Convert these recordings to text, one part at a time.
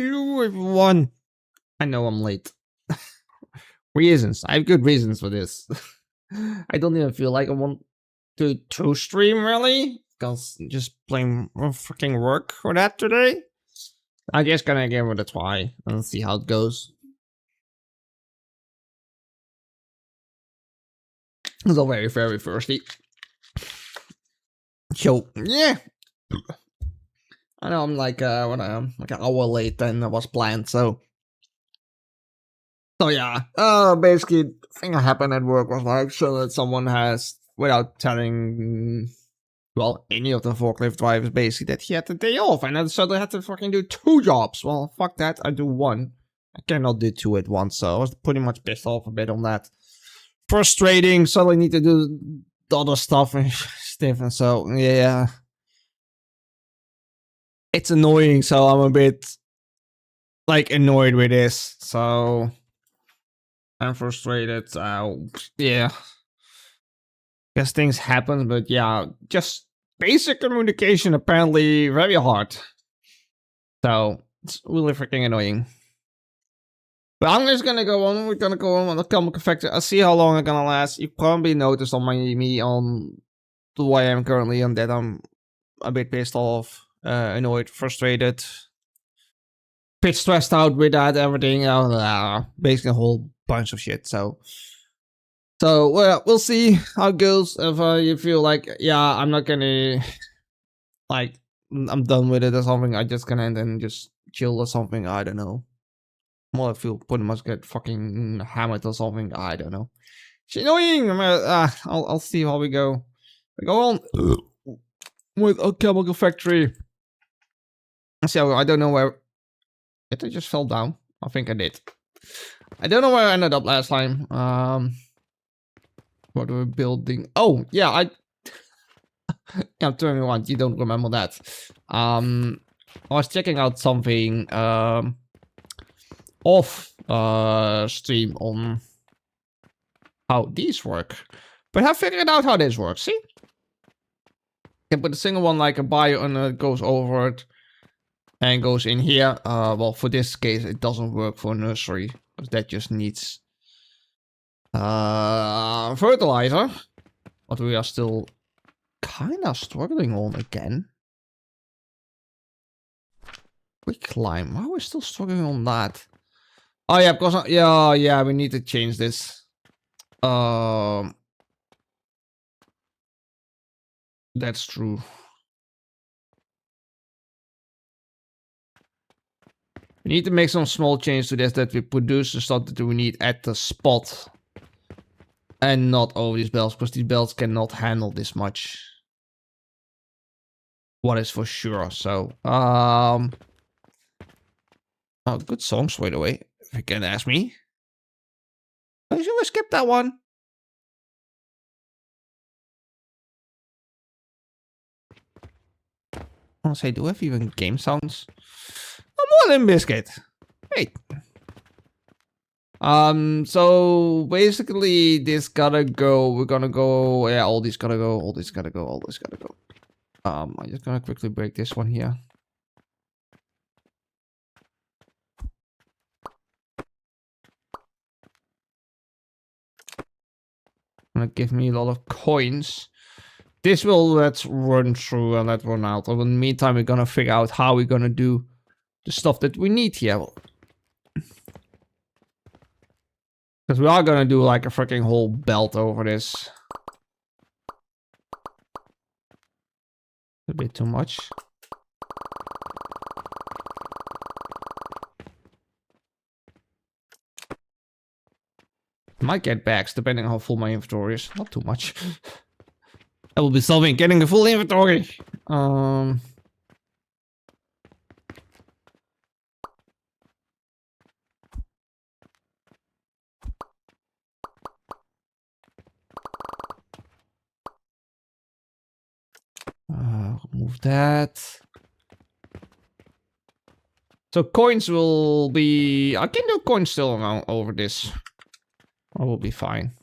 Hello everyone. I know I'm late. Reasons. I have good reasons for this. I don't even feel like I want to stream really. Because just playing freaking work for that today. I'm just gonna give it a try and see how it goes. It's all very, very thirsty. So yeah. I know I'm like what I am, like an hour late than I was planned, so yeah, basically, the thing that happened at work was like, so that someone has, without telling, well, any of the forklift drivers, basically, that he had the day off, and then suddenly had to fucking do 2 jobs. Well, fuck that, I do 1. I cannot do 2 at once, so I was pretty much pissed off a bit on that. Frustrating, suddenly need to do the other stuff and stuff, and so, yeah. It's annoying, so I'm a bit, like, annoyed with this, so I'm frustrated. Yeah. Guess things happen, but yeah, just basic communication apparently very hard. So it's really freaking annoying. But I'm just gonna go on. We're gonna go on the comic factor. I'll see how long it's gonna last. You probably noticed on me on the way I'm currently on that I'm a bit pissed off, annoyed, frustrated, bit stressed out with that everything. Basically a whole bunch of shit. So well, we'll see how it goes. If you feel like, yeah, I'm not gonna, like, I'm done with it or something, I just gonna end and just chill or something, I don't know. Well, I feel pretty much get fucking hammered or something, I don't know. It's annoying. I'll see how we go. We go on with a chemical factory. So I don't know where. Did I just fell down? I think I did. I don't know where I ended up last time. What were we building? Oh, yeah, I'm turning around. You don't remember that. I was checking out something off stream on how these work, but I figured out how this works. See, you can put a single one like a bio and it goes over it and goes in here. Well, for this case, it doesn't work for nursery because that just needs fertilizer, but we are still kind of struggling on again. Quick climb. Why are we still struggling on that? Oh yeah, because yeah, we need to change this. That's true. We need to make some small change to this, that we produce the stuff that we need at the spot. And not over these belts, because these belts cannot handle this much. What is for sure, so, oh, good songs, by the way, if you can ask me. I should have skipped that one. I want to say, do I have even game sounds? Oh, more than Biscuit. Wait. So basically this gotta go, we're gonna go, yeah, all these gotta go, all this gotta go, all this gotta go. I'm just gonna quickly break this one here. Gonna give me a lot of coins. This will let's run through and let run out. In the meantime, we're gonna figure out how we're gonna do the stuff that we need here. Because we are gonna do like a freaking whole belt over this. A bit too much. Might get bags depending on how full my inventory is. Not too much. I will be solving getting a full inventory. Remove that. So coins will be... I can do coins still over this. I will be fine.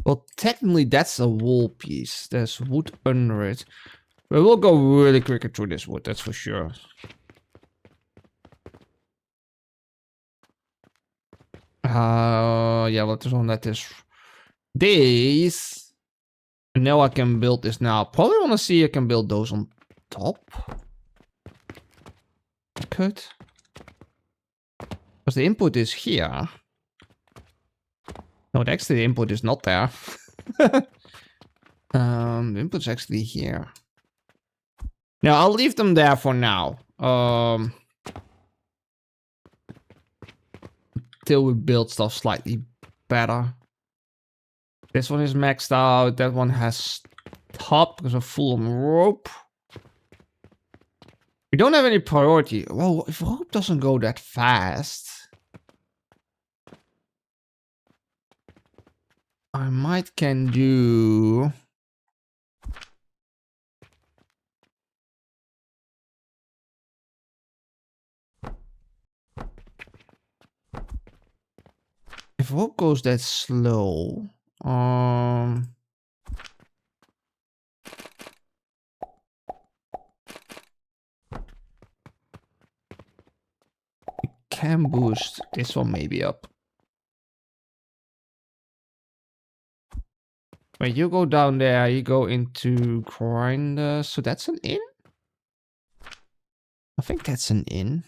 Well, technically that's a wall piece. There's wood under it. But we'll go really quicker through this wood, that's for sure. Yeah, well, there's one that is this. Now I can build this now. Probably want to see I can build those on top. I could. Because the input is here. No, actually the input is not there. The input's actually here. Now I'll leave them there for now. Till we build stuff slightly better. This one is maxed out. That one has top because of full on rope. We don't have any priority. Well, if rope doesn't go that fast, I might can do. If rope goes that slow, can boost this one maybe up. When you go down there, you go into grinder. So that's an in? I think that's an in.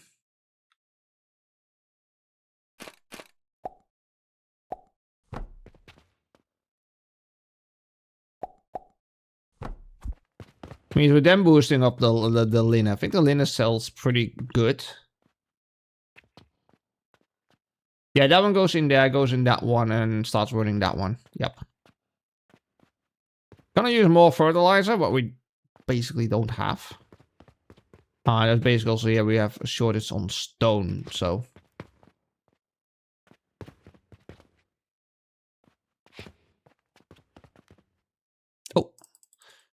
Means we're then boosting up the Lina. I think the Lina sells pretty good. Yeah, that one goes in there, goes in that one, and starts running that one. Yep. Gonna use more fertilizer, but we basically don't have. That's basically also here we have a shortage on stone, so. Oh,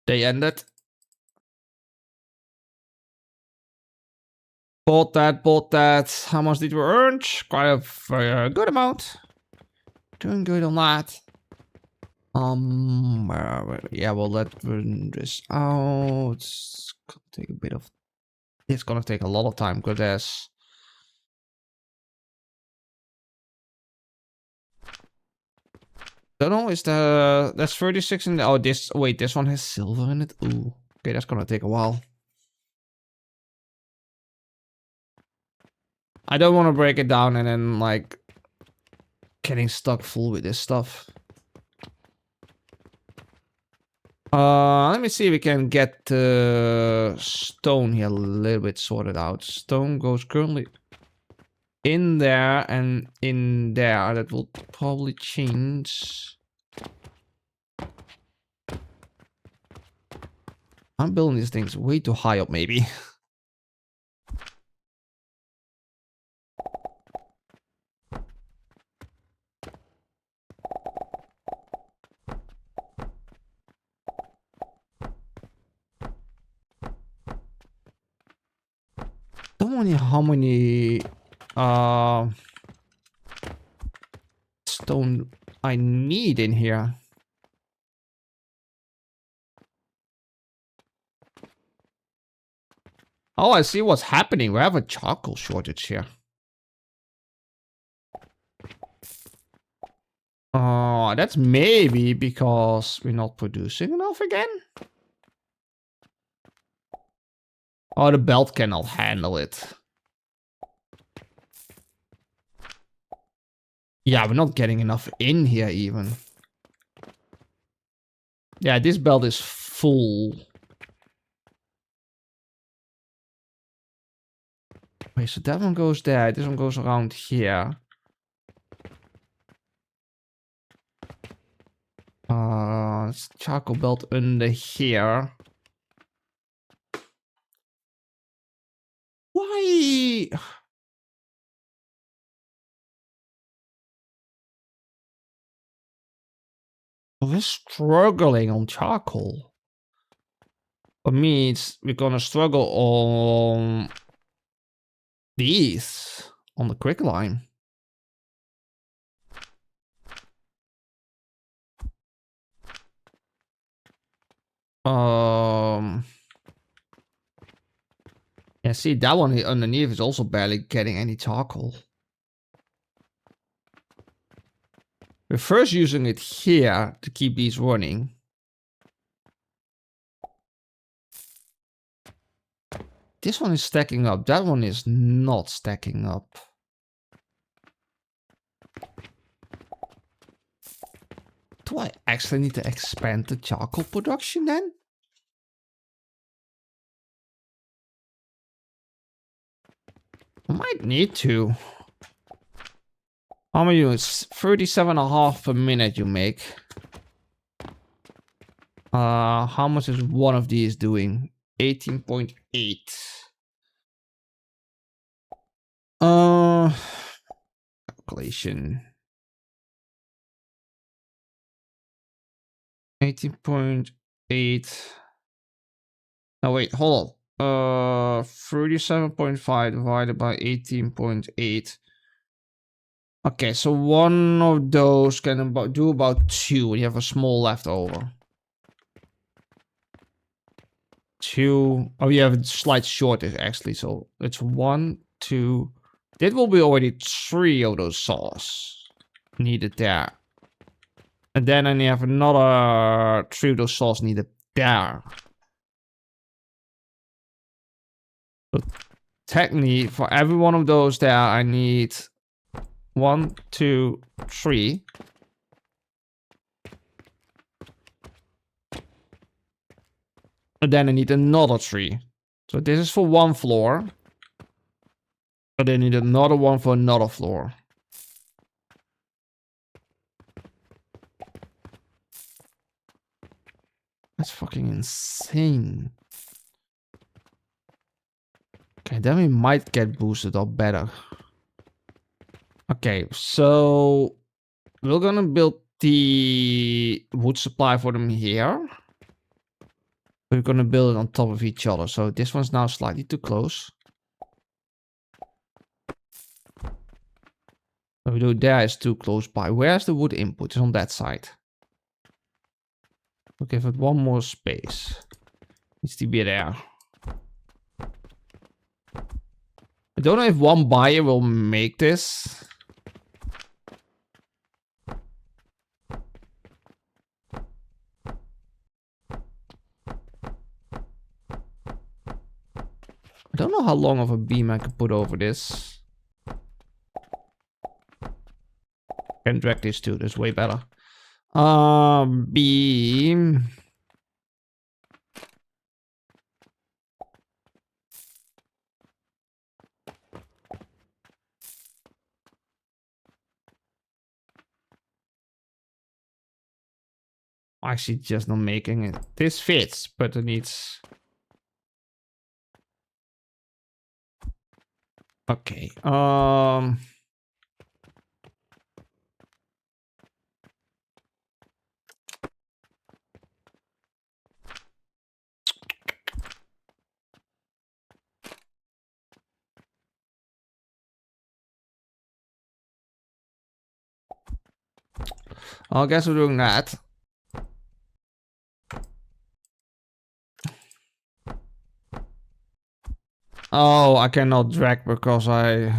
they ended. Bought that. How much did we earn? Quite a good amount. Doing good on that. Yeah, we'll let this out. It's gonna take a bit of. It's gonna take a lot of time because there's. Don't know. Is there's 36 in the. Oh, this. Wait, this one has silver in it. Ooh. Okay, that's gonna take a while. I don't want to break it down and then like getting stuck full with this stuff. Let me see if we can get stone here a little bit sorted out. Stone goes currently in there and in there. That will probably change. I'm building these things way too high up, maybe. Don't know how many stone I need in here. Oh, I see what's happening. We have a charcoal shortage here. That's maybe because we're not producing enough again. Oh, the belt cannot handle it. Yeah, we're not getting enough in here even. Yeah, this belt is full. Wait, so that one goes there. This one goes around here. It's charcoal belt under here. Why? We're struggling on charcoal. For me, we're gonna struggle on these on the quick line. Yeah, see, that one underneath is also barely getting any charcoal. We're first using it here to keep these running. This one is stacking up. That one is not stacking up. Do I actually need to expand the charcoal production then? I might need to. How many units? 37.5 per minute you make. How much is one of these doing? 18.8. Calculation. 18.8. No, wait, hold on. 37.5 divided by 18.8. Okay, so one of those can do about 2. You have a small leftover. 2. Oh, you have a slight shortage actually. So it's 1, 2. That will be already 3 of those saws needed there. And then I have another 3 of those saws needed there. So technically, for every one of those there, I need 1, 2, 3. And then I need another 3. So this is for one floor. But I need another one for another floor. That's fucking insane. Okay, then we might get boosted up better. Okay, so we're gonna build the wood supply for them here. We're gonna build it on top of each other. So this one's now slightly too close. What we do there is too close by. Where's the wood input? It's on that side. We'll give it one more space. Needs to be there. I don't know if one buyer will make this. I don't know how long of a beam I can put over this. Can drag this too, that's way better. Beam. Actually just not making it. This fits, but it needs... Okay, I guess we're doing that. Oh, I cannot drag because I...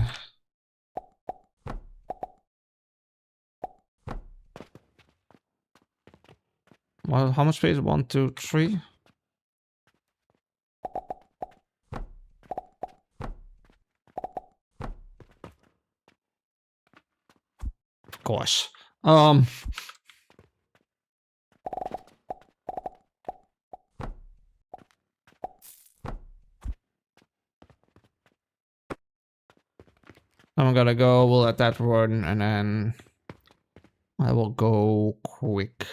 Well, how much space? 1, 2, 3? Of course. I'm gonna go, we'll let that run, and then I will go quick.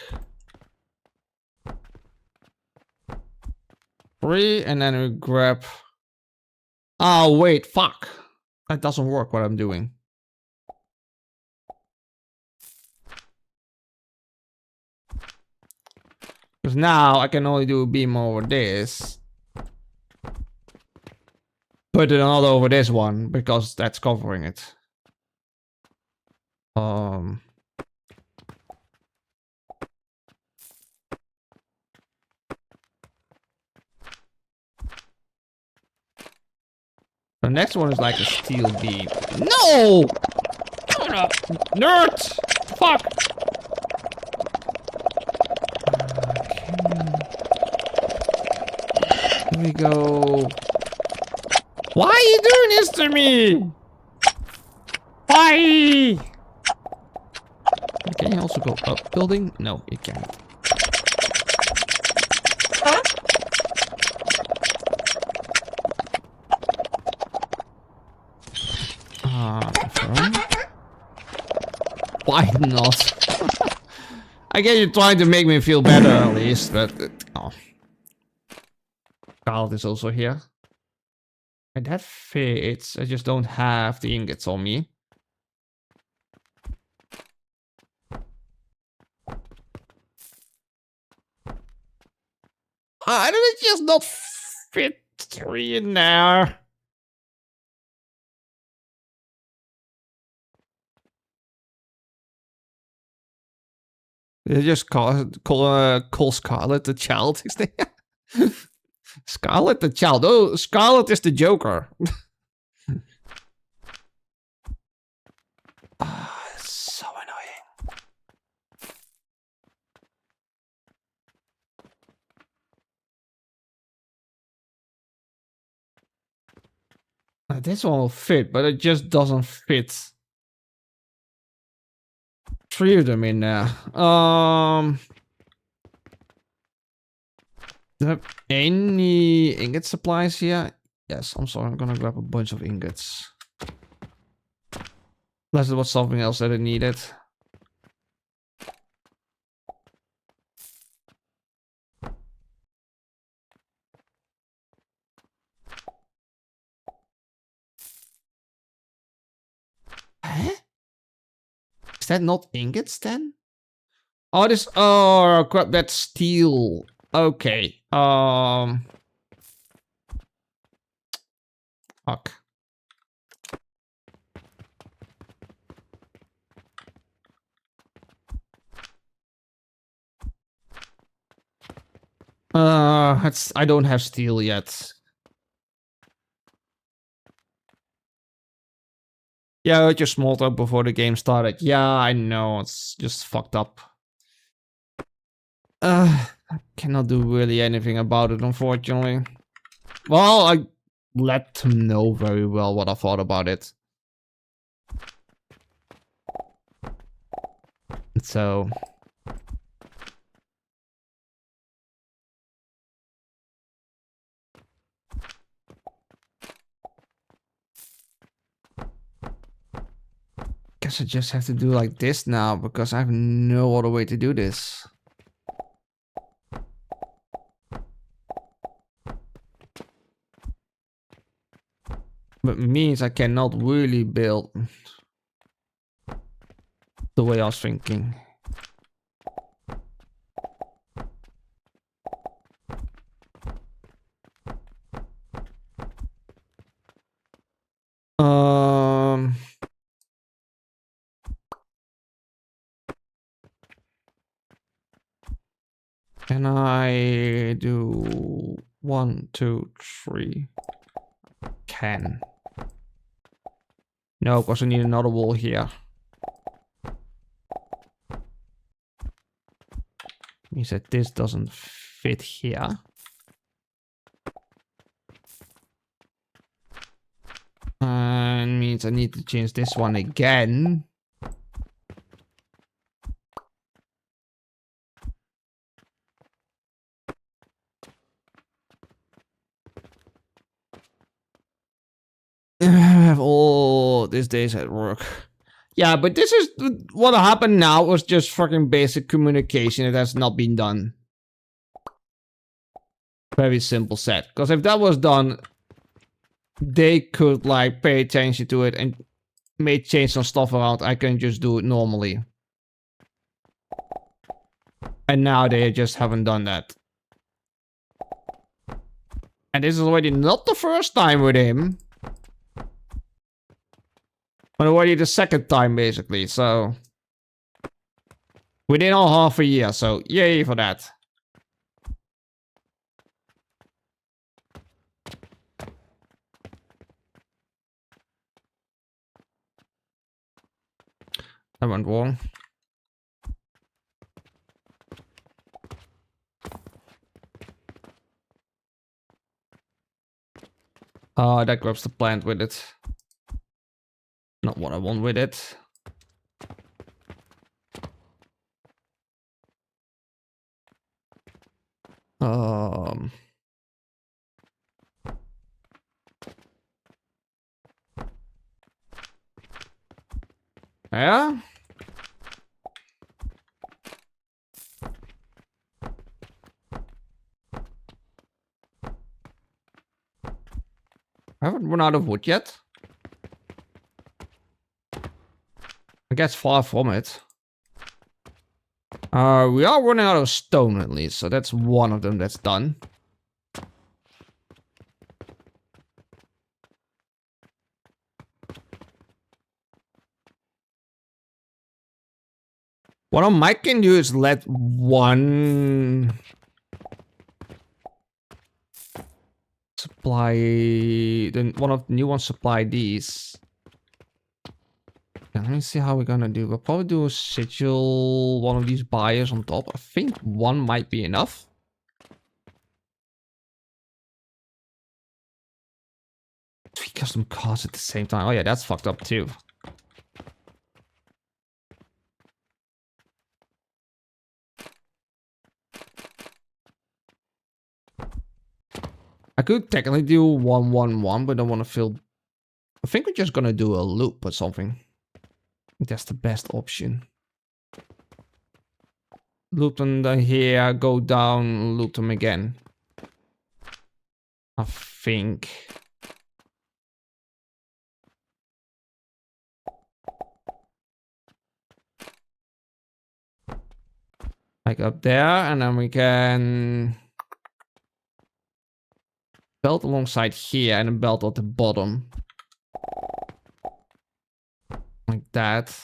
3, and then we grab... Oh, wait, fuck. That doesn't work what I'm doing. Because now I can only do a beam over this. Put it another over this one, because that's covering it. The next one is like a steel beam. No! Nerd! Fuck! Okay. Here we go. Why are you doing this to me? Why? Can you also go up building? No, you can't. Confirm. Why not? I guess you're trying to make me feel better at least, but oh. Carl is also here. And that fits. I just don't have the ingots on me. Did it just not fit 3 in there? They just call Scarlet the child. Scarlet the child. Oh, Scarlet is the Joker. It's so annoying. This one will fit, but it just doesn't fit. 3 of them in there. Do I have any ingot supplies here? Yes, I'm sorry. I'm gonna grab a bunch of ingots. Unless there was something else that I needed. Huh? Is that not ingots then? Oh, this. Oh, crap. That's steel. Okay. Fuck. I don't have steel yet. Yeah, it just smolted before the game started. Yeah, I know. It's just fucked up. I cannot do really anything about it, unfortunately. Well, I let him know very well what I thought about it. So... guess I just have to do like this now, because I have no other way to do this. But means I cannot really build the way I was thinking. Can I do 1, 2, 3? Can. No, because I need another wall here. Means that this doesn't fit here. And means I need to change this one again. I have all these days at work. Yeah, but this is what happened now was just fucking basic communication. It has not been done. Very simple set. Because if that was done, they could like pay attention to it and may change some stuff around. I can just do it normally. And now they just haven't done that. And this is already not the first time with him. But already the second time, basically, so... within all half a year, so yay for that. I went wrong. That grabs the plant with it. Not what I want with it. Yeah. I haven't run out of wood yet. I guess far from it. We are running out of stone at least, so that's one of them that's done. What I might can do is let one supply, then one of the new ones supply these. Let me see how we're gonna do. We'll probably do a sigil, one of these buyers on top. I think one might be enough. 3 custom cards at the same time. Oh yeah, that's fucked up too. I could technically do 1-1-1, but I don't want to fill. I think we're just gonna do a loop or something. I think that's the best option. Loop them here, go down, loop them again. I think. Like up there, and then we can belt alongside here and a belt at the bottom. Like that.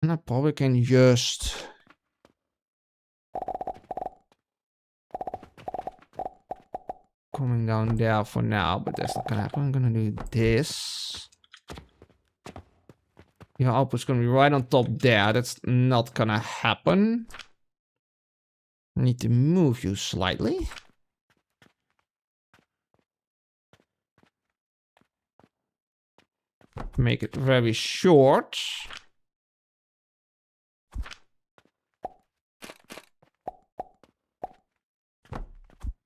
And I probably can just coming down there for now, but that's not gonna happen. I'm gonna do this. Your output's gonna be right on top there. That's not gonna happen. I need to move you slightly. Make it very short.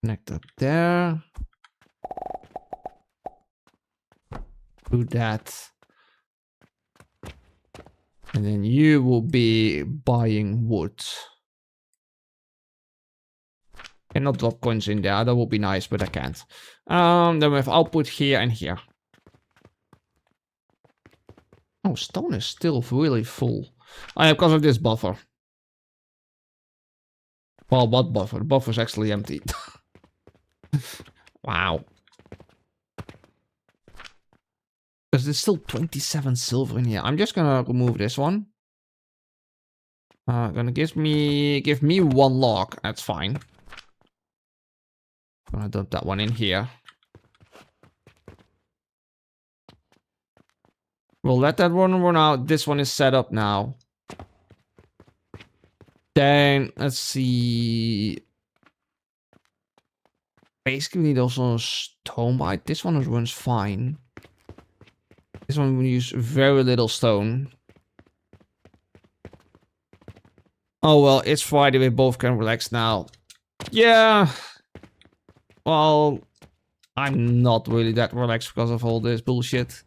Connect up there. Do that. And then you will be buying wood. Cannot drop coins in there. That would be nice, but I can't. Then we have output here and here. Oh, stone is still really full. Oh yeah, because of this buffer. Well, what buffer? The buffer is actually empty. Wow. Because there's still 27 silver in here. I'm just gonna remove this one. Gonna give me 1 log. That's fine. Gonna dump that one in here. We'll let that one run out. This one is set up now. Then let's see. Basically, we need also a stone bite. This one runs fine. This one will use very little stone. Oh well, it's Friday. We both can relax now. Yeah. Well, I'm not really that relaxed because of all this bullshit.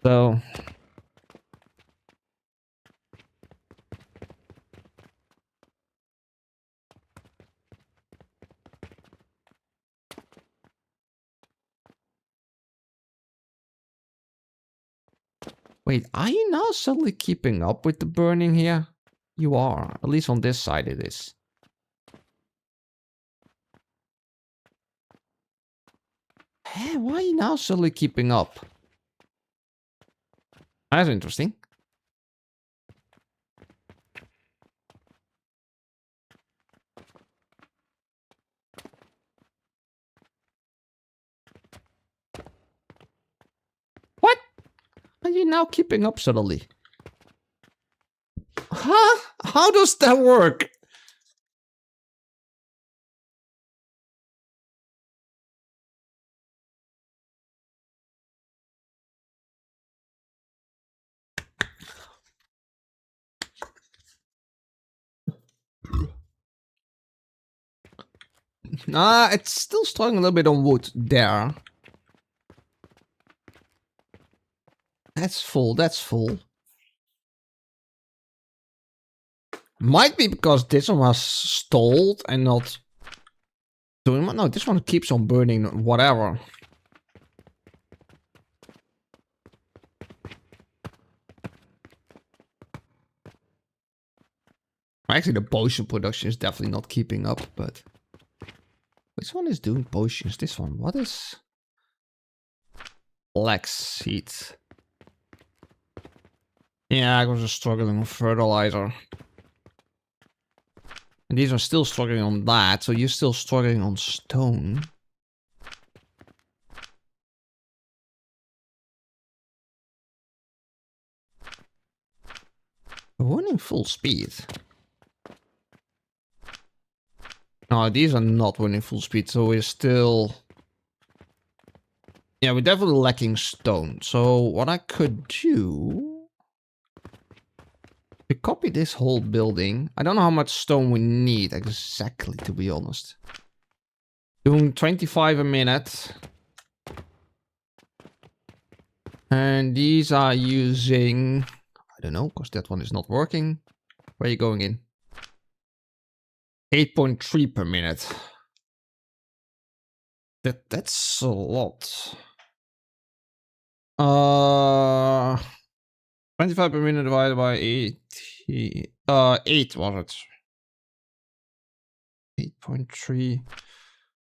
So. Wait, are you now suddenly keeping up with the burning here? You are. At least on this side it is. Hey, why are you now suddenly keeping up? That's interesting. What? Are you now keeping up suddenly? Huh? How does that work? Nah, it's still struggling a little bit on wood there. That's full, that's full. Might be because this one was stalled and not doing what? No, this one keeps on burning whatever. Actually, the potion production is definitely not keeping up, but... Which one is doing potions? This one. What is... Flax seeds. Yeah, I was just struggling on fertilizer. And these are still struggling on that, so you're still struggling on stone. Running full speed. No, these are not running full speed, so we're still... Yeah, we're definitely lacking stone. So what I could do... To copy this whole building... I don't know how much stone we need exactly, to be honest. Doing 25 a minute. And these are using... I don't know, because that one is not working. Where are you going in? 8.3 per minute. That's a lot. 25 per minute divided by 8. 8 was it? 8.3.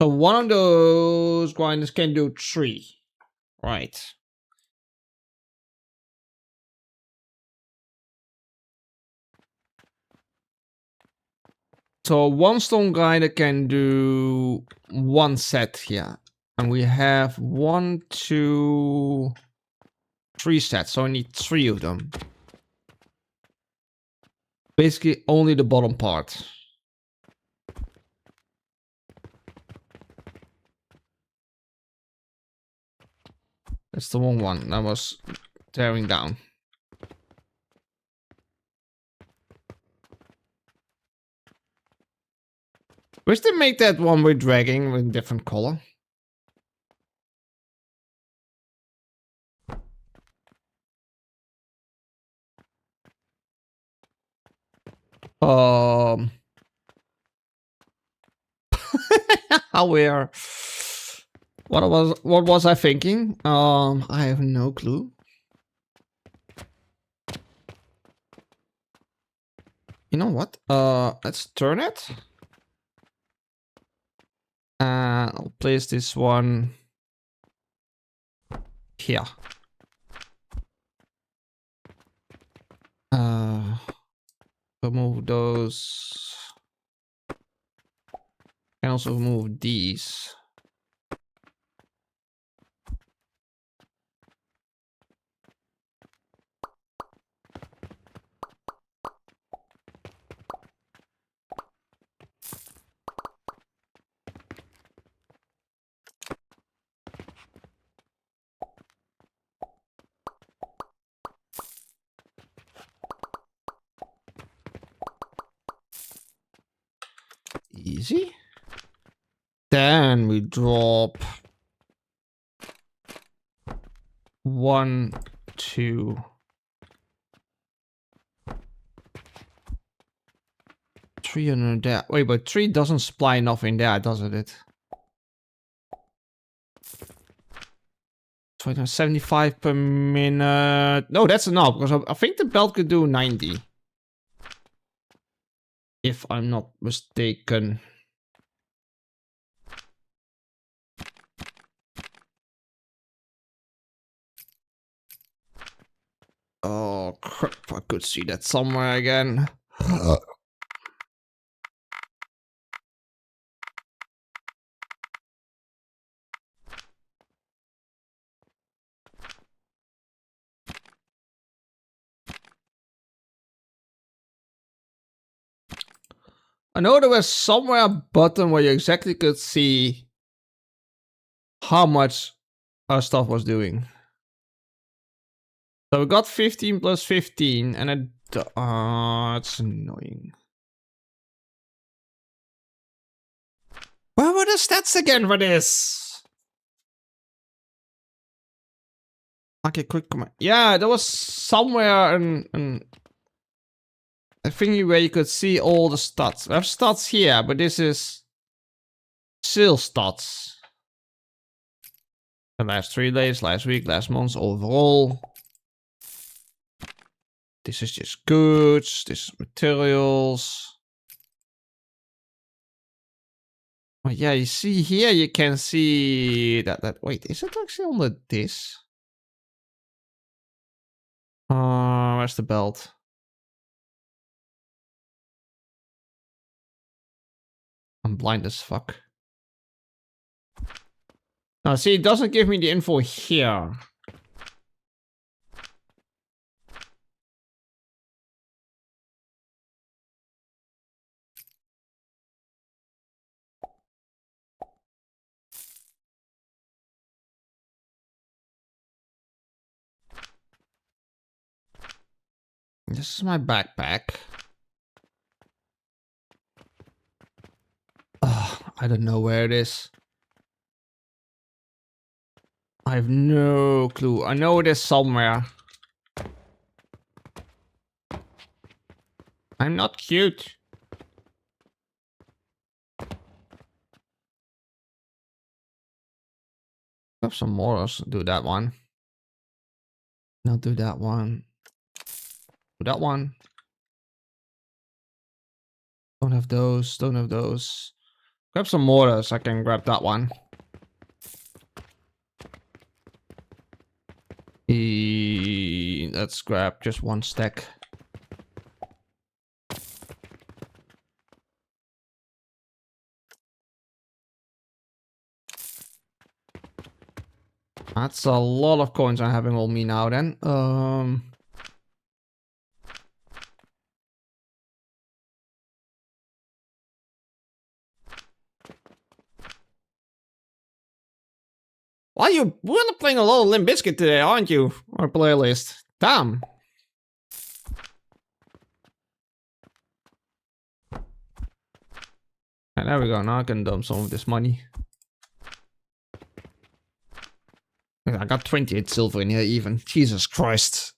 So one of those grinders can do 3. Right. So one stone grinder can do 1 set here. And we have 1, 2, 3 sets. So I need 3 of them. Basically only the bottom part. That's the wrong one. That was tearing down. Wish they make that one with dragging in different color. How we're... What was I thinking? I have no clue. You know what? Let's turn it. I'll place this one here. Remove those. Can also remove these. Easy. Then we drop 1, 2, 3 under there. Wait, but 3 doesn't supply enough in there, doesn't it? 75 per minute. No, that's enough, because I think the belt could do 90. If I'm not mistaken. Oh crap, I could see that somewhere again. I know there was somewhere a button where you exactly could see how much our stuff was doing. So we got 15 plus 15 and it's annoying. Where were the stats again for this? Okay, quick comment. Yeah, there was somewhere a thingy where you could see all the stats. I have stats here, but this is sales stats. The last 3 days, last week, last month, overall. This is just goods, this is materials. Oh yeah, you see here, you can see that, wait, is it actually on the this? Where's the belt? I'm blind as fuck. Now see, it doesn't give me the info here. This is my backpack. I don't know where it is. I have no clue. I know it is somewhere. I'm not cute. Have some more. Do that one. No, do that one. Do that one. Don't have those. Don't have those. Grab some mortars. I can grab that one. Let's grab just one stack. That's a lot of coins I'm having on me now then. Well, you're really playing a lot of Limp Bizkit today, aren't you? Our playlist. Damn. And there we go. Now I can dump some of this money. I got 28 silver in here even. Jesus Christ.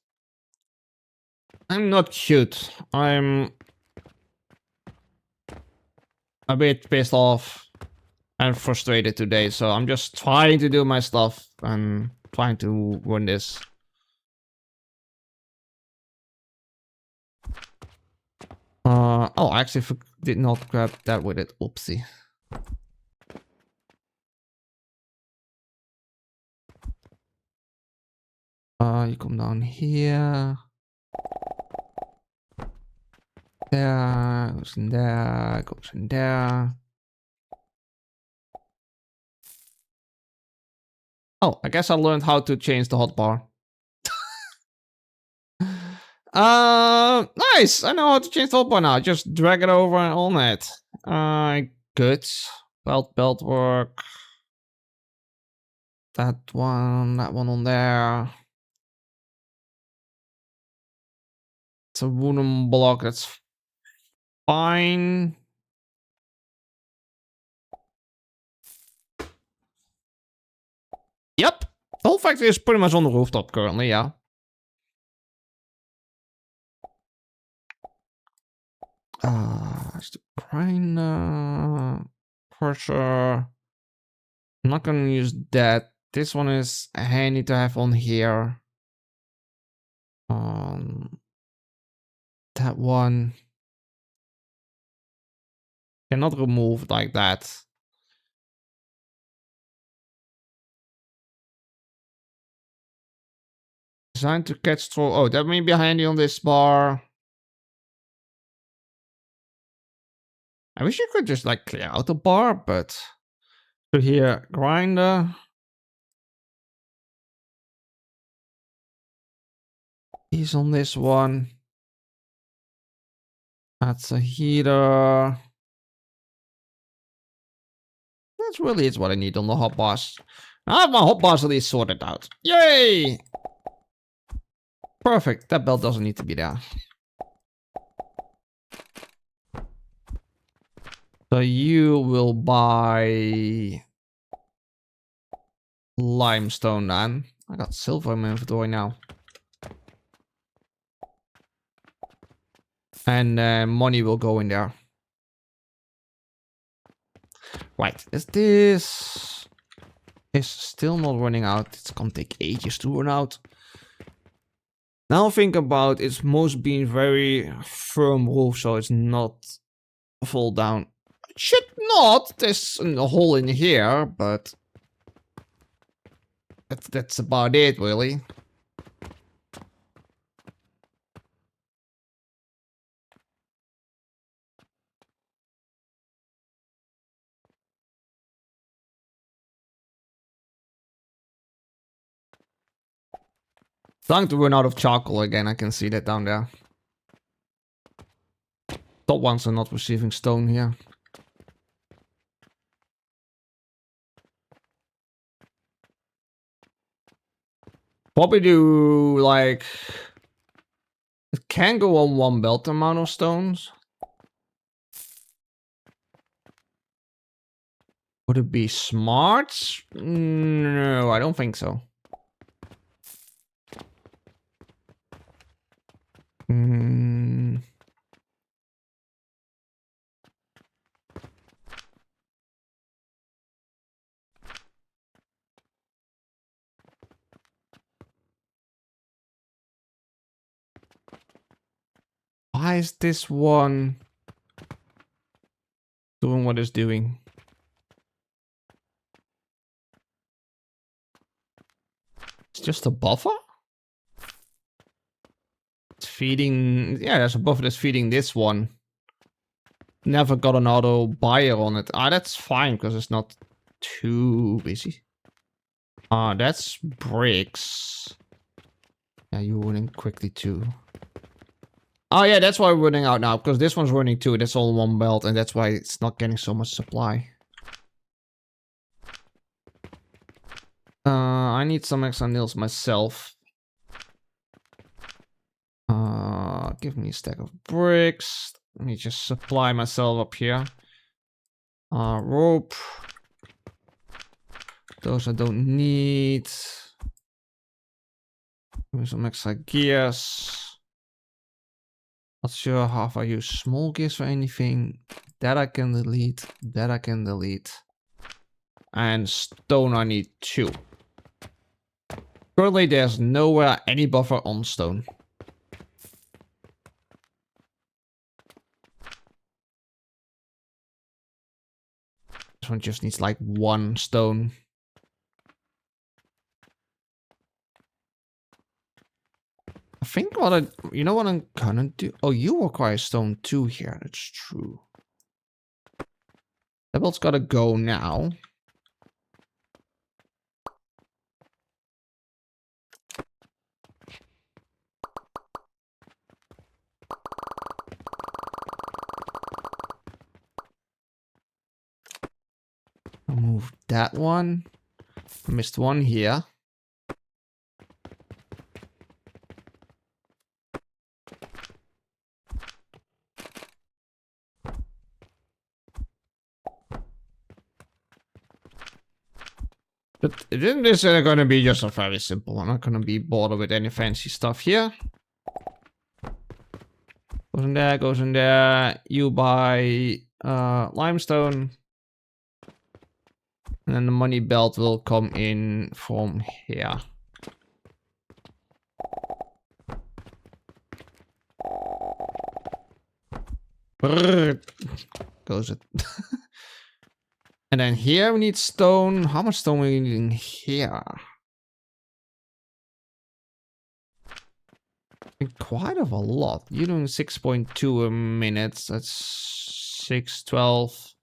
I'm not cute. I'm a bit pissed off and frustrated today, so I'm just trying to do my stuff and trying to win this. Oh, I actually did not grab that with it. Oopsie. You come down here. There, goes in there, goes in there. Oh, I guess I learned how to change the hotbar. Nice! I know how to change the hotbar now. Just drag it over and on it. Good. Belt work. That one on there. It's a wooden block, that's fine. Yep. The whole factory is pretty much on the rooftop currently, yeah. It's the grinder. Pressure. I'm not gonna use that. This one is handy to have on here. That one cannot remove like that. Designed to catch through. Oh, that may be handy on this bar. I wish you could just like clear out the bar, but so here, grinder. He's on this one. That's a heater. That's really what I need on the hotbars. I have my hotbars at least sorted out. Yay! Perfect. That belt doesn't need to be there. So you will buy limestone then. I got silver in my inventory now. And money will go in there. Right, is this is still not running out? It's gonna take ages to run out. Now think about it's most being very firm roof, so it's not fall down. It should not. There's a hole in here, but that's about it, really. Starting to run out of charcoal again. I can see that down there. Top ones are not receiving stone here. Probably do like it can go on one belt amount of stones. Would it be smart? No, I don't think so. Why is this one doing what it's doing? It's just a buffer? It's feeding... Yeah, there's a buffer that's feeding this one. Never got an auto buyer on it. Ah, that's fine, because it's not too busy. Ah, that's bricks. Yeah, you're running quickly too. Oh yeah, that's why we're running out now, because this one's running too. That's all one belt, and that's why it's not getting so much supply. I need some extra nails myself. Give me a stack of bricks. Let me just supply myself up here. Rope. Those I don't need. Give me some extra gears. Not sure how if I use small gears for anything. That I can delete. That I can delete. And stone I need 2. Currently there's nowhere any buffer on stone. This one just needs like 1 stone. I think you know what I'm gonna do? Oh, you require stone too here. That's true. That belt's gotta go now. I'll move that one. I missed one here. But this is going to be just a very simple. I'm not going to be bothered with any fancy stuff here. Goes in there, goes in there. You buy limestone. And then the money belt will come in from here. Brrr. Goes it. And then here we need stone. How much stone are we needing here? Quite of a lot. You're doing 6.2 a minute. That's 6, 12.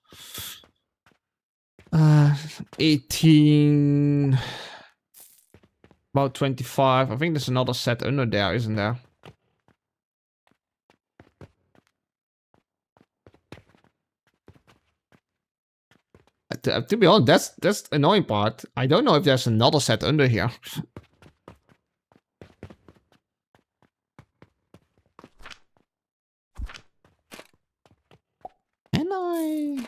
18. About 25. I think there's another set under there, isn't there? to be honest, that's the annoying part. I don't know if there's another set under here. Can I?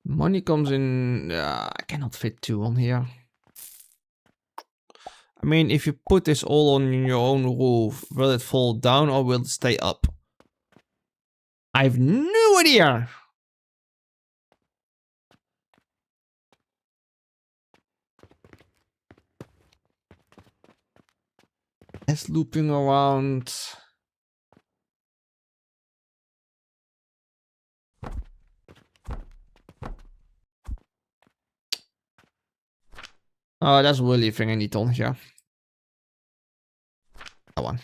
Money comes in. I cannot fit 2 on here. I mean, if you put this all on your own roof, will it fall down or will it stay up? I have no idea. It's looping around. Oh, that's really thing I need on here. That one.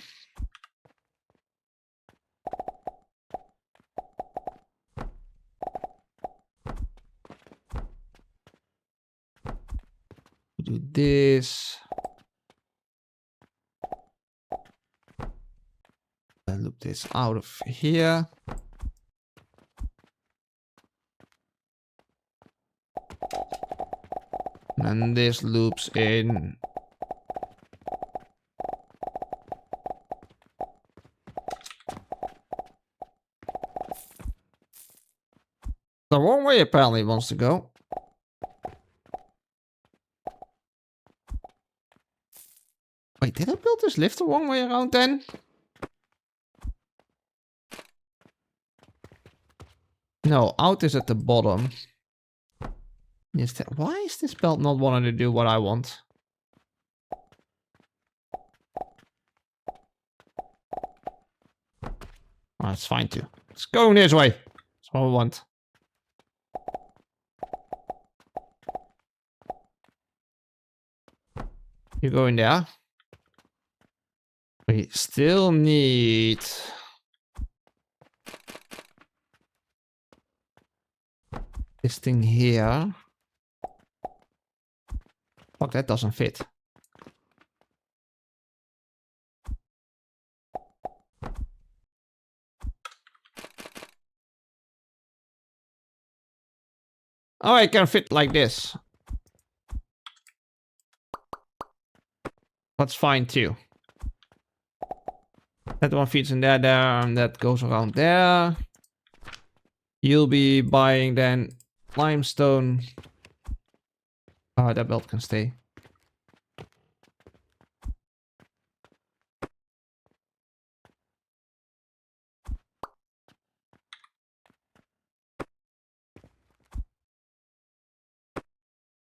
Do this. Loop this out of here. And this loops in. The wrong way apparently wants to go. Wait, did I build this lift the wrong way around then? No, out is at the bottom. Why is this belt not wanting to do what I want? Oh, it's fine too. It's going this way. That's what I want. You go in there. We still need... this thing here. Fuck, that doesn't fit. Oh, I can fit like this. That's fine too. That one fits in there, and that goes around there. You'll be buying then limestone. Oh, that belt can stay.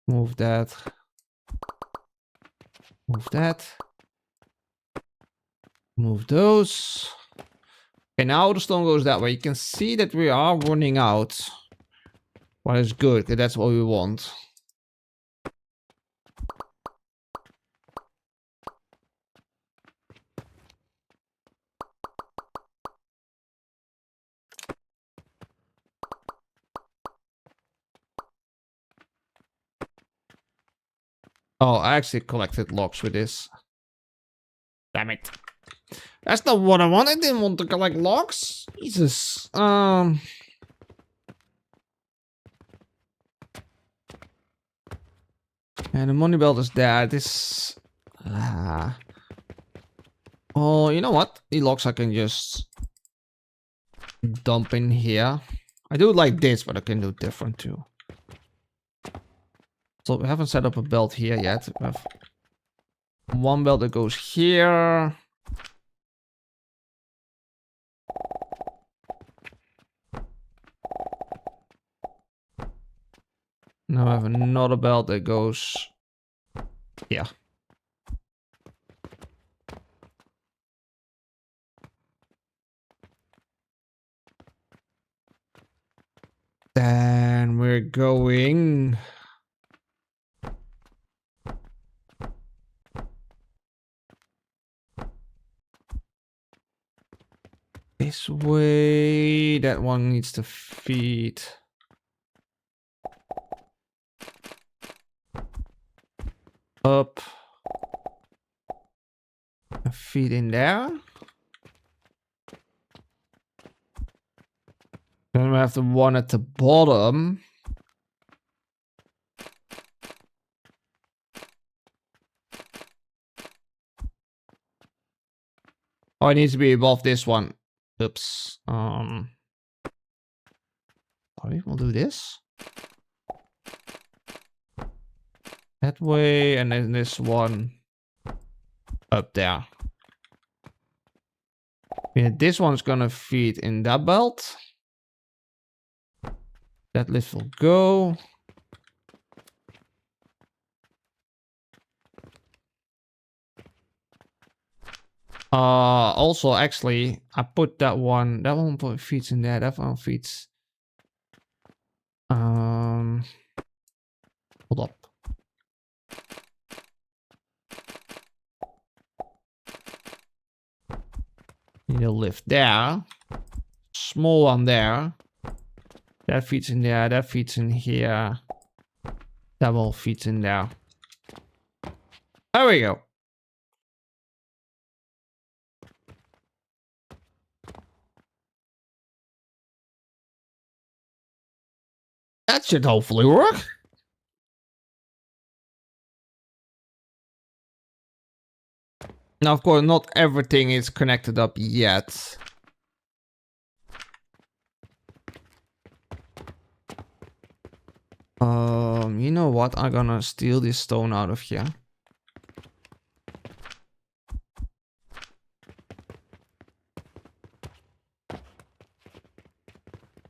Move that. Move that. Move those. Okay, now the stone goes that way. You can see that we are running out. Well, it's good, because that's what we want. Oh, I actually collected logs with this. Damn it. That's not what I want. I didn't want to collect logs. Jesus. And the money belt is there. This... oh, you know what? The logs I can just dump in here. I do it like this, but I can do it different too. So we haven't set up a belt here yet. We have one belt that goes here. Now I have another belt that goes here. Then we're going... this way. That one needs to feed. Up. Feed in there. Then we we have the one at the bottom. Oh, it needs to be above this one. Oops. Sorry, we'll do this. That way, and then this one up there. Yeah, this one's gonna feed in that belt. That lift will go. Also, actually, I put that one feeds in there. That one feeds. Hold up. Need a lift there. Small one there. That feeds in there. That feeds in here. That all feeds in there. There we go. That should hopefully work. Now, of course, not everything is connected up yet. You know what? I'm gonna steal this stone out of here.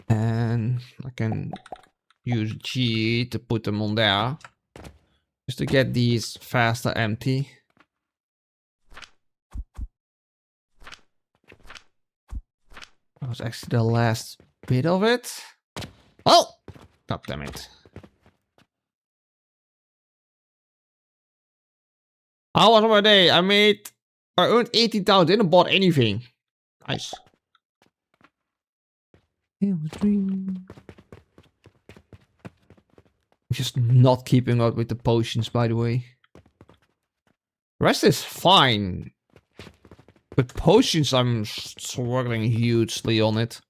And I can use G to put them on there. Just to get these faster empty. That was actually the last bit of it. Oh! God damn it. How was my day? I earned 18,000, didn't bought anything. Nice. Just not keeping up with the potions, by the way. Rest is fine. But potions, I'm struggling hugely on it.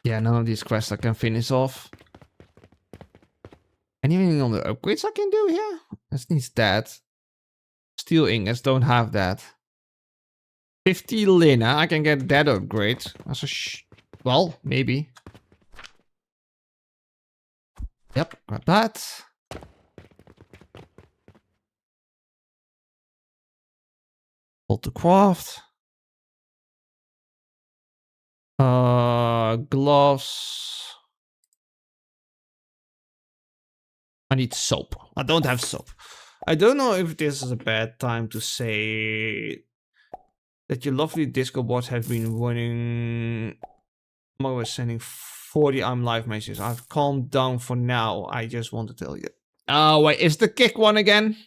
Yeah, none of these quests I can finish off. Anything on the upgrades I can do here? This needs that. Steel ingots don't have that. 50 Lina, I can get that upgrade. That's a well, maybe. Yep, grab that. Hold to craft. Gloves. I need soap. I don't have soap. I don't know if this is a bad time to say that your lovely Discord bots have been running. I was sending 40 I'm live messages. I've calmed down for now. I just want to tell you. Oh, wait, is the kick one again?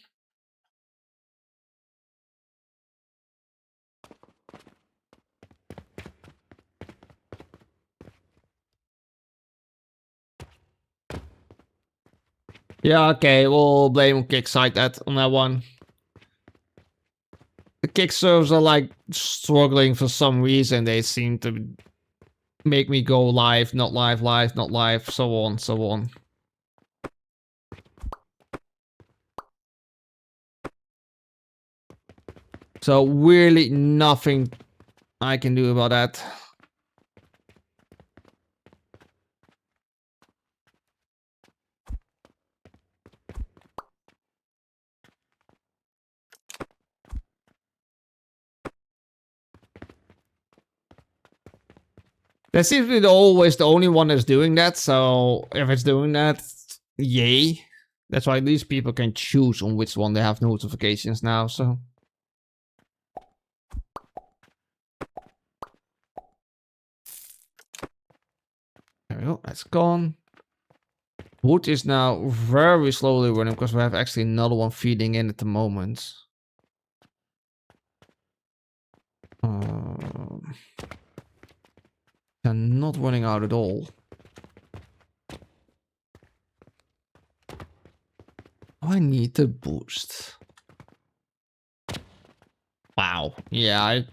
Yeah, okay, we'll blame kick side that on that one. The kick servers are like struggling for some reason. They seem to make me go live, not live, live, not live, so on, so on. So really nothing I can do about that. That seems to be always the only one that's doing that, so if it's doing that, yay. That's why these people can choose on which one they have notifications now, so. There we go, that's gone. Wood is now very slowly running because we have actually another one feeding in at the moment. They're not running out at all. I need the boost. Wow. Yeah,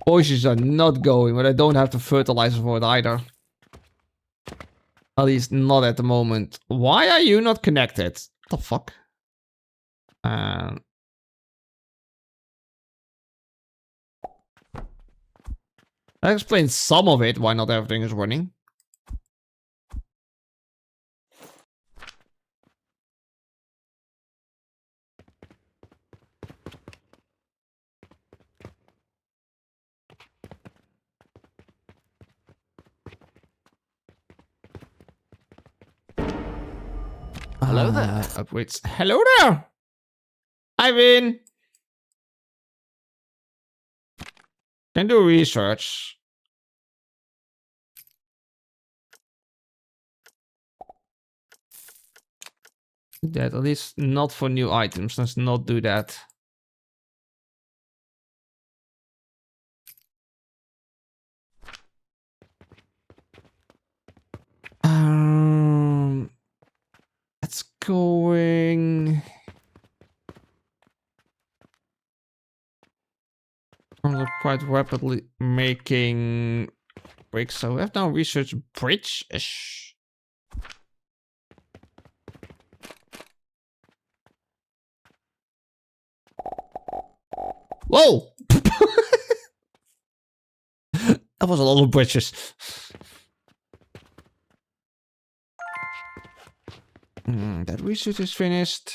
poisons are not going, but I don't have the fertilizer for it either. At least not at the moment. Why are you not connected? What the fuck? That explains some of it, why not everything is running. Hello there. Upgrades. Hello there! Ivan! Can do research. That at least not for new items. Let's not do that. That's going. Quite rapidly making bricks. So we have now research bridge-ish. Whoa! That was a lot of bridges. That research is finished.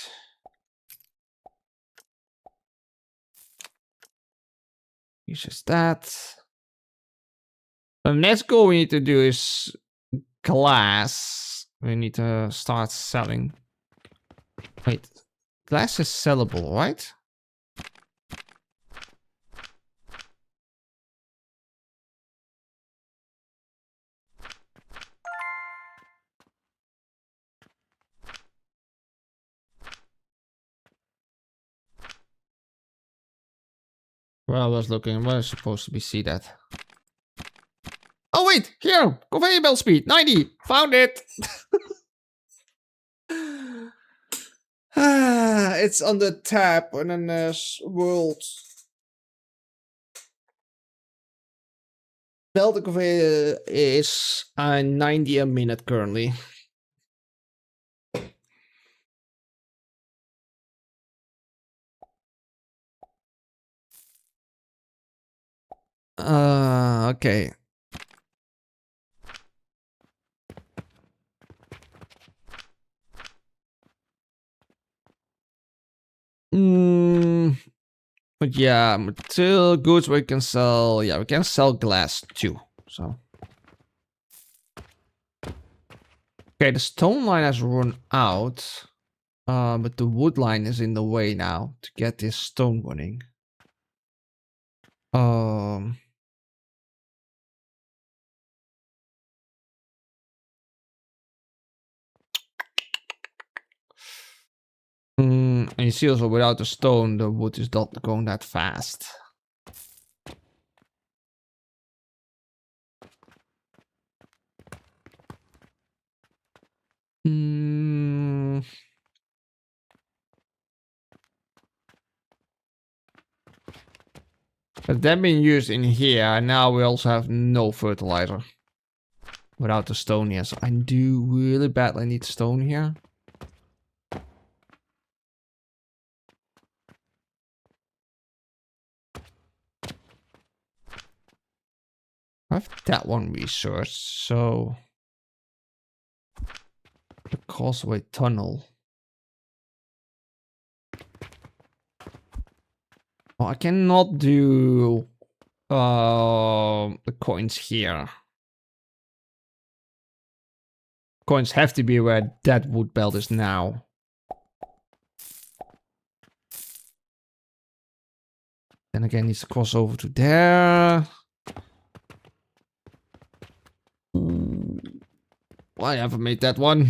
Uses that. The next goal we need to do is glass. We need to start selling. Wait, glass is sellable, right? Well, I was looking. Where is supposed to be see that? Oh wait, here, conveyor belt speed 90. Found it. It's on the tab and then there's world. Belt conveyor is 90 a minute currently. Okay. But yeah, material goods we can sell. Yeah, we can sell glass too. So. Okay, the stone line has run out. But the wood line is in the way now to get this stone running. And you see also without the stone, the wood is not going that fast. But that being used in here, and now we also have no fertilizer. Without the stone here, so I do really badly need stone here. I have that one resource, so the causeway tunnel. Oh, I cannot do the coins here. Coins have to be where that wood belt is now. Then again, needs to cross over to there. Well, I haven't made that one.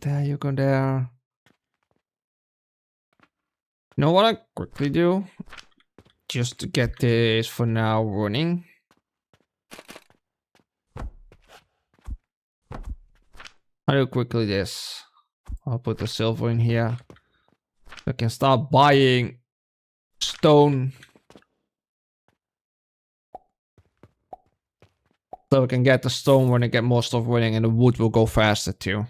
there, you go there. You know what I quickly do? Just to get this for now running. I do quickly this. I'll put the silver in here. I can start buying stone. So we can get the stone when I get more stuff running, and the wood will go faster too.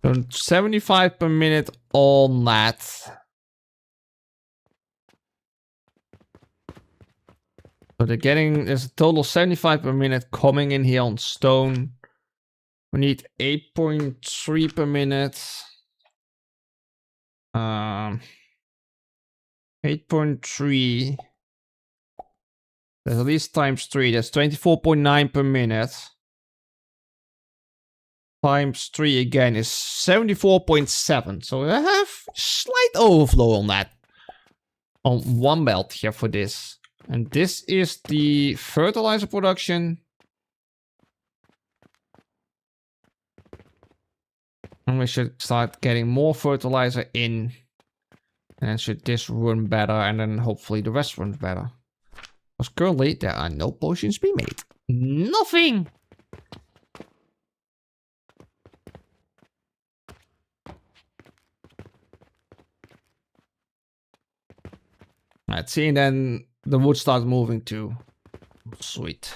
So 75 per minute on that. So there's a total 75 per minute coming in here on stone. We need 8.3 per minute. 8.3. That's at least times 3. That's 24.9 per minute. Times 3 again is 74.7. So I have slight overflow on that. On one belt here for this. And this is the fertilizer production. And we should start getting more fertilizer in. And then should this run better, and then hopefully the rest runs better. Because currently there are no potions being made. Nothing! Let's see, and then the wood starts moving too. Sweet.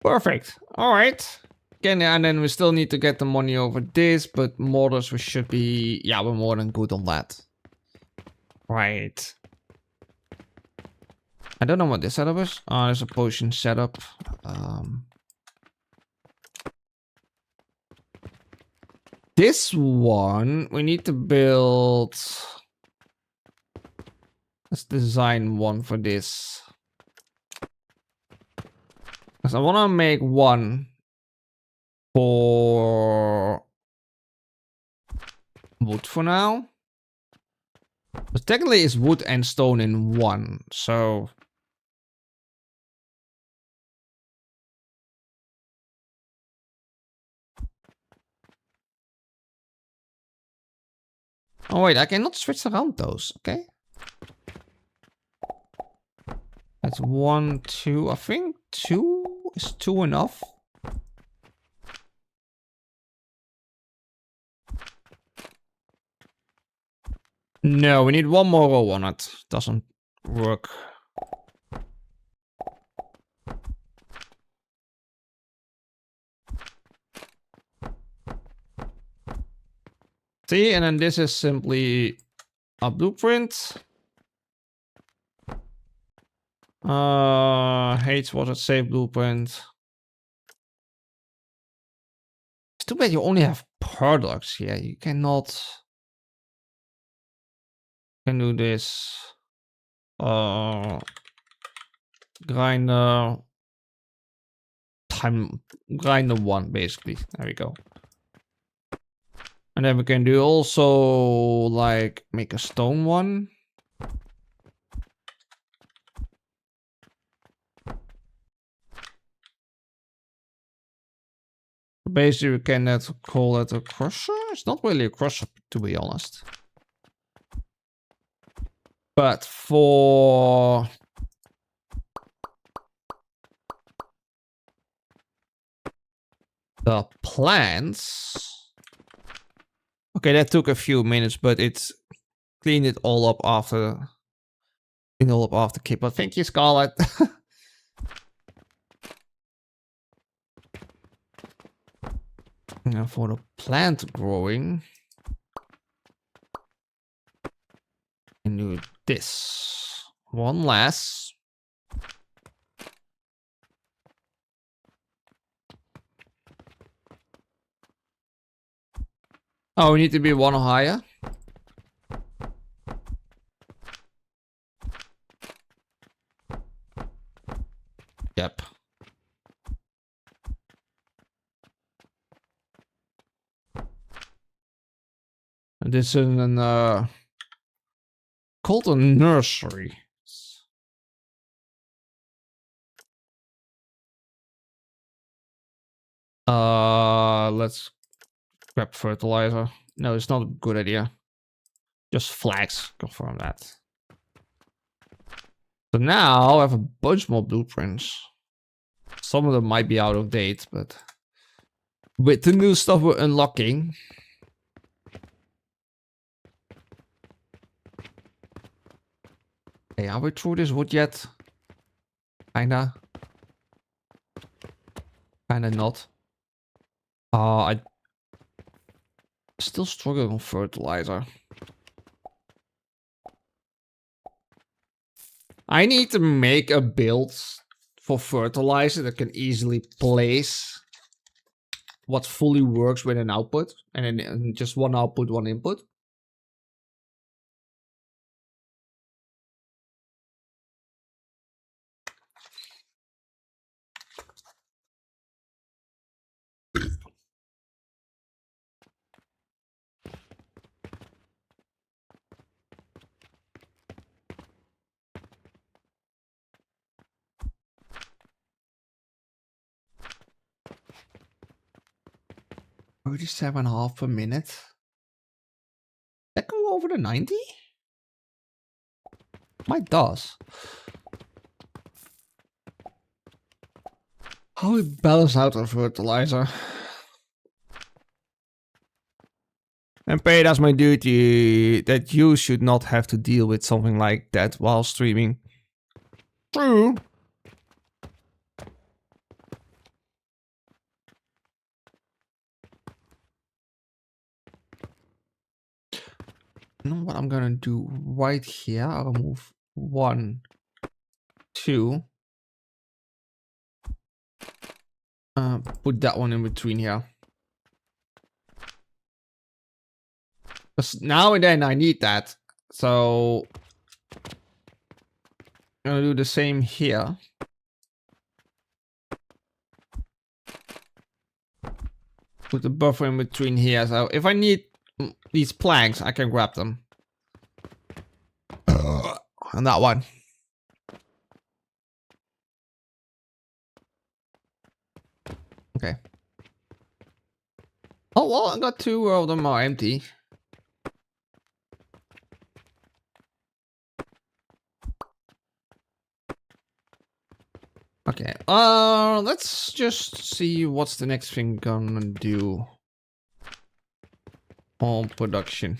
Perfect. All right. Again, and then we still need to get the money over this, but mortars we should be, yeah, we're more than good on that. Right. I don't know what this setup is. Oh, there's a potion setup. This one, we need to build. Let's design one for this. Because I want to make one for wood for now. But technically it's wood and stone in one, so... Oh wait, I cannot switch around those, okay? That's 1, 2, I think 2 is 2 enough. No, we need one more row on it. Doesn't work. See, and then this is simply a blueprint. Hates was it save blueprint. It's too bad you only have products here. You cannot. Can do this. Grinder. Grinder 1 basically. There we go. And then we can do also like make a stone one. Basically, we can call it a crusher. It's not really a crusher, to be honest. But for the plants, okay, that took a few minutes, but it's cleaned it all up after. Cleaned all up after Kip. But thank you, Scarlet. Now for the plant growing, and do this one less. Oh, we need to be one higher. This is called a nursery. Let's grab fertilizer. No, it's not a good idea. Just flags. Confirm that. So now I have a bunch more blueprints. Some of them might be out of date, but with the new stuff we're unlocking. Hey, are we through this wood yet? Kinda. Kinda not. I still struggling on fertilizer. I need to make a build for fertilizer that can easily place what fully works with an output, and then just one output, one input. $37.5 per minute. That go over the 90? Might does. How we balance out our fertilizer. And paid as my duty that you should not have to deal with something like that while streaming. True. You know what I'm gonna do right here? I'll move 1, 2. Put that one in between here. Because now and then I need that. So I'm gonna do the same here. Put the buffer in between here. So if I need these planks, I can grab them. And that one. Okay. Oh, well, I got 2 of them are empty. Okay, let's just see what's the next thing gonna do on production.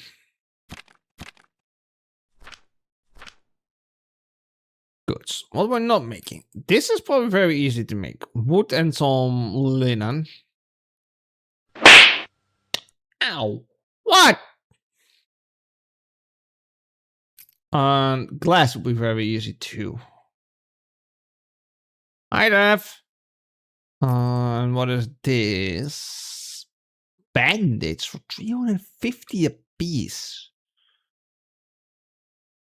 Goods. What we're not making. This is probably very easy to make. Wood and some linen. Ow! What? Glass would be very easy too. Hi, Dev. And what is this? Bandits for 350 a piece.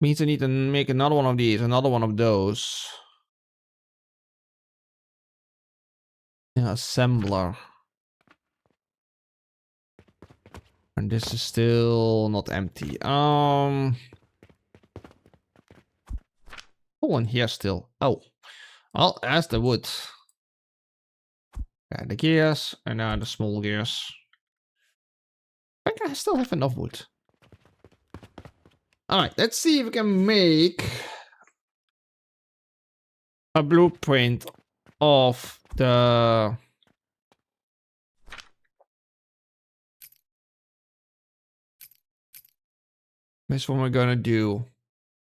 Means I need to make another one of these, another one of those. Yeah, assembler. And this is still not empty. Oh, and here still. Oh. Well, that's the wood. Yeah, the gears, and now the small gears. I think I still have enough wood. Alright, let's see if we can make a blueprint of the... Which one we're gonna do?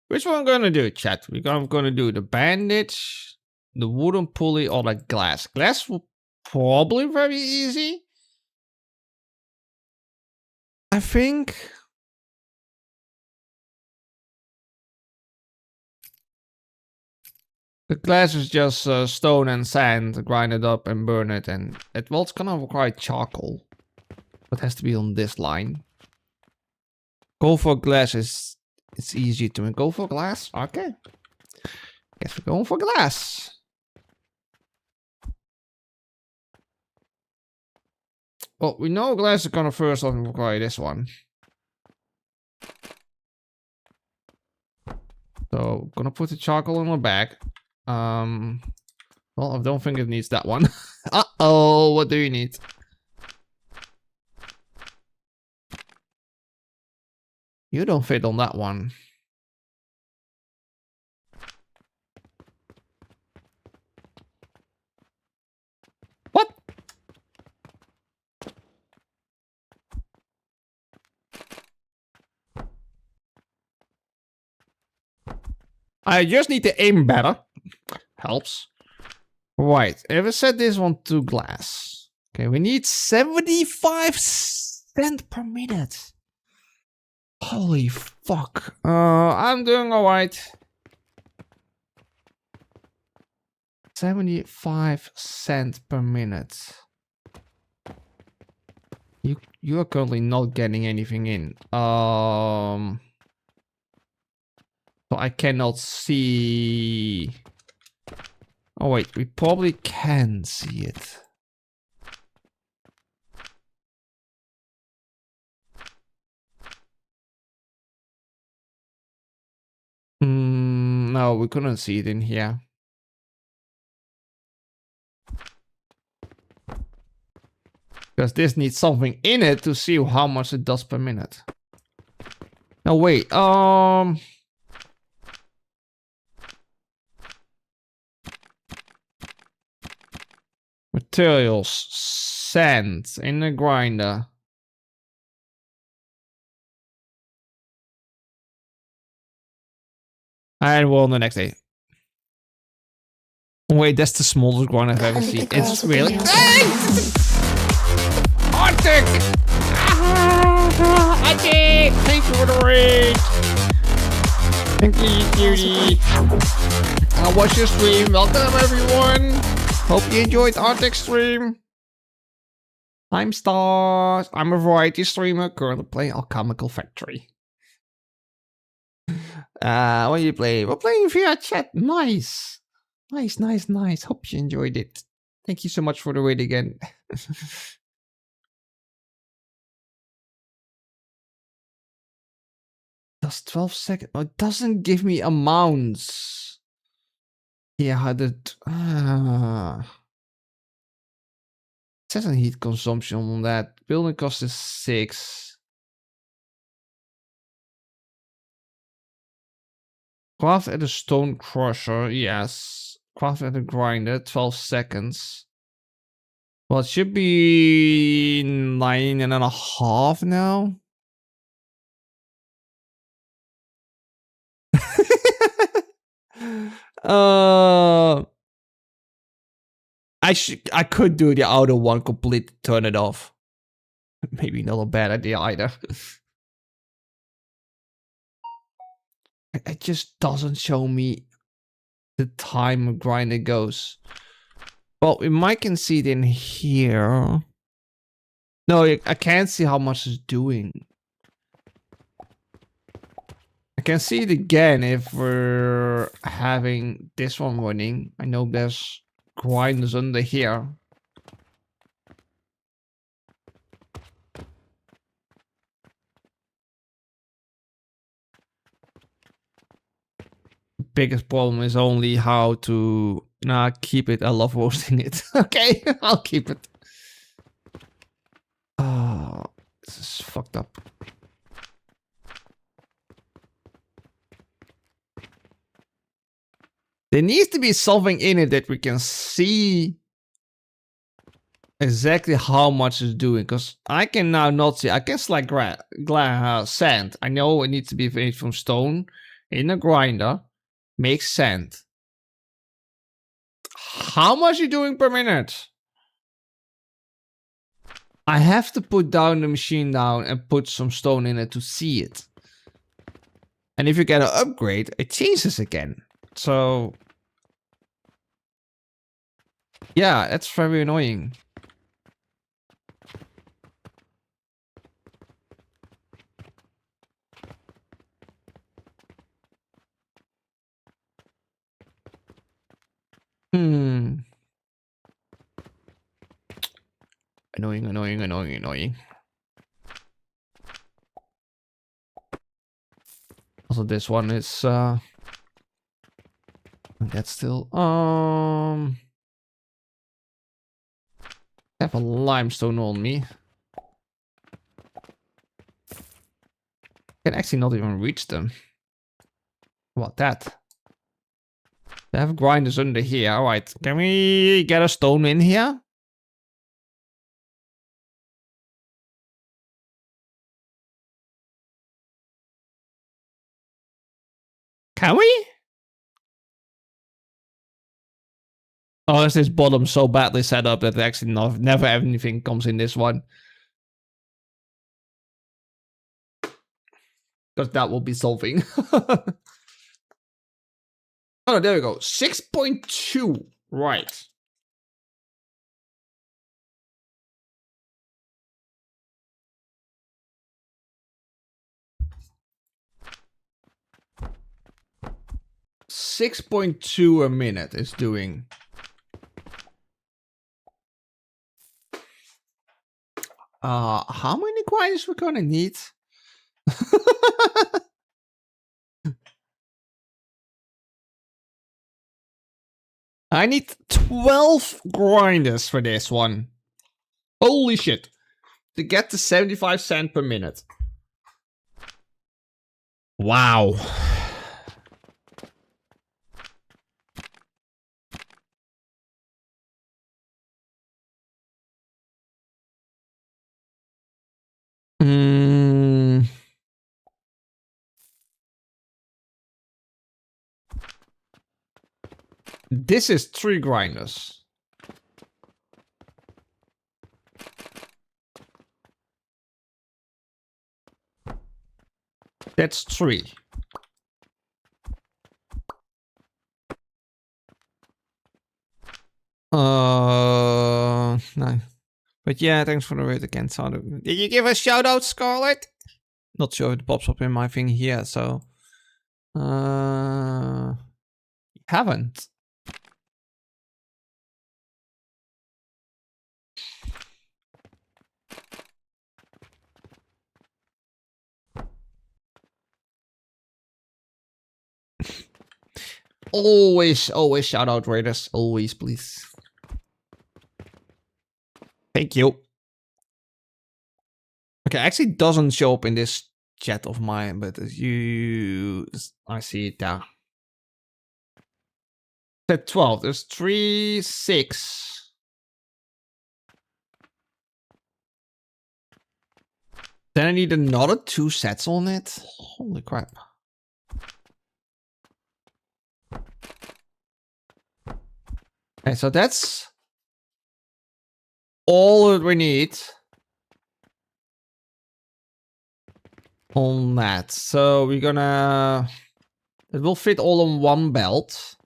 Which one I'm gonna do, chat? We're gonna do the bandage, the wooden pulley, or the glass. Glass will probably very easy. I think. The glass is just stone and sand, grind it up and burn it, and well, it's gonna require charcoal. It has to be on this line. Go for glass is it's easy to make. Go for glass? Okay. Guess we're going for glass. Well, we know glass is gonna first off require this one. So gonna put the charcoal in my bag. Well, I don't think it needs that one. Uh-oh, what do you need? You don't fit on that one. What? I just need to aim better. Helps. Right, ever set this one to glass. Okay, we need 75 cents per minute. Holy fuck. I'm doing alright. 75 cents per minute. You are currently not getting anything in. So I cannot see. Oh wait, we probably can see it. No, we couldn't see it in here. Because this needs something in it to see how much it does per minute. No, wait, materials, sand in the grinder. And we're on the next day. Wait, that's the smallest grinder I've ever seen. It's really... Arctic! Arctic! Thank you for the raid! Thank you, cutie! I'll watch your stream. Welcome, everyone! Hope you enjoyed Arctic's stream. I'm Stars. I'm a variety streamer currently playing Alchemical Factory. What do you play? We're playing via chat. Nice. Nice. Hope you enjoyed it. Thank you so much for the raid again. Does 12 seconds? Oh, it doesn't give me amounts. Yeah, it says on heat consumption on that. Building cost is 6. Craft at a stone crusher, yes. Craft at a grinder, 12 seconds. Well, it should be 9.5 now. I could do the outer one completely, turn it off. Maybe not a bad idea either. It just doesn't show me the time a grinder goes. Well, we might can see it in here. No, I can't see how much it's doing. I can see it again if we're having this one running. I know there's grinders under here. The biggest problem is only how to keep it. I love roasting it. Okay, I'll keep it. Oh, this is fucked up. There needs to be something in it that we can see exactly how much it's doing. Because I can now not see. I can select sand. I know it needs to be made from stone in a grinder. Make sand. How much are you doing per minute? I have to put down the machine down and put some stone in it to see it. And if you get an upgrade, it changes again. So, yeah, that's very annoying. Annoying. Also, this one is That's still I have a limestone on me. Can actually not even reach them. How about that? They have grinders under here. Alright, can we get a stone in here? Can we? Or is this bottom so badly set up that actually never anything comes in this one? Because that will be solving. Oh, there we go. 6.2. Right. $6.2 a minute is doing. How many grinders we're gonna need? I need 12 grinders for this one. Holy shit. To get to 75 cents per minute. Wow. This is 3 grinders. That's 3. No. But yeah, thanks for the raid again, Sadu. Did you give a shout out, Scarlet? Not sure if it pops up in my thing here, so. Haven't. Always shout out raiders. Always, please. Thank you. Okay, actually doesn't show up in this chat of mine, but as you, I see it there. At 12, there's 3, 6. Then I need another 2 sets on it. Holy crap. Okay, so that's all that we need on that. So we're gonna, it will fit all on one belt.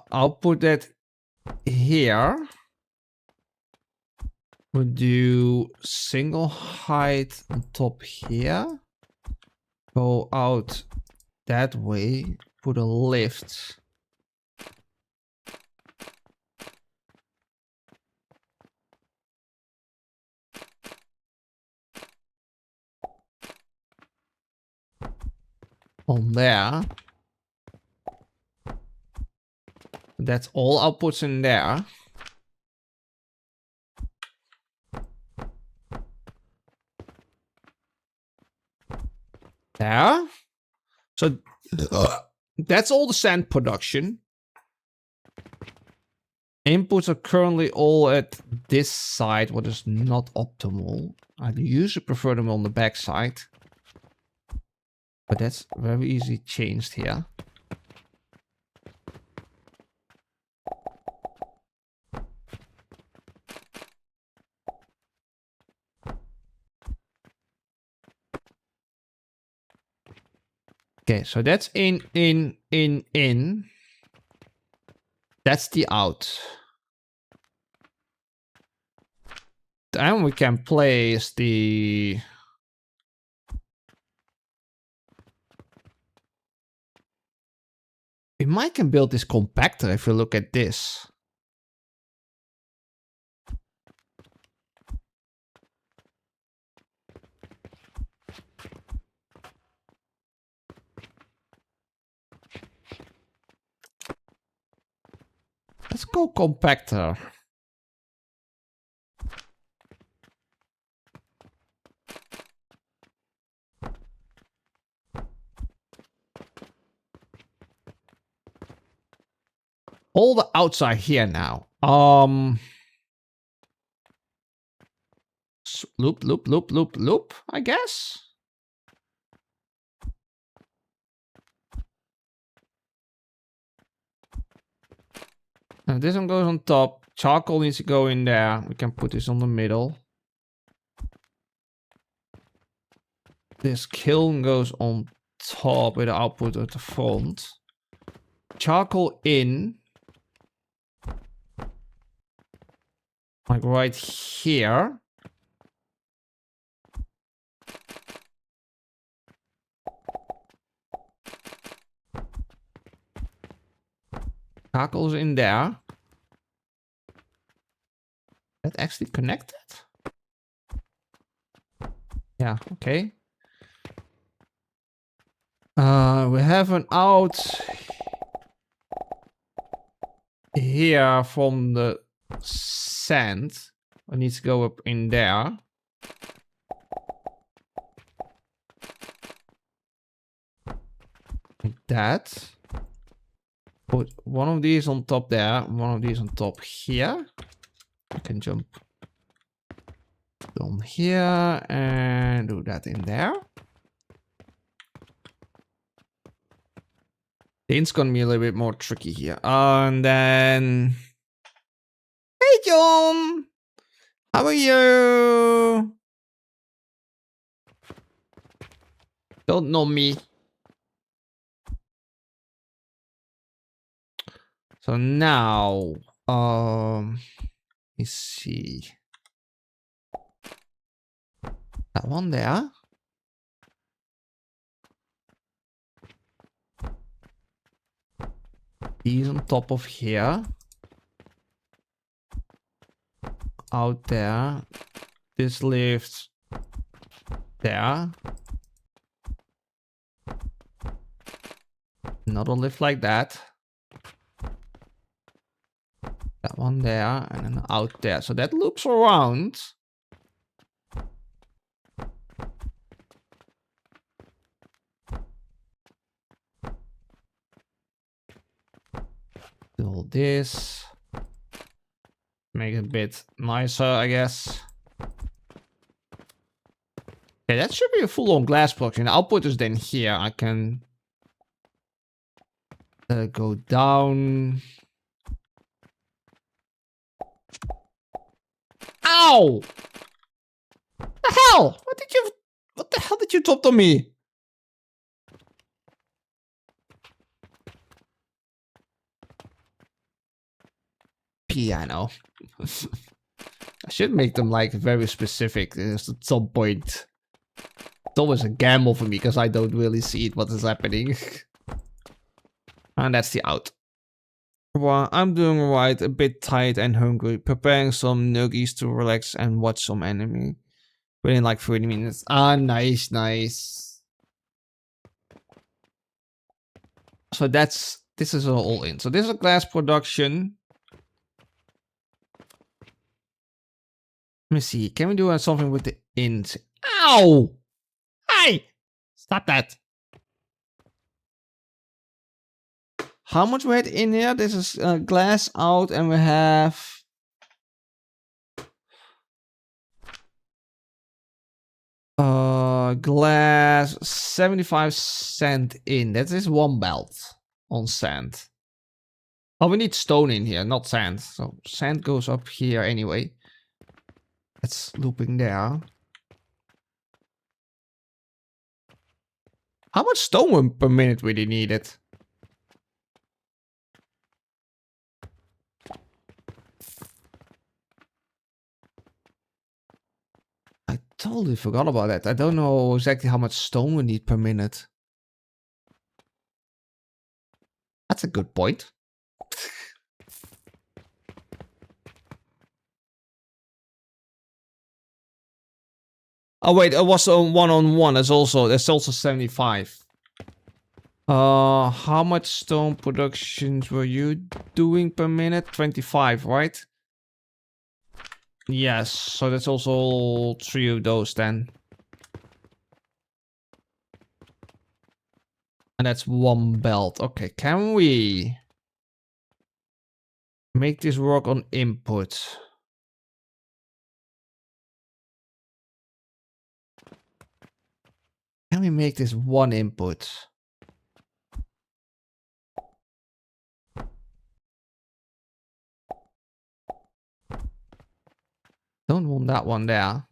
I'll put that here. We'll do single height on top here. Go out that way. Put a lift. On there. That's all outputs in there. There. So that's all the sand production. Inputs are currently all at this side, what is not optimal. I usually prefer them on the back side. But that's very easily changed here. Okay, so that's in. That's the out. Then we can place the... We might can build this compactor if you look at this. Let's go compactor. All the outside here now. Loop, loop, loop, loop, loop, I guess. Now this one goes on top. Charcoal needs to go in there. We can put this on the middle. This kiln goes on top with the output at the front. Charcoal in. Like right here. Charcoal's in there. That actually connected? Yeah, okay. We have an out here from the sand. It needs to go up in there. Like that. Put one of these on top there, one of these on top here. I can jump down here and do that in there. It's gonna be a little bit more tricky here. And then... Hey, John! How are you? Don't know me. So now... let's see. That one there. These on top of here. Out there. This lift there. Another lift like that. That one there and then out there. So that loops around. Do all this. Make it a bit nicer, I guess. Okay, that should be a full-on glass production. The output is then here. I can go down. Ow! The hell? What the hell did you drop on me? Piano. I should make them like very specific at some point. It's always a gamble for me because I don't really see it, what is happening. And that's the out. Well, I'm doing alright, a bit tired and hungry. Preparing some nuggies to relax and watch some anime. Within like 30 minutes. Ah, nice, nice. So this is all in. So this is a glass production. Let me see. Can we do something with the int? Ow! Hey! Stop that. How much we had in here? This is glass out and we have... glass 75 cent in. That is one belt on sand. Oh, we need stone in here, not sand. So sand goes up here anyway. That's looping there. How much stone per minute would you need it? I totally forgot about that. I don't know exactly how much stone we need per minute. That's a good point. Oh wait, it was a one-on-one. That's also 75. How much stone productions were you doing per minute? 25, right? Yes, so that's also 3 of those then. And that's 1 belt. Okay, can we make this work on input? Can we make this 1 input? Don't want that one there.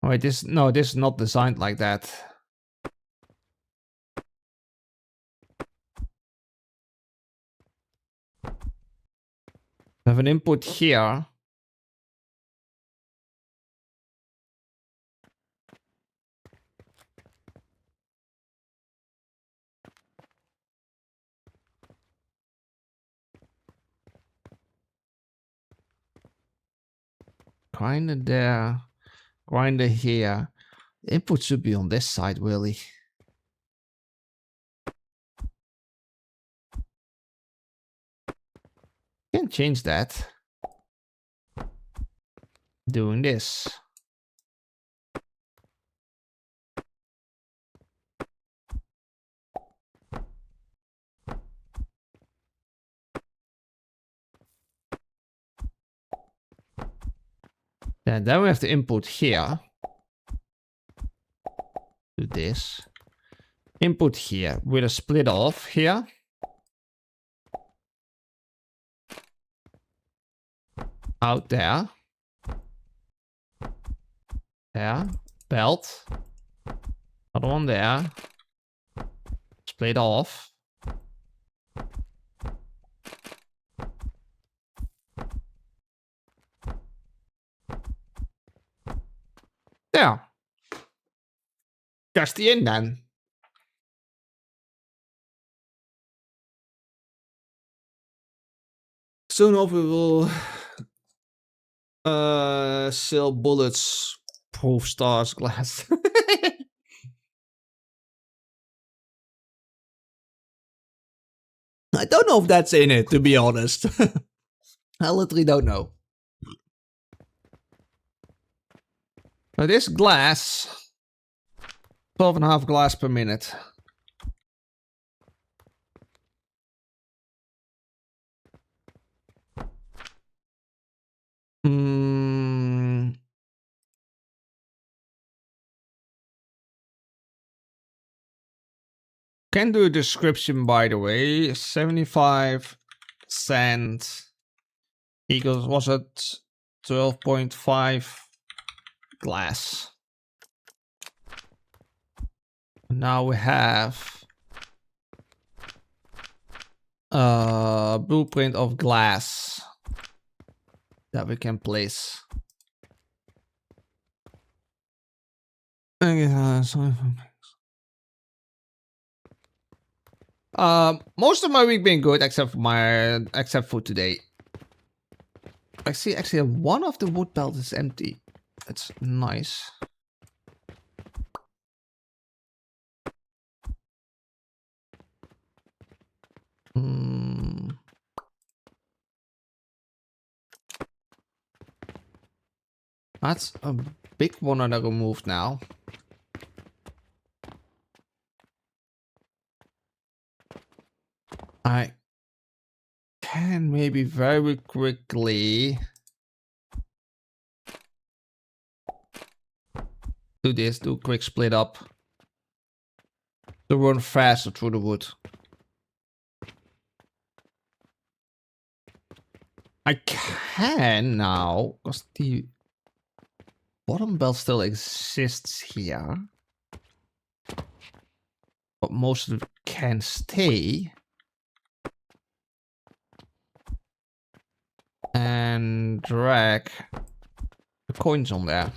Oh wait, this is not designed like that. I have an input here. Grinder there. Grinder here. The input should be on this side, really. Can change that. Doing this. And then we have the input here. Do this. Input here with a split off here. Out there. There. Belt. Other one there. Split off. There. That's the end then. Soon enough we will sell bullets proof stars glass. I don't know if that's in it, to be honest. I literally don't know. But this glass, 12.5 glass per minute. Can do a description, by the way. 75 cents equals, was it 12.5 glass? Now we have a blueprint of glass that we can place. Most of my week been good except for today. I see actually one of the wood belt is empty. That's nice. That's a big one that I removed now. I can maybe very quickly do this, do a quick split up to run faster through the wood. I can now, because the bottom belt still exists here. But most of it can stay. And drag the coins on there.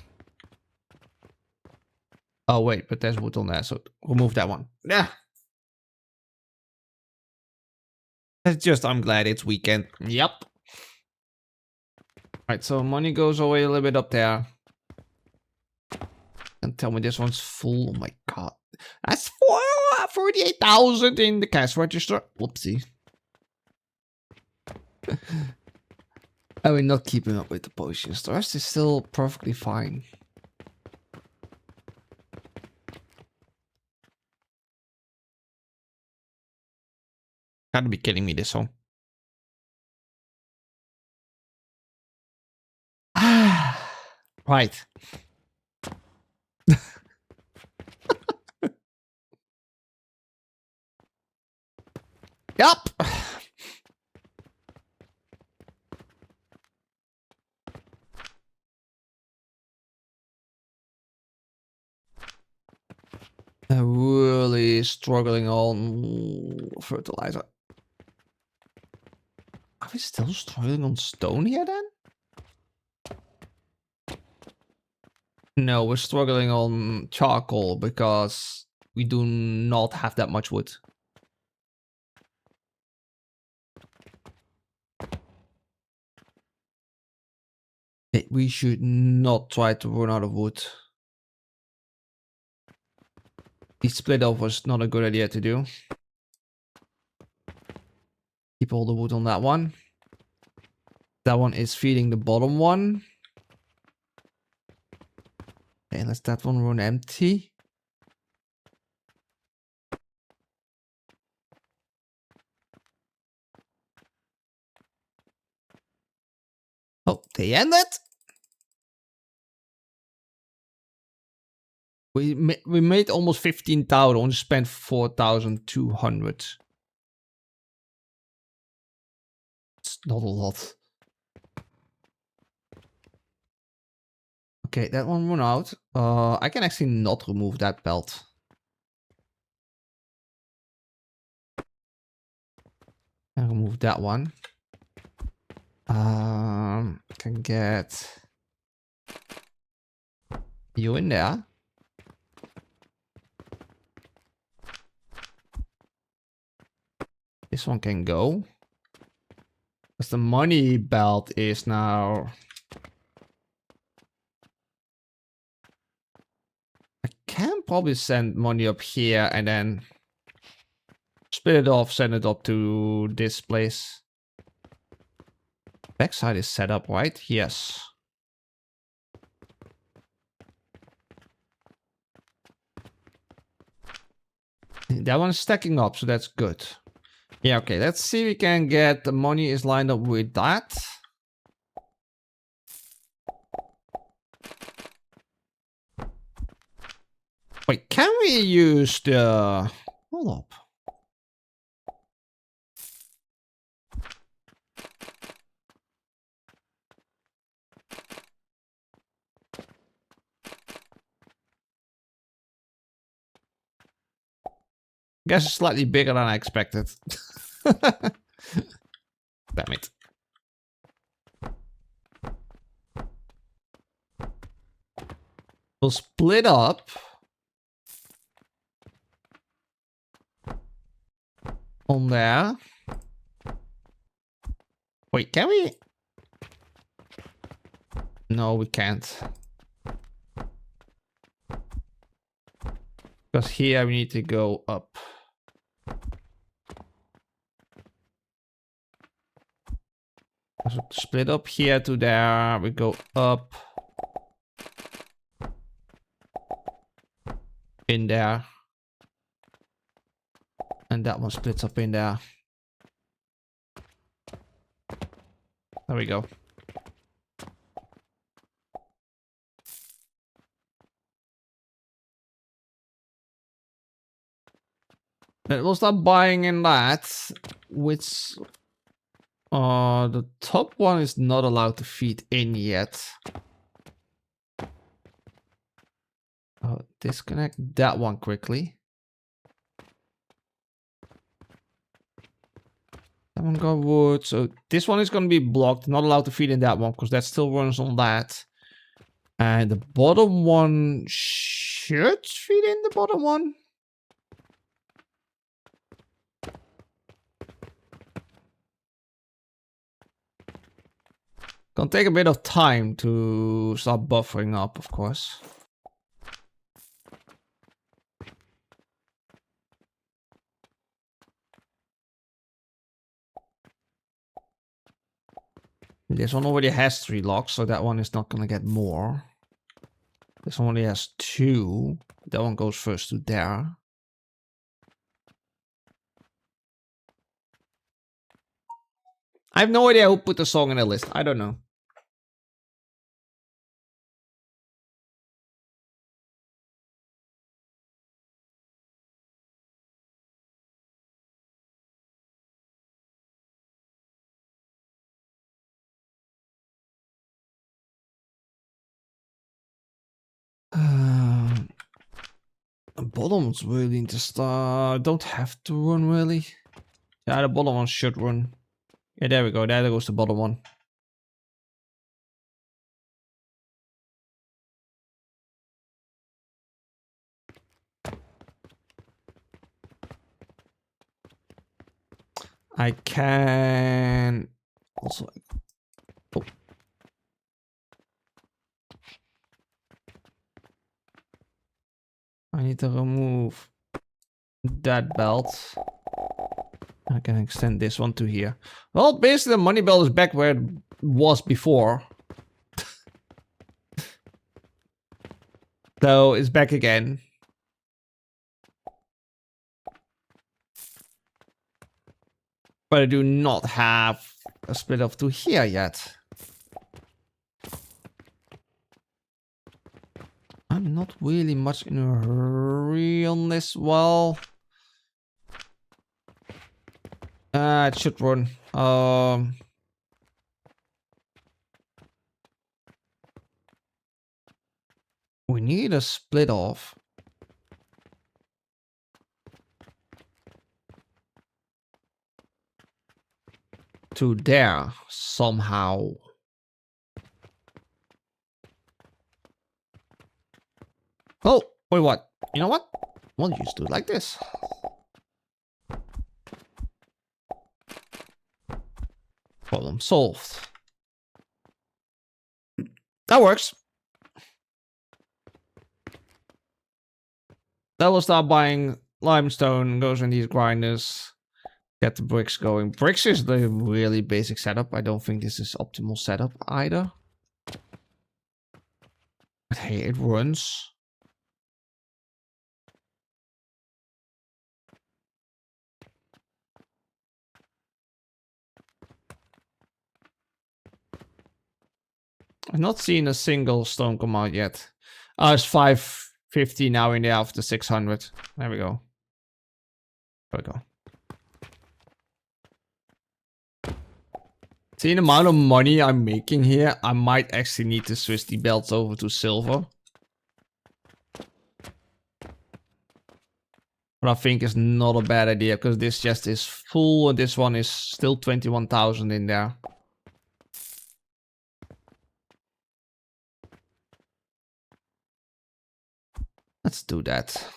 Oh wait, but there's wood on there, so remove that one. Yeah. It's just, I'm glad it's weekend. Yep. Alright, so money goes away a little bit up there. And tell me this one's full. Oh my god. That's 48,000 in the cash register. Whoopsie. I mean, not keeping up with the potions. The rest is still perfectly fine. Gotta be kidding me, this one. Right. Yup. I'm really struggling on fertilizer. Are we still struggling on stone here then? No, we're struggling on charcoal because we do not have that much wood. We should not try to run out of wood. The split off was not a good idea to do. Keep all the wood on that one. That one is feeding the bottom one. Okay, let's that one run empty. Oh, they ended. We made almost 15,000, only spent 4,200. It's not a lot. Okay, that one went out. I can actually not remove that belt. And remove that one. Can get you in there. This one can go. Because the money belt is now... I can probably send money up here and then split it off, send it up to this place. Backside is set up, right? Yes. That one's stacking up, so that's good. Yeah, okay, let's see if we can get the money is lined up with that. Wait, can we use the... Hold up. Guess it's slightly bigger than I expected. Damn it. We'll split up. On there. Wait, can we? No, we can't. Because here we need to go up. So split up here to there. We go up. In there. And that one splits up in there. There we go. Then we'll start buying in that, which the top one is not allowed to feed in yet. Disconnect that one quickly. That one got wood, so this one is going to be blocked, not allowed to feed in that one because that still runs on that. And the bottom one should feed in the bottom one. Gonna take a bit of time to start buffering up, of course. This one already has 3 locks, so that one is not gonna get more. This one only has 2. That one goes first to there. I have no idea who put the song in the list. I don't know. The bottom one's really just don't have to run really. Yeah, the bottom one should run. Yeah, there we go. There goes the bottom one. I can also. Oh. I need to remove that belt. I can extend this one to here. Well, basically the money belt is back where it was before. So it's back again. But I do not have a split off to here yet. I'm not really much in a hurry on this. Well, it should run. We need a split off. To there somehow. Oh, wait, what? You know what? We'll just do it like this. Problem solved. That works. That will start buying limestone, goes in these grinders. Get the bricks going. Bricks is the really basic setup. I don't think this is optimal setup either. But hey, it runs. I've not seen a single stone come out yet. It's 550 now in the after 600. There we go. There we go. See the amount of money I'm making here, I might actually need to switch the belts over to silver. But I think it's not a bad idea because this chest is full and this one is still 21,000 in there. Let's do that.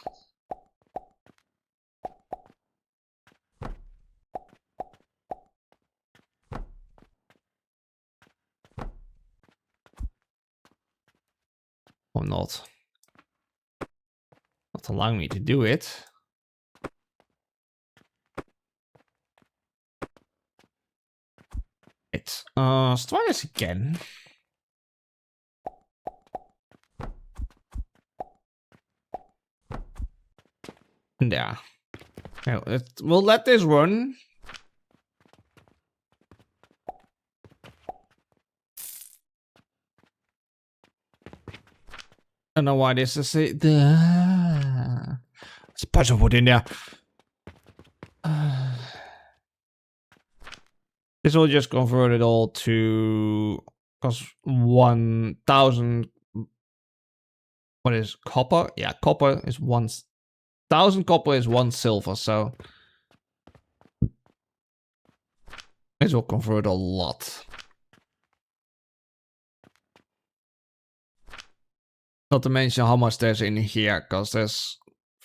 Or not. Not allowing me to do it. Let's try this again. Yeah. We'll let this run. I don't know why this is it. There's a bunch of wood in there. This will just convert it all to because 1,000. What is copper? Yeah, copper is 1,000 copper is 1 silver, so this will convert a lot. Not to mention how much there's in here, because there's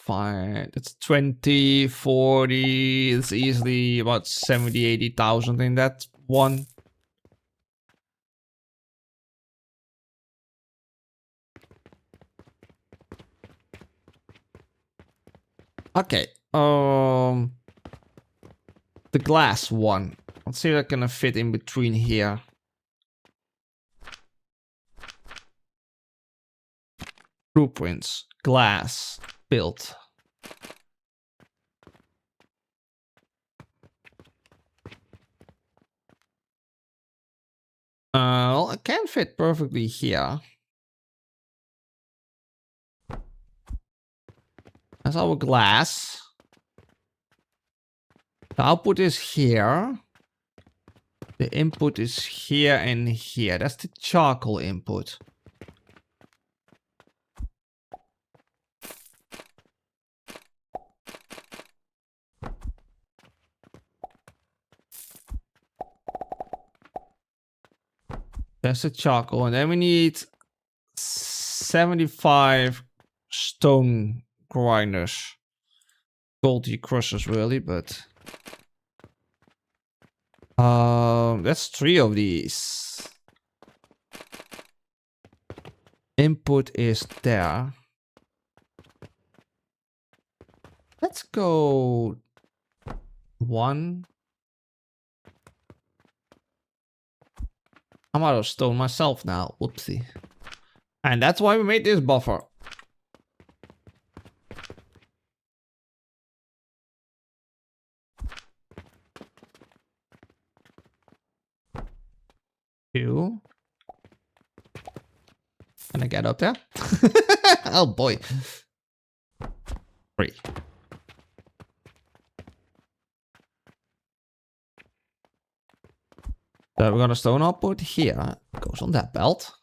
it's 20, 40, it's easily about 70, 80,000 in that one. Okay, the glass one. Let's see if I can fit in between here. Blueprints. Glass. Built. Well, it can fit perfectly here. That's our glass. The output is here. The input is here and here. That's the charcoal input. That's the charcoal. And then we need 75 stone grinders. Goldie crushers, really, but... that's 3 of these. Input is there. Let's go 1. I'm out of stone myself now. Whoopsie. And that's why we made this buffer. Two. Can I get up there? Oh boy. 3. So we're gonna stone output here. Goes on that belt.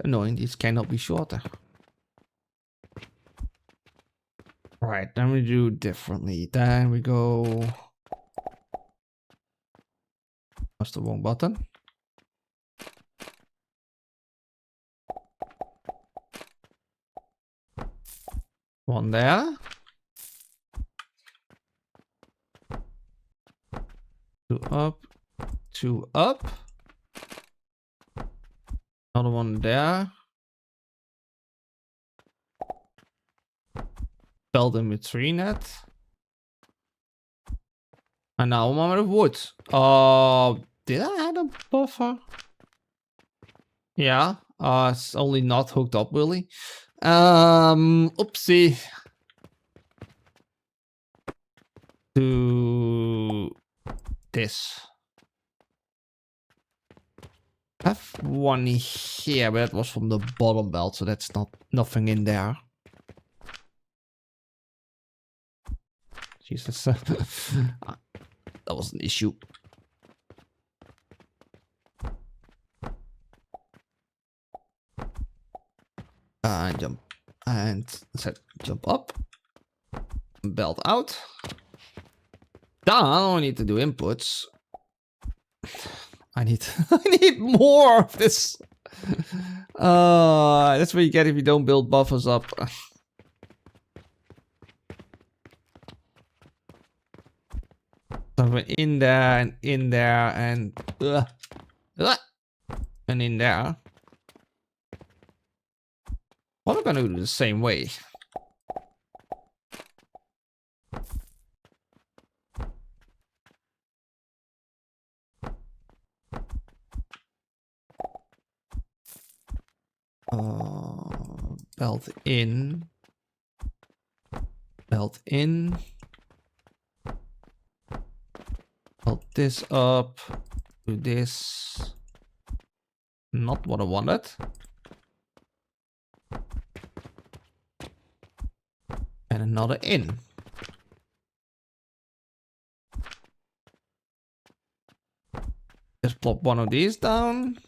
Annoying, these cannot be shorter. Right, then we do differently. Then we go... That's the wrong button. One there. 2 up. 2 up. Another one there. Belt in between it. And now I'm out of wood. Did I add a buffer? Yeah. It's only not hooked up really. Oopsie. To this. I have one here, but that was from the bottom belt, so that's nothing in there. Jesus. That was an issue. Jump. And set jump up. Belt out. Done. I don't need to do inputs. I need more of this. That's what you get if you don't build buffers up. So in there and in there and in there. What am I gonna do the same way? Belt in. Belt in. Belt this up. Do this. Not what I wanted. And another in. Just plop one of these down.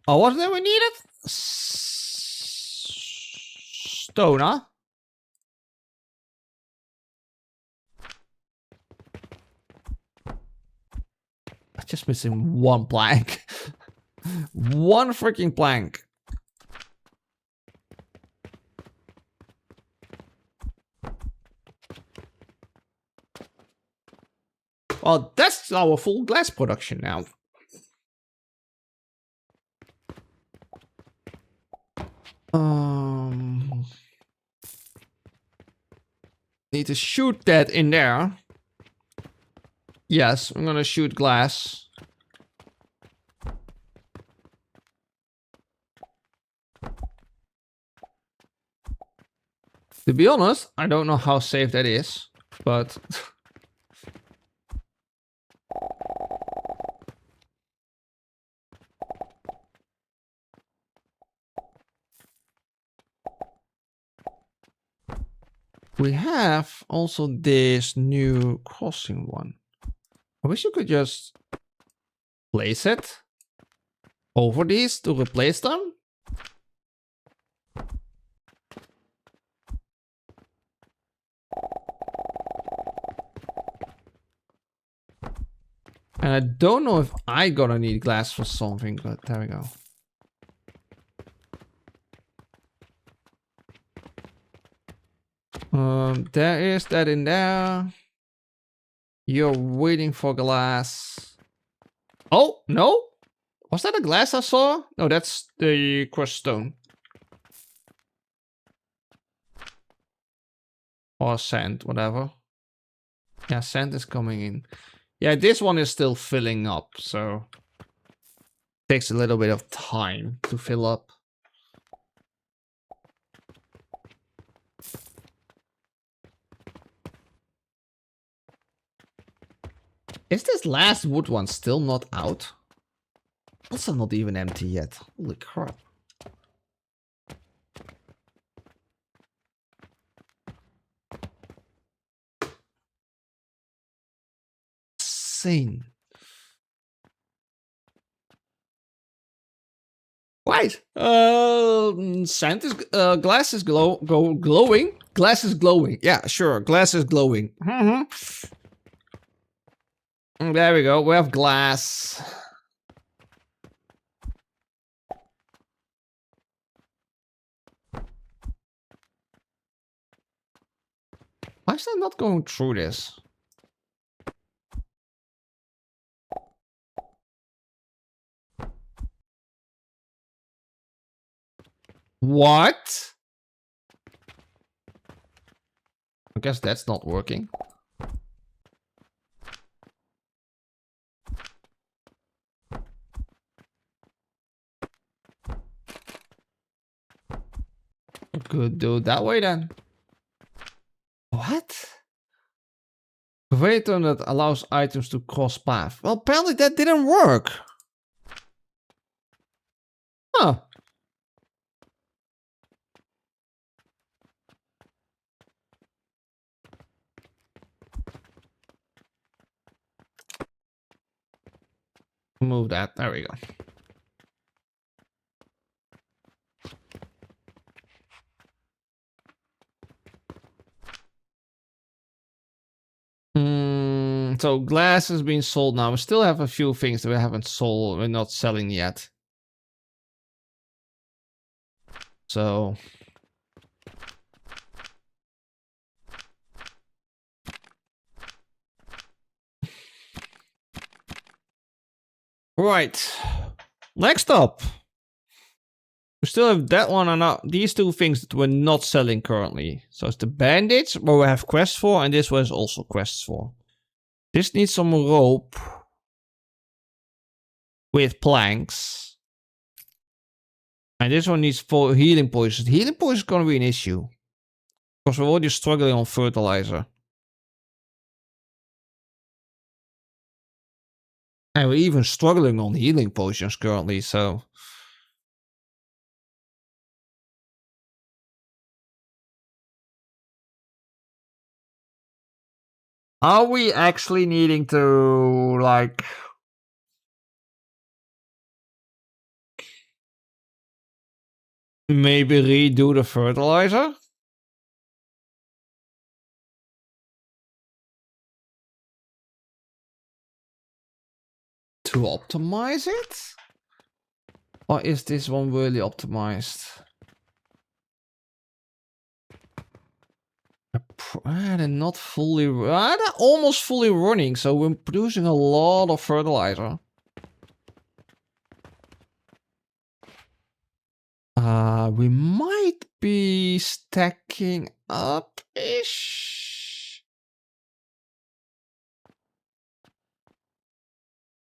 Oh, what did we needed? Stone, huh? I'm just missing one plank. One freaking plank. Oh, that's our full glass production now. Need to shoot that in there. Yes, I'm gonna shoot glass. To be honest, I don't know how safe that is, but we have also this new crossing one. I wish you could just place it over these to replace them. And I don't know if I gonna need glass for something, but there we go. There is that in there. You're waiting for glass. Oh, no? Was that a glass I saw? No, that's the crushed stone. Or sand, whatever. Yeah, sand is coming in. Yeah, this one is still filling up, so takes a little bit of time to fill up. Is this last wood one still not out? Also not even empty yet. Holy crap. Insane. Right. Sand is glass is glowing. Glass is glowing. Yeah, sure. Glass is glowing. There we go. We have glass. Why is that not going through this? What? I guess that's not working. Could do it that way then. What? Conveyor that allows items to cross path. Well, apparently that didn't work. Huh. Move that. There we go. So glass is being sold now. We still have a few things that we haven't sold. We're not selling yet. So right. Next up. We still have that one and these two things that we're not selling currently. So it's the bandage where we have quests for, and this one is also quests for. This needs some rope with planks. And this one needs for healing potions. Healing potion is going to be an issue. Because we're already struggling on fertilizer. And we're even struggling on healing potions currently, so... Are we actually needing to, like... maybe redo the fertilizer? To optimize it? Or is this one really optimized? They're not fully... they're almost fully running, so we're producing a lot of fertilizer. We might be stacking up-ish.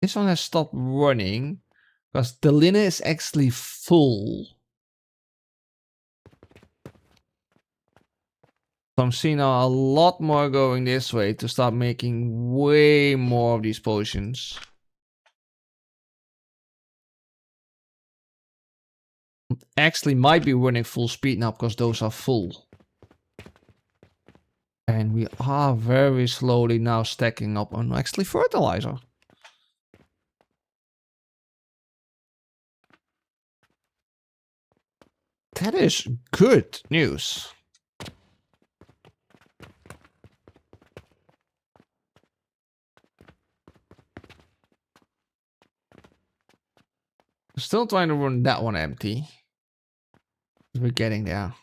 This one has stopped running because the liner is actually full. So I'm seeing now a lot more going this way to start making way more of these potions. Actually might be running full speed now because those are full. And we are very slowly now stacking up on actually fertilizer. That is good news. Still trying to run that one empty. We're getting there.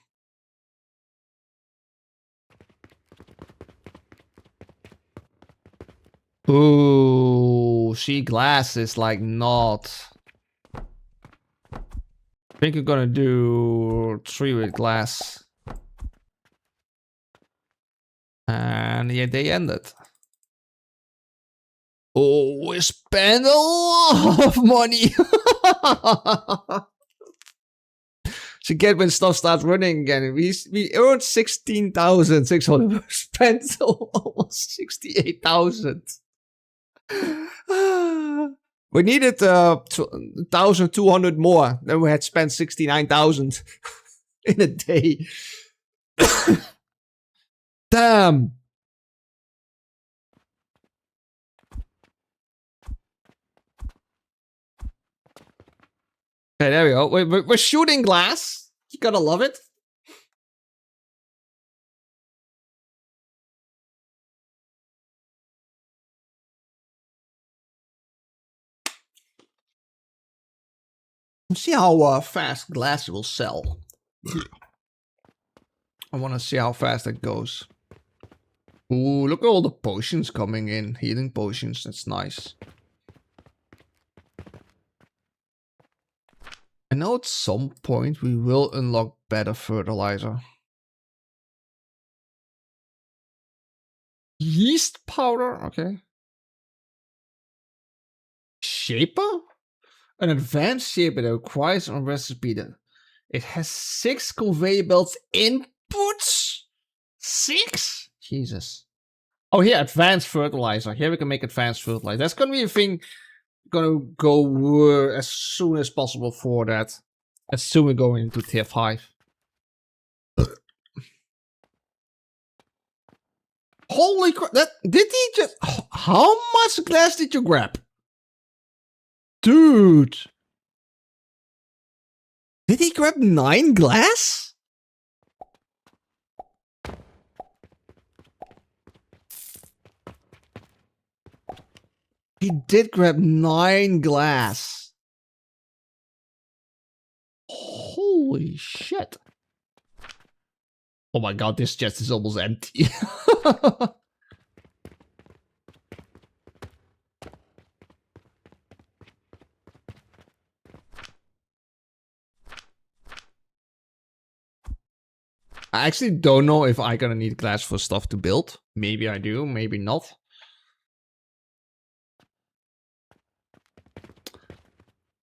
Ooh, see, glass is like not. I think we're gonna do 3 with glass. And yeah, they ended. Oh, we spent a lot of money. To get when stuff starts running again. We earned 16,600. We spent almost 68,000. We needed 1,200 more. Then we had spent 69,000 in a day. Damn. Okay, there we go. We're shooting glass. You gotta love it. Let's see how fast glass will sell. I want to see how fast it goes. Ooh, look at all the potions coming in. Healing potions, that's nice. I know at some point we will unlock better fertilizer. Yeast powder, okay. Shaper? An advanced shaper that requires a recipe that it has 6 conveyor belts inputs. 6? Jesus. Oh, here, advanced fertilizer. Here we can make advanced fertilizer. That's gonna be a thing. Gonna go as soon as possible for that. As soon as we go into tier 5. Holy crap! That did he just? How much glass did you grab, dude? Did he grab 9 glass? He did grab 9 glass. Holy shit. Oh my god, this chest is almost empty. I actually don't know if I'm gonna need glass for stuff to build. Maybe I do, maybe not.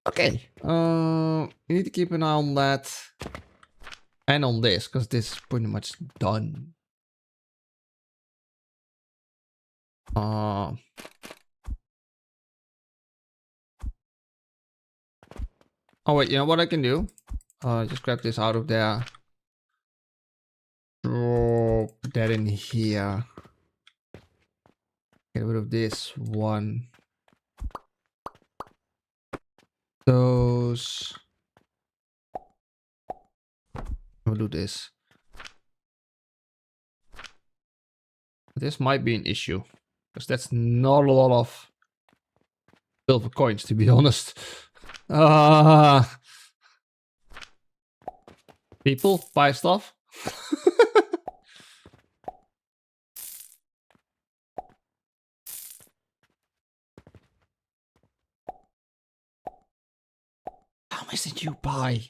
Okay, you need to keep an eye on that. And on this, because this is pretty much done. Oh wait, you know what I can do? Just grab this out of there. Drop that in here. Get rid of this one. Those. We'll do this. This might be an issue. Because that's not a lot of silver coins, to be honest. People buy stuff. price did you buy?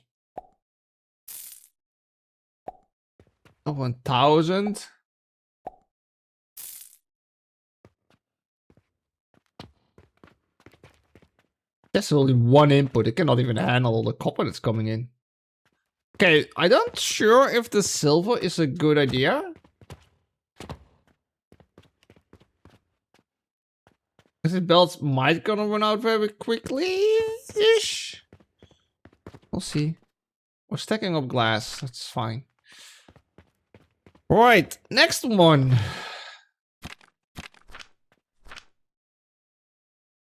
1,000. That's only one input. It cannot even handle all the copper that's coming in. Okay, I'm not sure if the silver is a good idea. Because the belts might gonna run out very quickly-ish. We'll see. We're stacking up glass. That's fine. Right, next one.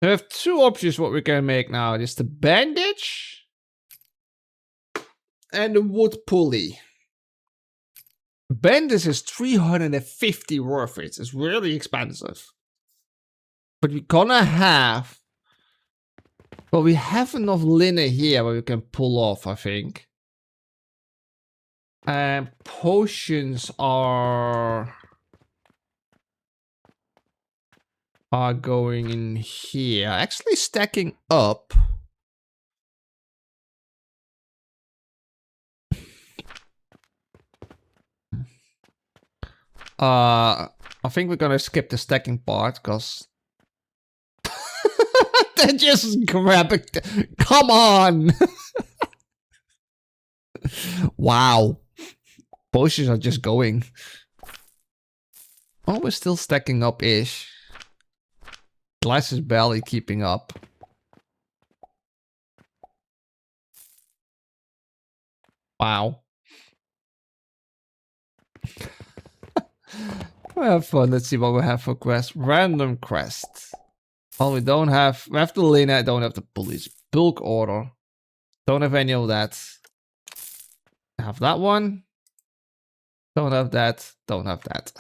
We have two options what we can make now. It's the bandage and the wood pulley. Bandage is 350 worth it. It's really expensive. But we're gonna have... Well, we have enough linen here where we can pull off, I think. And potions are going in here. Actually stacking up. I think we're gonna skip the stacking part because they're just grabbing. Come on! Wow. Potions are just going. Oh, we're still stacking up-ish. Glass is barely keeping up. Wow. We have fun. Let's see what we have for quest. Random quest. Well, we don't have... We have the linen, don't have the police. Bulk order. Don't have any of that. Have that one. Don't have that. Don't have that.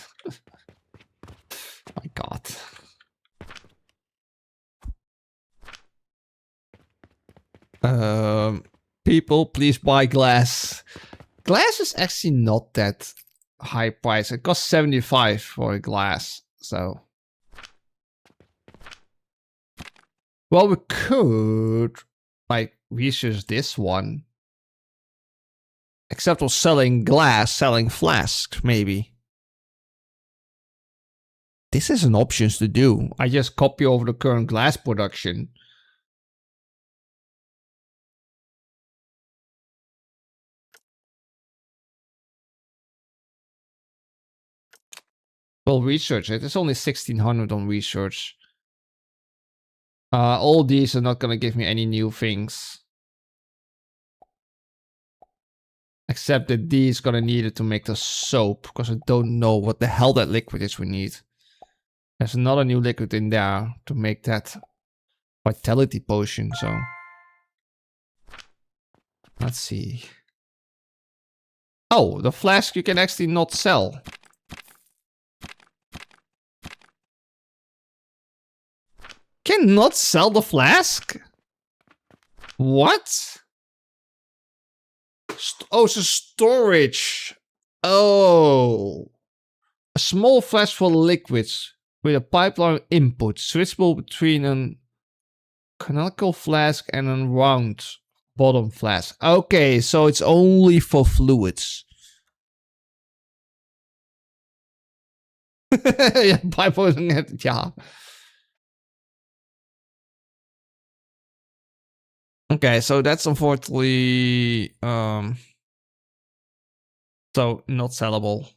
My God. People, please buy glass. Glass is actually not that high price. It costs 75 for a glass. So, well, we could like research this one. Except we're selling glass, selling flasks, maybe. This is an option to do. I just copy over the current glass production. Well, research it. It's only 1,600 on research. All these are not gonna give me any new things. Except that these gonna need it to make the soap, because I don't know what the hell that liquid is we need. There's another new liquid in there to make that vitality potion, so... Let's see. Oh, the flask you can actually not sell. Cannot sell the flask? What? Oh, it's a storage. Oh. A small flask for liquids with a pipeline input. Switchable between a canonical flask and a round bottom flask. Okay, so it's only for fluids. Ja, pipeline, ja. Okay, so that's unfortunately so not sellable.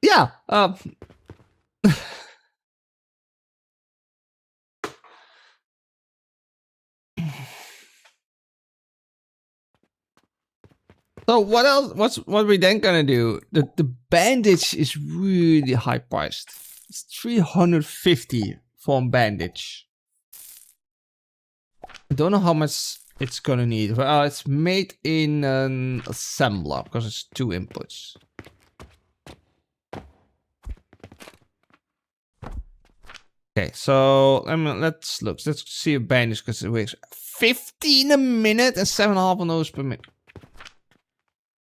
Yeah. So what else? What we then gonna do? The bandage is really high priced. It's 350 for a bandage. I don't know how much it's gonna need? Well, it's made in an assembler because it's 2 inputs. Okay, so let's look. Let's see a bandage because it weighs 15 a minute and 7.5 on those per minute.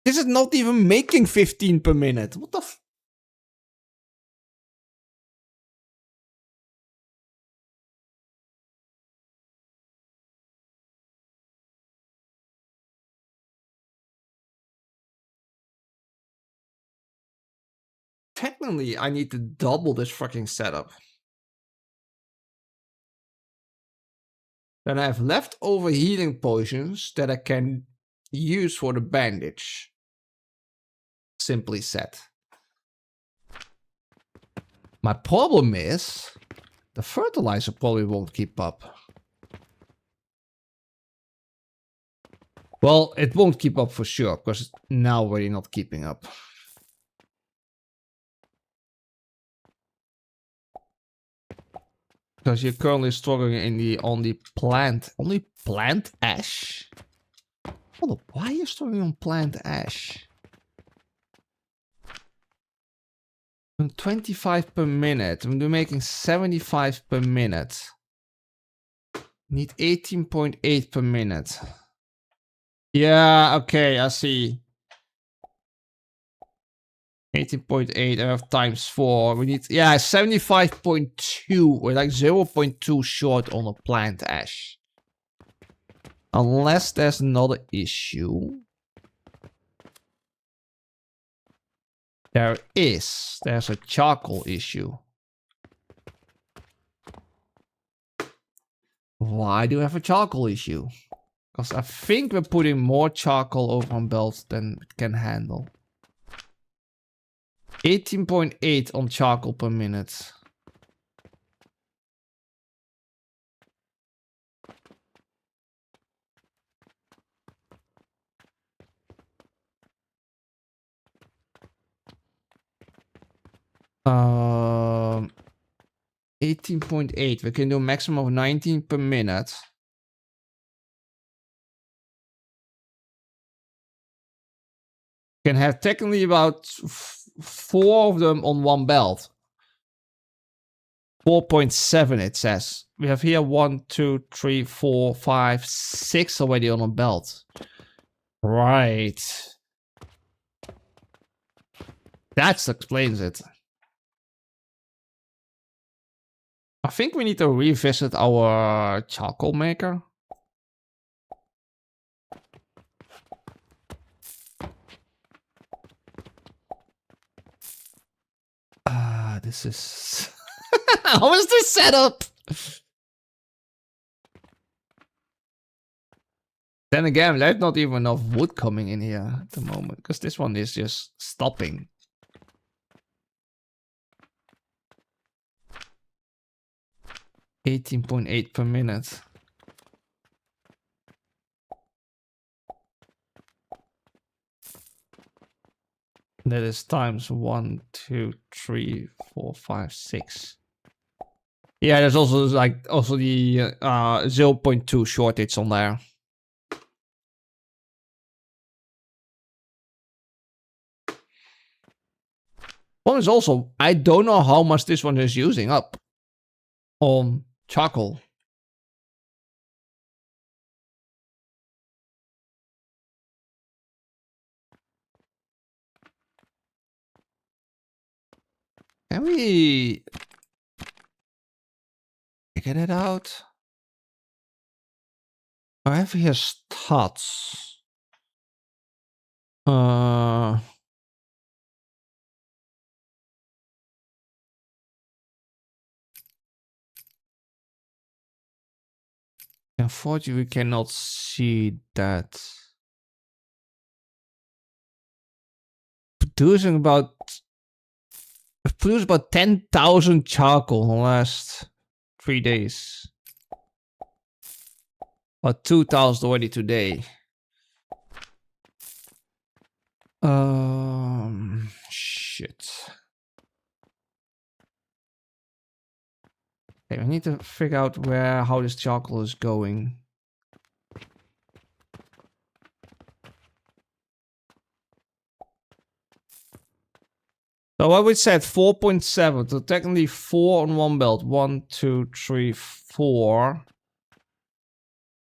This is not even making 15 per minute. What the f? Technically, I need to double this fucking setup. Then I have leftover healing potions that I can use for the bandage. Simply said. My problem is the fertilizer probably won't keep up. Well, it won't keep up for sure because now we're not keeping up. Because you're currently struggling in only plant ash? Hold up, why are you struggling on plant ash? 25 per minute. We're making 75 per minute. Need 18.8 per minute. Yeah, okay, I see. 18.8, I have times 4. We need, yeah, 75.2. We're like 0.2 short on a plant ash. Unless there's another issue. There's a charcoal issue. Why do we have a charcoal issue? Because I think we're putting more charcoal over on belts than it can handle. 18.8 on charcoal per minute. Um, 18.8. We can do a maximum of 19 per minute. Can have technically about 4 of them on one belt. 4.7 it says. We have here 1, 2, 3, 4, 5, 6 already on a belt. Right. That explains it. I think we need to revisit our charcoal maker. This is... How is this set up? Then again, there's not even enough wood coming in here at the moment, because this one is just stopping. $18.8 per minute. That is times 1, 2, 3, 4, 5, 6. Yeah, there's also like the 0.2 shortage on there. One is also, I don't know how much this one is using up on charcoal. Can we get it out? I have here stats. Unfortunately, we cannot see that. Produced about 10,000 charcoal in the last 3 days. About 2,000 already today. Shit. Okay, we need to figure out how this charcoal is going. So what we said, 4.7. So technically 4 on one belt. 1, 2, 3, 4.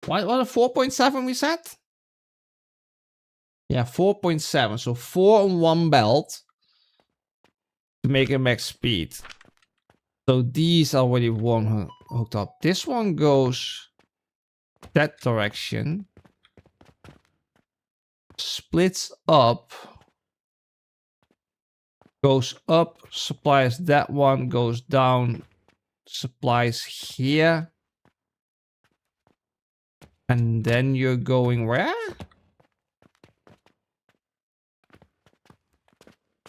What a 4.7 we said? Yeah, 4.7. So 4 on one belt to make a max speed. So these are already one hooked up. This one goes that direction. Splits up. Goes up, supplies that one, goes down, supplies here. And then you're going where?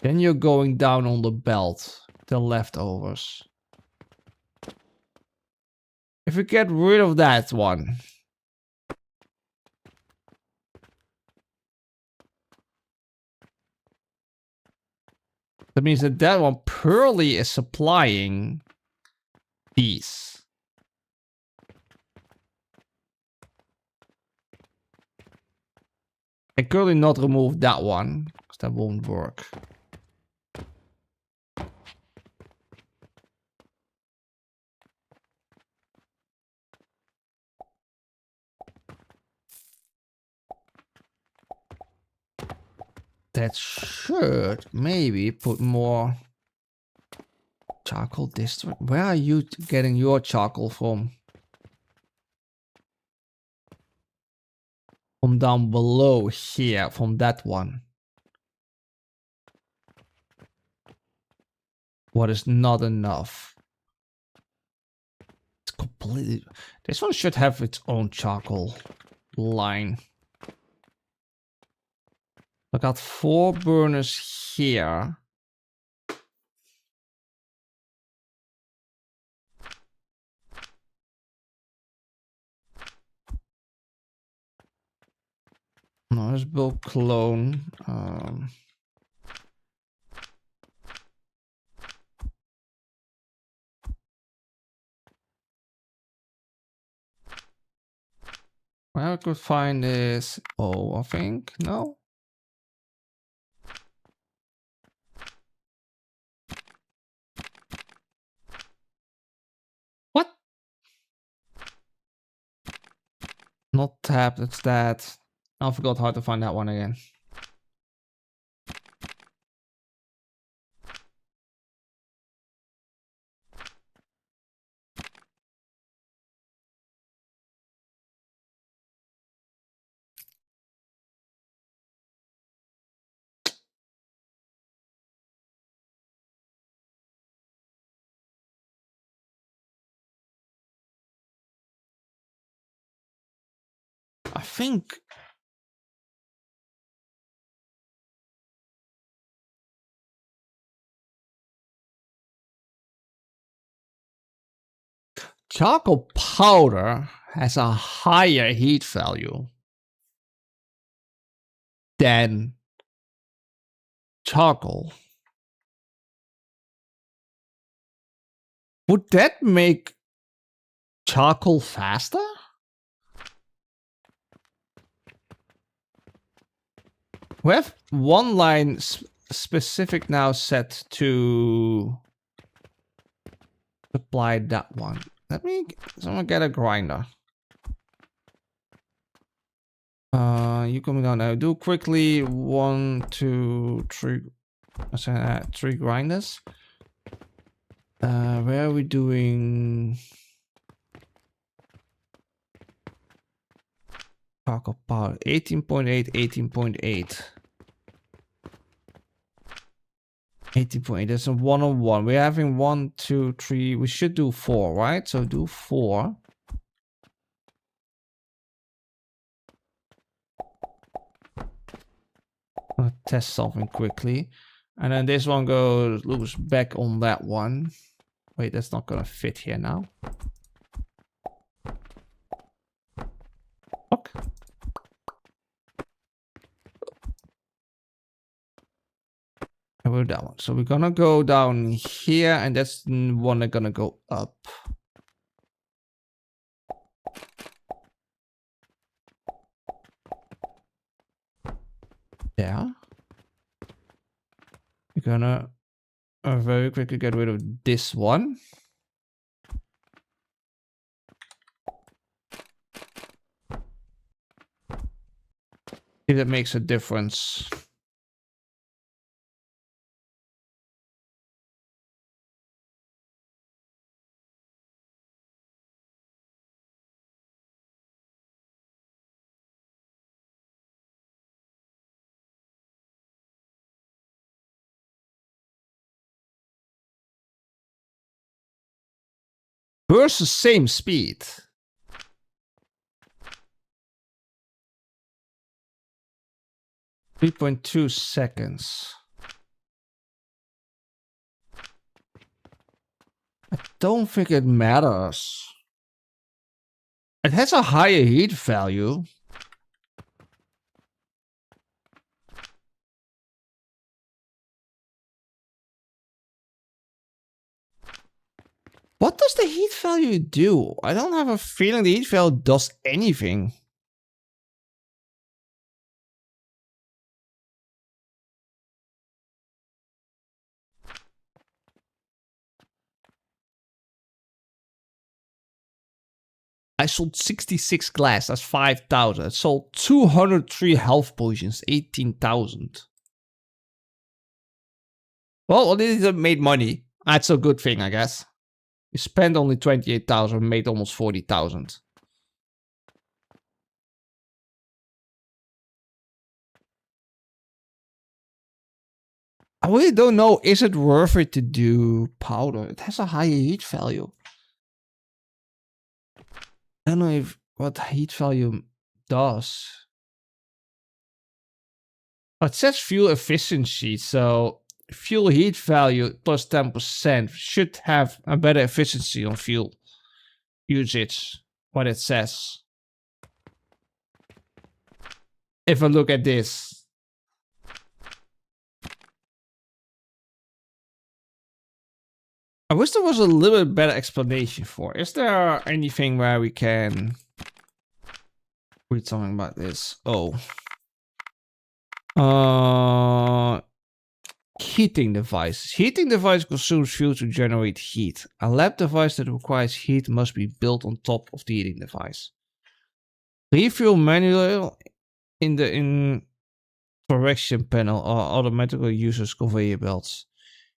Then you're going down on the belt, the leftovers. If we get rid of that one. That means that that one purely is supplying these. I currently not remove that one, because that won't work. That should maybe put more charcoal district. Where are you getting your charcoal from? From down below here, from that one. What is not enough? It's completely... This one should have its own charcoal line. I got 4 burners here. No, let's build clone. Where I could find this... Oh, I think. No? What? Not tapped, it's that. I forgot how to find that one again. I think... Charcoal powder has a higher heat value than charcoal. Would that make charcoal faster? We have one line specific now set to supply that one. Let me someone get a grinder. You coming down now? Do quickly 1, 2, 3. 3 grinders. Where are we doing? Charcoal power 18.8, 18.8. 18.8. That's a 101. We're having 1, 2, 3. We should do 4, right? So do 4. I'll test something quickly. And then this one goes loops back on that one. Wait, that's not gonna fit here now. Fuck. I will that one. So we're gonna go down here, and that's the one that's gonna go up. Yeah. We're gonna very quickly get rid of this one. If that makes a difference. Versus same speed. .2 seconds. I don't think it matters. It has a higher heat value. What does the heat value do? I don't have a feeling the heat value does anything. I sold 66 glass, that's 5,000. I sold 203 health potions, 18,000. Well, it made money. That's a good thing, I guess. You spent only 28,000, made almost 40,000. I really don't know, is it worth it to do powder? It has a higher heat value. I don't know if what heat value does. It says fuel efficiency, so fuel heat value plus 10% should have a better efficiency on fuel usage, what it says. If I look at this. I wish there was a little bit better explanation for. Is there anything where we can read something about this? Oh. Heating device. Heating device consumes fuel to generate heat. A lab device that requires heat must be built on top of the heating device. Refuel manual in the correction panel or automatically uses conveyor belts.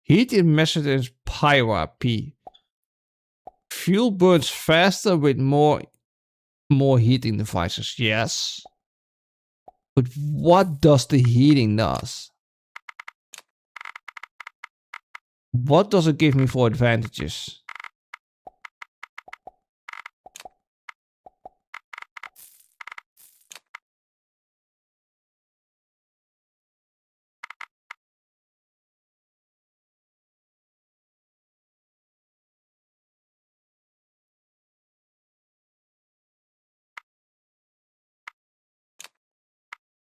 Heat is measured in Pyra P. Fuel burns faster with more heating devices. Yes. But what does the heating does? What does it give me for advantages?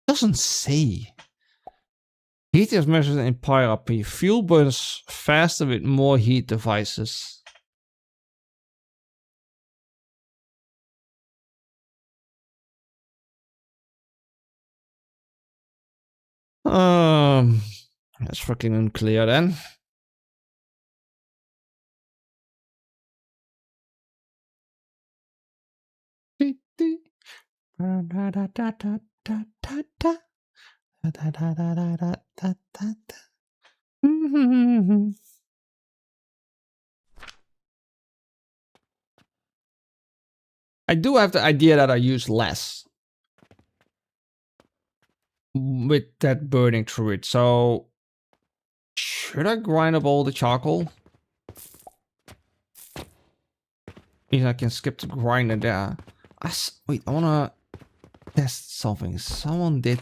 Doesn't say. Heat is measured in Pyra P. Fuel burns faster with more heat devices. That's fucking unclear then. I do have the idea that I use less with that burning through it. So should I grind up all the charcoal? Means I can skip the grinder there. Wait, I wanna test something. Someone did.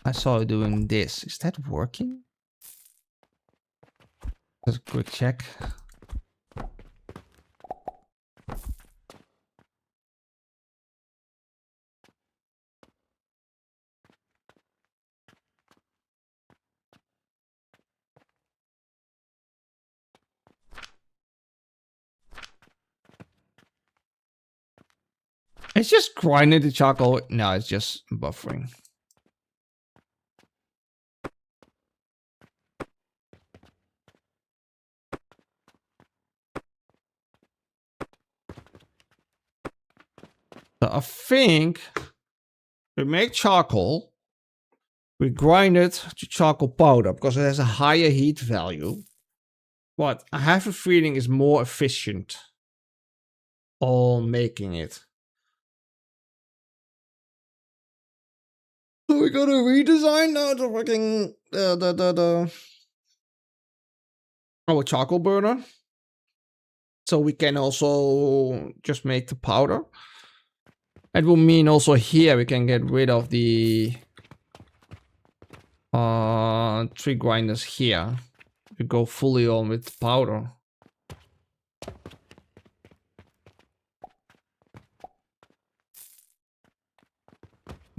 I saw it doing this. Is that working? Just a quick check. It's just grinding the charcoal. No, it's just buffering. So I think we make charcoal. We grind it to charcoal powder because it has a higher heat value. But I have a feeling it's more efficient on making it. So we gotta redesign now the fucking our charcoal burner. So we can also just make the powder. That will mean also here we can get rid of the tree grinders here. We go fully on with the powder.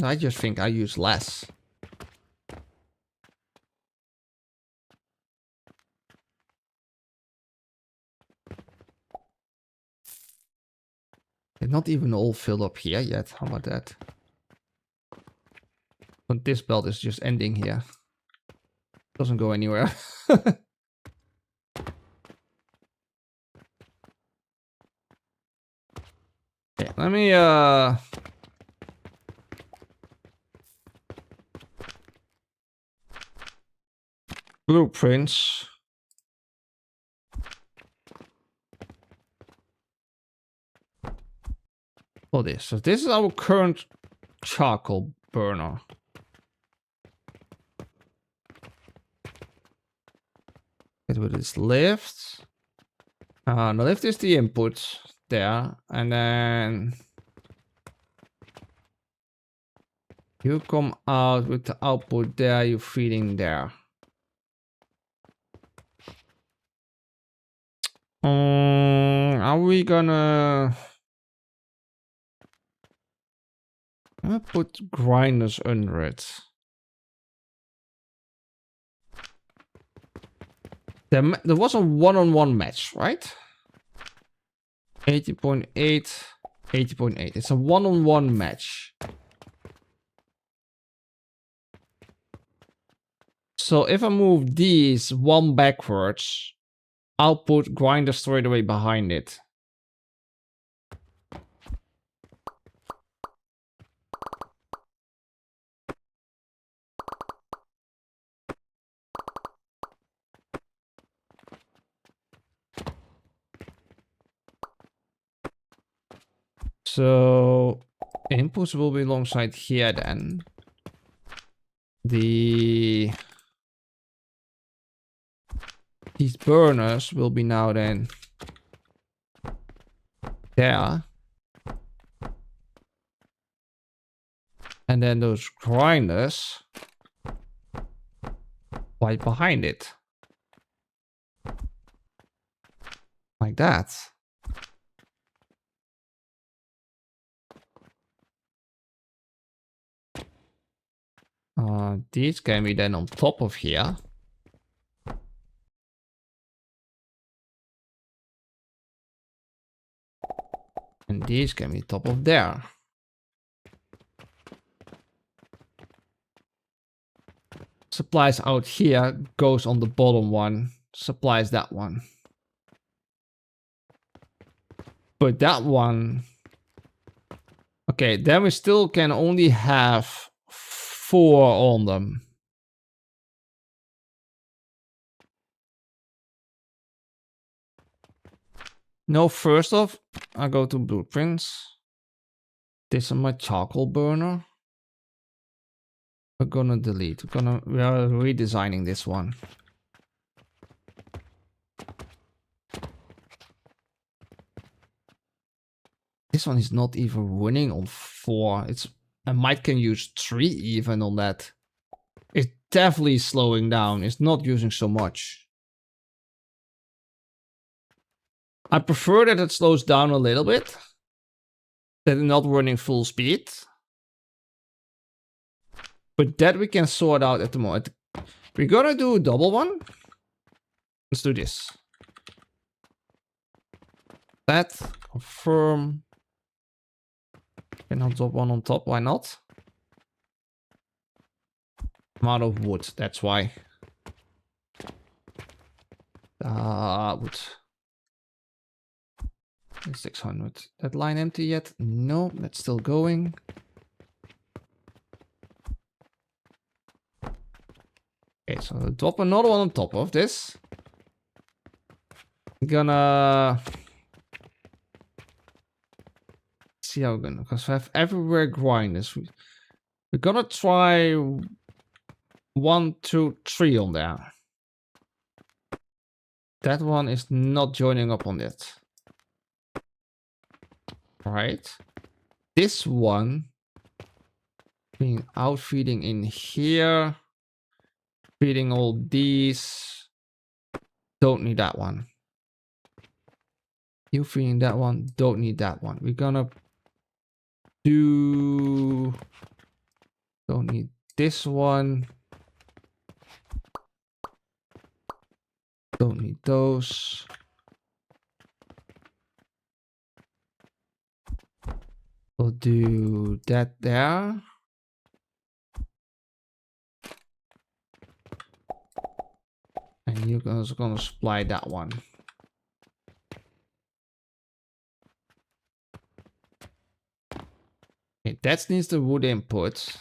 I just think I use less. It's not even all filled up here yet. How about that? But this belt is just ending here. Doesn't go anywhere. Okay, let me blueprints. For this. So this is our current charcoal burner. Get with this lift. The lift is the input there, and then you come out with the output there. You feeding there. Are we gonna? I'm gonna put grinders under it. There was a one-on-one match, right? 80.8, 80.8. It's a one-on-one match. So if I move these one backwards, I'll put grinder straight away behind it. So inputs will be alongside here then. These burners will be now then there. And then those grinders right behind it. Like that. These can be then on top of here. And these can be top of there. Supplies out here goes on the bottom one. Supplies that one. But that one... Okay, then we still can only have 4 on them. No, first off, I go to blueprints. This is my charcoal burner. We're gonna delete. We are redesigning this one. This one is not even running on 4. I might can use 3 even on that. It's definitely slowing down. It's not using so much. I prefer that it slows down a little bit. That it's not running full speed. But that we can sort out at the moment. We're gonna do a double one. Let's do this. That, confirm. Cannot drop one on top, why not? I'm out of wood, that's why. Wood. 600. That line empty yet? No, that's still going. Okay, so I'll drop another one on top of this. I'm gonna see how we're gonna, because we have everywhere grinders. We're gonna try 1, 2, 3 on there. That one is not joining up on it. Right. This one being out feeding in here. Feeding all these. Don't need that one. You feeding that one. Don't need that one. We're gonna do... Don't need this one. Don't need those. We'll do that there. And you're also gonna supply that one. Okay, that needs the wood input.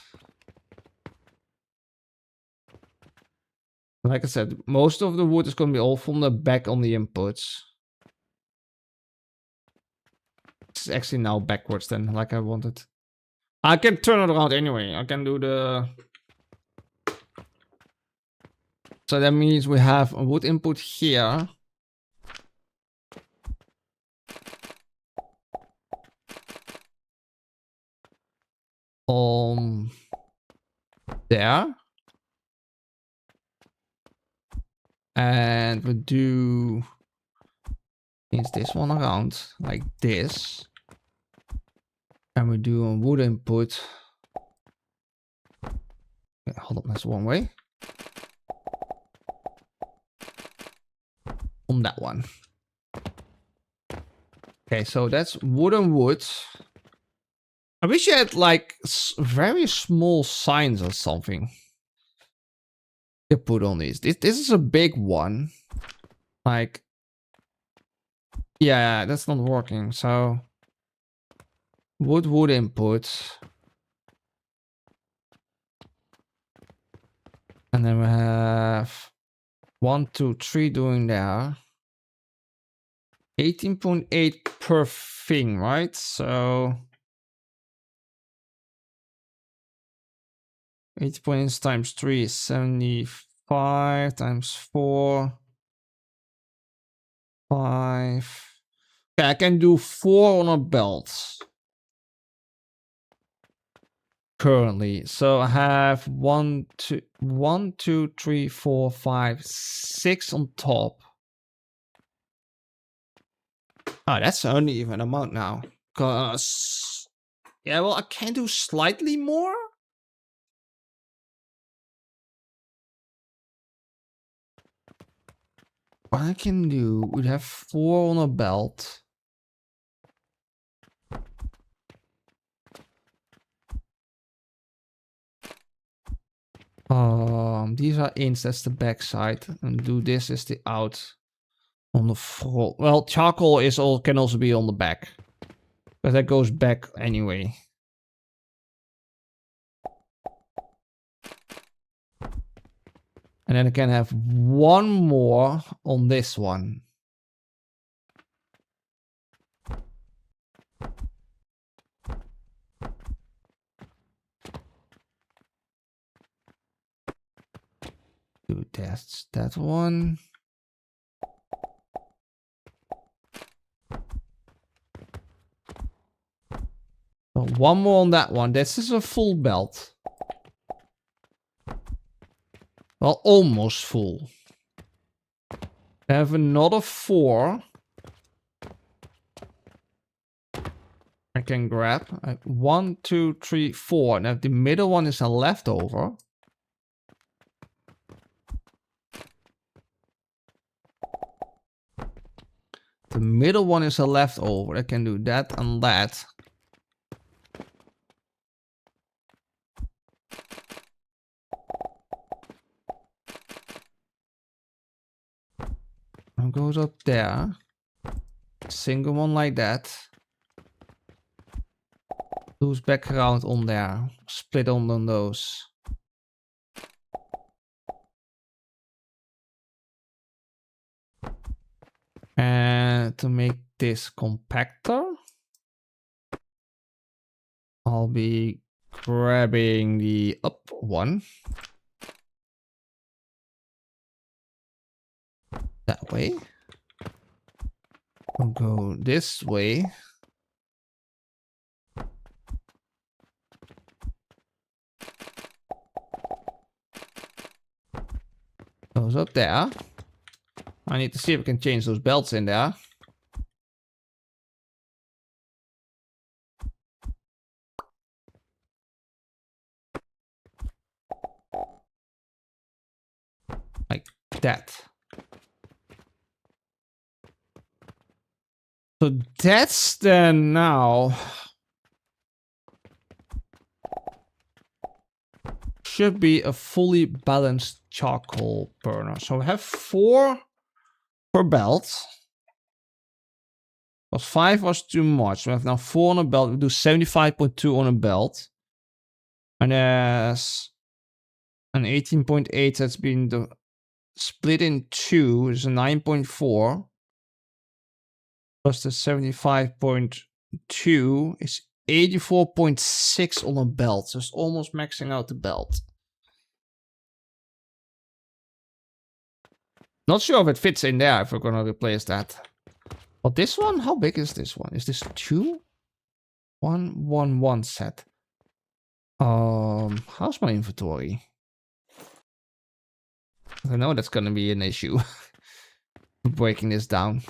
Like I said, most of the wood is gonna be all from the back on the inputs. It's actually now backwards then, like I wanted. I can turn it around anyway. I can do the... So that means we have a wood input here. There. And we do... Change this one around, like this. And we do a wood input. Okay, hold on, that's one way. On that one. Okay, so that's wood and wood. I wish you had like very small signs or something to put on these. This is a big one. Like, yeah, that's not working. So wood input. And then we have 1, 2, 3 doing there. 18.8 per thing, right? So 8 points times 3 is 75 times 4. 5. Okay, I can do 4 on a belt. Currently. So I have 1, 2, 3, 4, 5, 6 on top. Oh, that's an uneven amount now. Because... Yeah, well, I can do slightly more. What I can do, we'd have 4 on a belt. These are ins, that's the back side. And do this as the out on the front. Well, charcoal is all can also be on the back. But that goes back anyway. And then I can have 1 more on this one. Do tests that one. So 1 more on that one. This is a full belt. Well, almost full. I have another 4. I can grab 1, 2, 3, 4. Now the middle one is a leftover. The middle one is a leftover. I can do that and that. And goes up there. Single one like that. Loose background on there. Split on those. And to make this compactor, I'll be grabbing the up one. That way. I'll go this way. Goes up there. I need to see if we can change those belts in there. Like that. So that's then now. Should be a fully balanced charcoal burner. So we have 4 per belt. Because 5 was too much. We have now 4 on a belt. We do 75.2 on a belt. And there's an 18.8 that's been split in 2. Is a 9.4. Plus the 75.2 is 84.6 on a belt. So it's almost maxing out the belt. Not sure if it fits in there if we're gonna replace that. But this one, how big is this one? Is this 2? 1, 1, 1 set. How's my inventory? I know that's gonna be an issue. Breaking this down.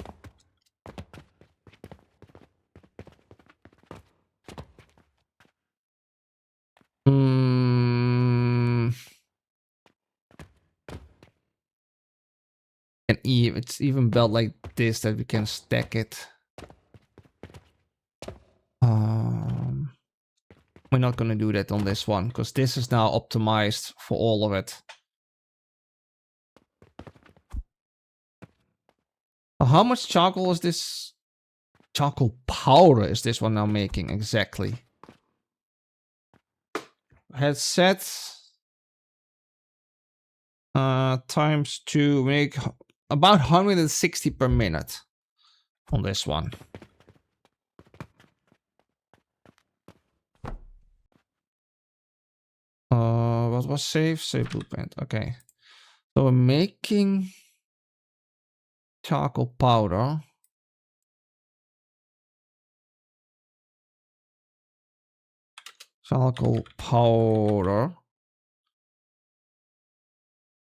And it's even built like this that we can stack it. We're not gonna do that on this one because this is now optimized for all of it. How much charcoal is this? Charcoal powder is this one now making exactly? Had set times 2 make about 160 per minute on this one. What was save? Save blueprint. Okay. So we're making charcoal powder. Charcoal powder.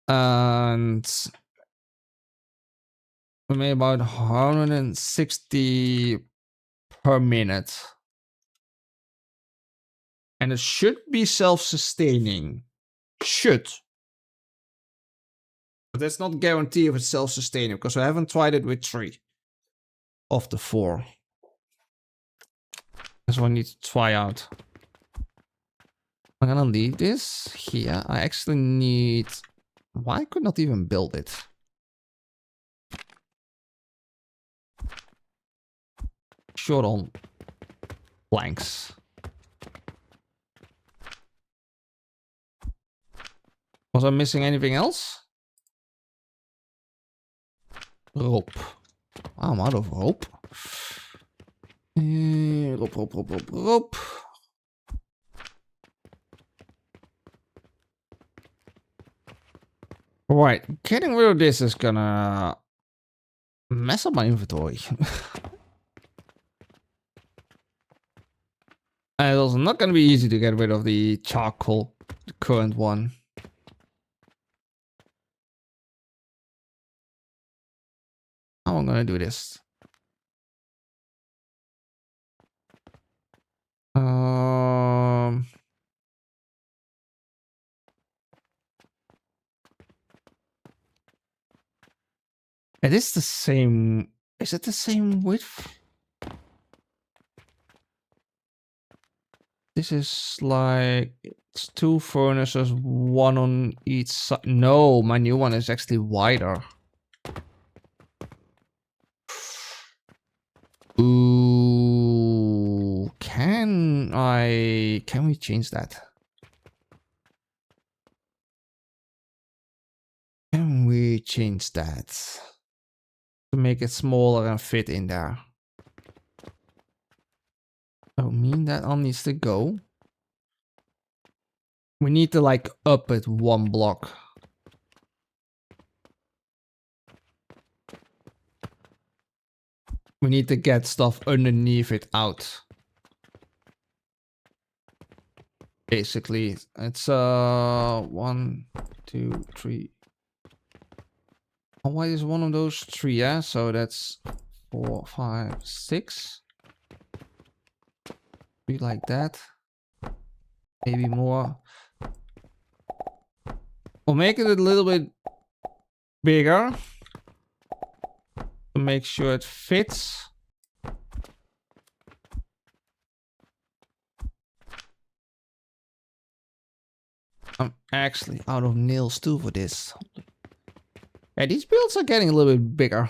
And we made about 160 per minute. And it should be self-sustaining. Should. But that's not guaranteed if it's self-sustaining because I haven't tried it with 3 of the 4. That's what I need to try out. I'm gonna leave this here. I actually need... Why I could not even build it? Short on planks. Was I missing anything else? Rope. I'm out of rope. Rope. Right, getting rid of this is gonna mess up my inventory. And it's not gonna be easy to get rid of the charcoal, the current one. How am I gonna do this? It is the same. Is it the same width? This is like it's 2 furnaces, 1 on each side. No, my new one is actually wider. can we change that? Can we change that to make it smaller and fit in there? Oh, mean that all needs to go. We need to like up it 1 block. We need to get stuff underneath it out. Basically, it's 1, 2, 3. Oh, why is one of those 3? Yeah, so that's 4, 5, 6. 3 like that. Maybe more. We'll make it a little bit bigger to make sure it fits. I'm actually out of nails too for this. Yeah, these builds are getting a little bit bigger.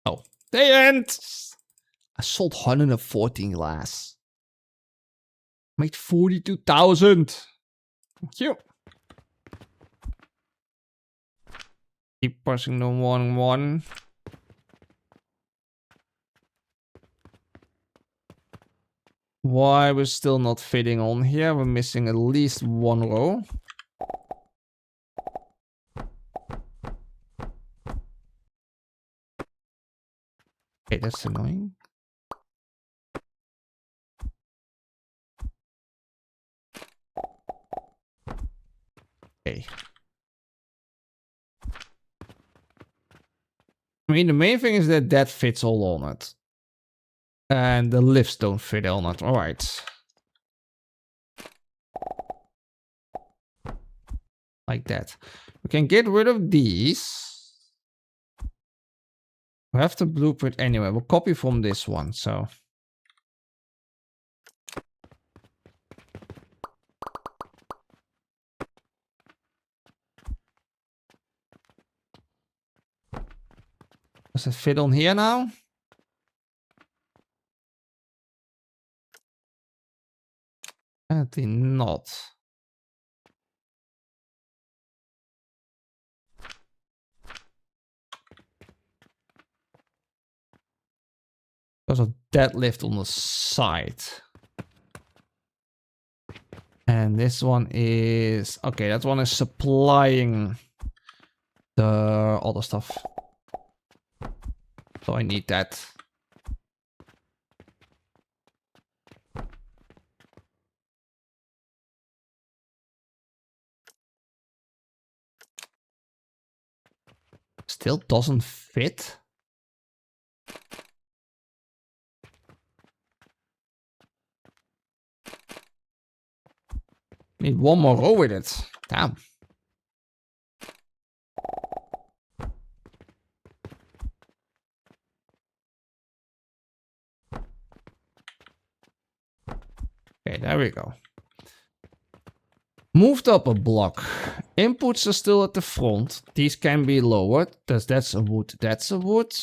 Oh, they end. I sold 114 glass. Made 42,000. Thank you. Keep pushing the 1-1. Why we're still not fitting on here? We're missing at least 1 row. Okay, that's annoying. Okay. I mean, the main thing is that that fits all on it. And the lifts don't fit on it. Alright. Like that. We can get rid of these. We have the blueprint anyway. We'll copy from this one, so. Does it fit on here now? Apparently not. There's a deadlift on the side. And this one is... Okay, that one is supplying the other stuff. So I need that. Still doesn't fit. Need 1 more row with it. Damn. Okay, there we go. Moved up a block. Inputs are still at the front. These can be lowered. That's a wood. That's a wood.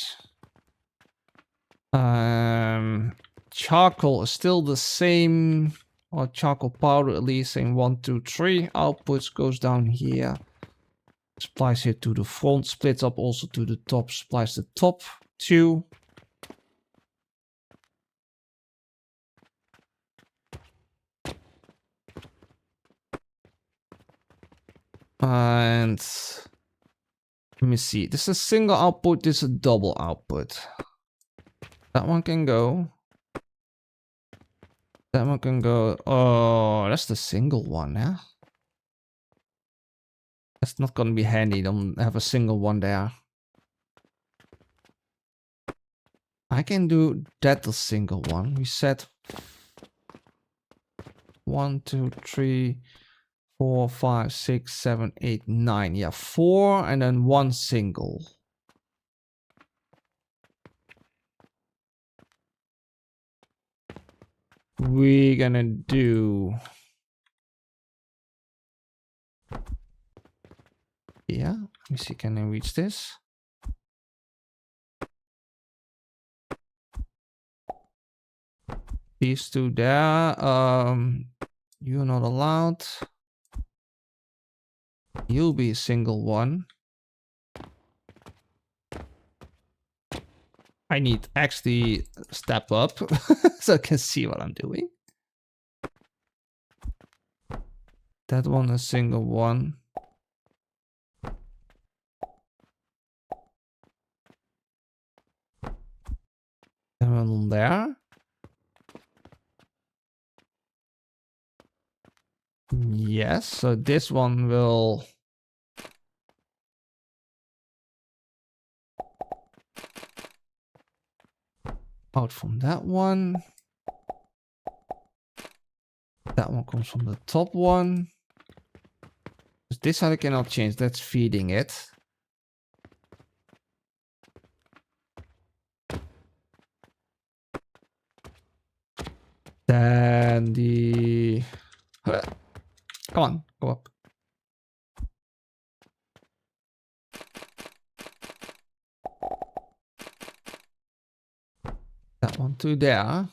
Charcoal is still the same. Or charcoal powder at least saying 1, 2, 3. Outputs goes down here. Supplies here to the front. Splits up also to the top. Supplies the top 2. And let me see. This is a single output. This is a double output. That one can go. That one can go. Oh, that's the single one, yeah? That's not gonna be handy. Don't have a single one there. I can do that the single one. We said 1, 2, 3, 4, 5, 6, 7, 8, 9. Yeah, 4 and then 1 single. We're gonna do... Yeah, let me see, can I reach this? These two there. You're not allowed. You'll be a single one. I need actually step up so I can see what I'm doing. That one a single one. And one there. Yes, so this one will out from that one. That one comes from the top one. This side I cannot change, that's feeding it. Then the... Come on, go up. That one to there.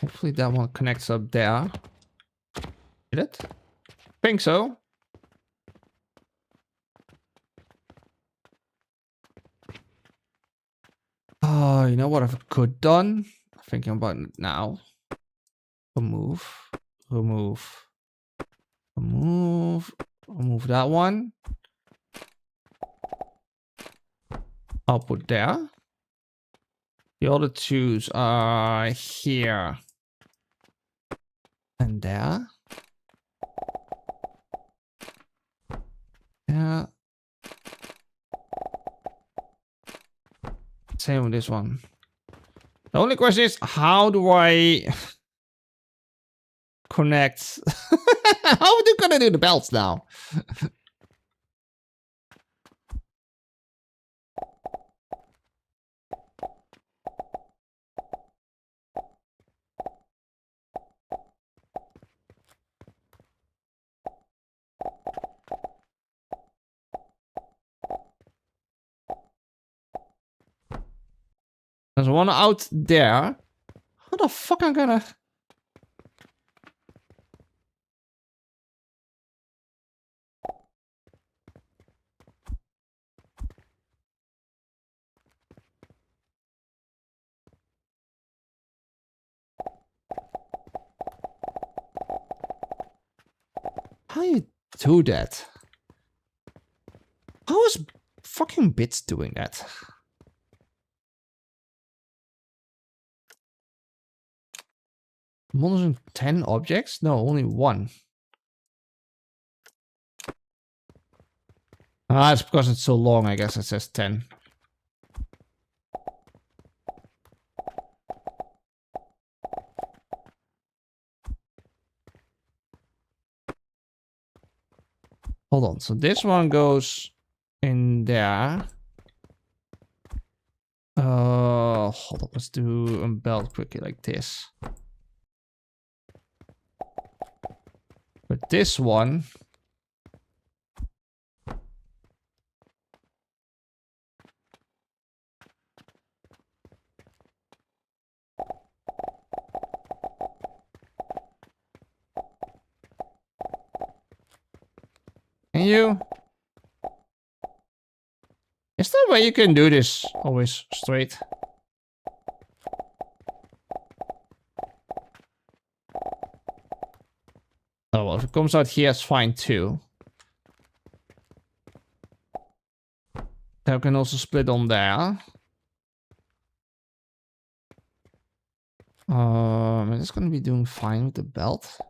Hopefully that one connects up there. Did it? Think so. Oh, you know what I could done? Thinking about it now. Remove. Remove. Remove. Remove that one. I'll put there. The other twos are here. And there. Yeah. Same with this one. The only question is, how do I connect? How are you gonna do the belts now? There's one out there. How the fuck am I gonna... How you do that? How is fucking Bits doing that? More than 10 objects? No, only one. Ah, it's because it's so long, I guess it says 10. Hold on, so this one goes in there. Hold on, let's do a belt quickly like this. But this one... Can you? Is there a way you can do this always straight? Oh, well, if it comes out here, it's fine too. Then we can also split on there. It's gonna be doing fine with the belt.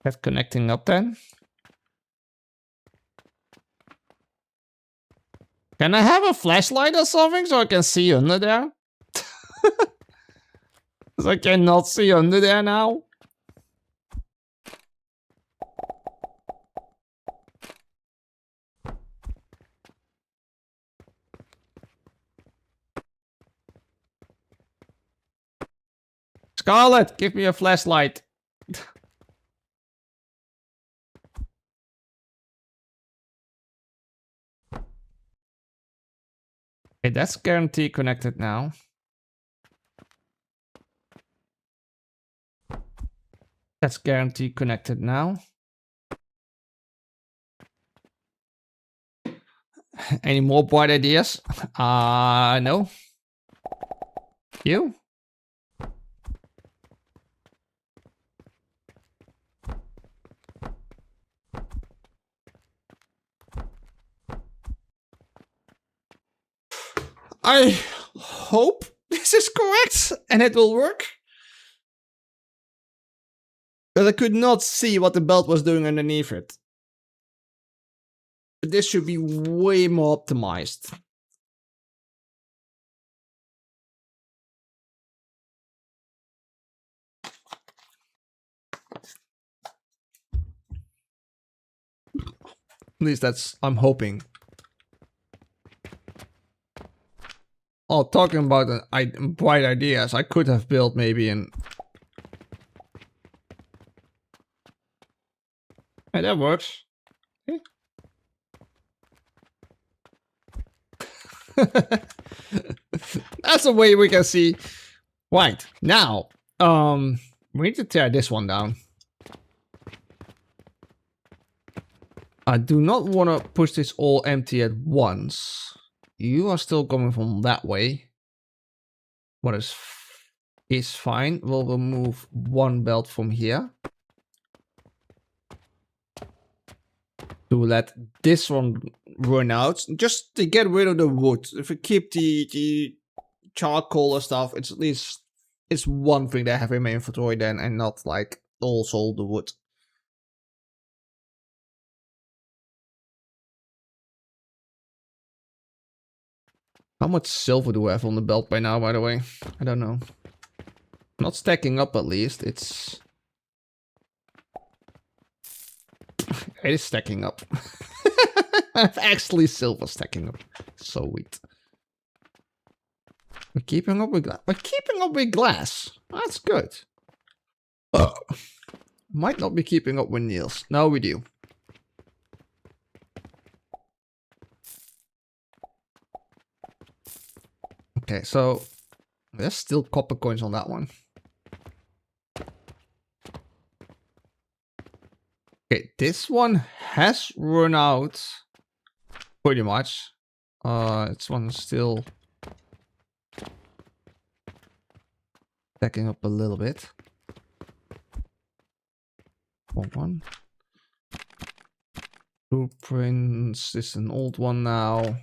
That connecting up then. Can I have a flashlight or something so I can see under there? Because I cannot see under there now. Scarlet, give me a flashlight. Okay, that's guaranteed connected now. That's guaranteed connected now. Any more bright ideas? No. You? I hope this is correct and it will work. But I could not see what the belt was doing underneath it. But this should be way more optimized. At least that's, I'm hoping. Oh, talking about bright ideas, I could have built maybe an... Hey, that works. Hey. That's a way we can see. Right, now, we need to tear this one down. I do not want to push this all empty at once. You are still coming from that way. What is fine. We'll remove one belt from here. To let this one run out. Just to get rid of the wood. If we keep the charcoal and stuff, it's at least... It's one thing that I have in my inventory then, and not like also the wood. How much silver do I have on the belt by now, by the way? I don't know. Not stacking up at least, it's... It is stacking up. Actually silver stacking up. So weak. We're keeping up with glass. We're keeping up with glass. That's good. Might not be keeping up with Niels. No, we do. Okay, so there's still copper coins on that one. Okay, this one has run out pretty much. This one's still stacking up a little bit. One. Blueprints. This is an old one now.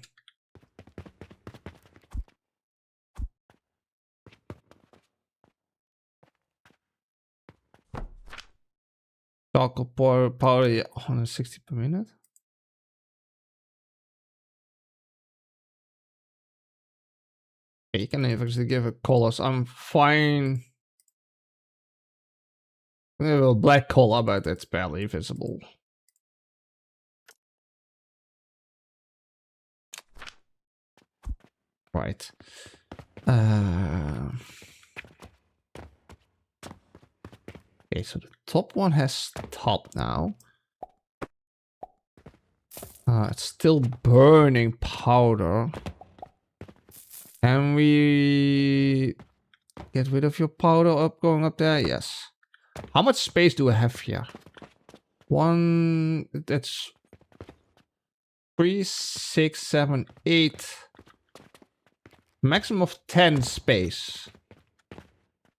Charcoal power 160 per minute. Okay, you can actually give it colors. I'm fine. We have a black color, but it's barely visible. Right. Okay, so the top one has stopped now. It's still burning powder. Can we get rid of your powder up going up there? Yes. How much space do I have here? That's 3, 6, 7, 8. Maximum of 10 space.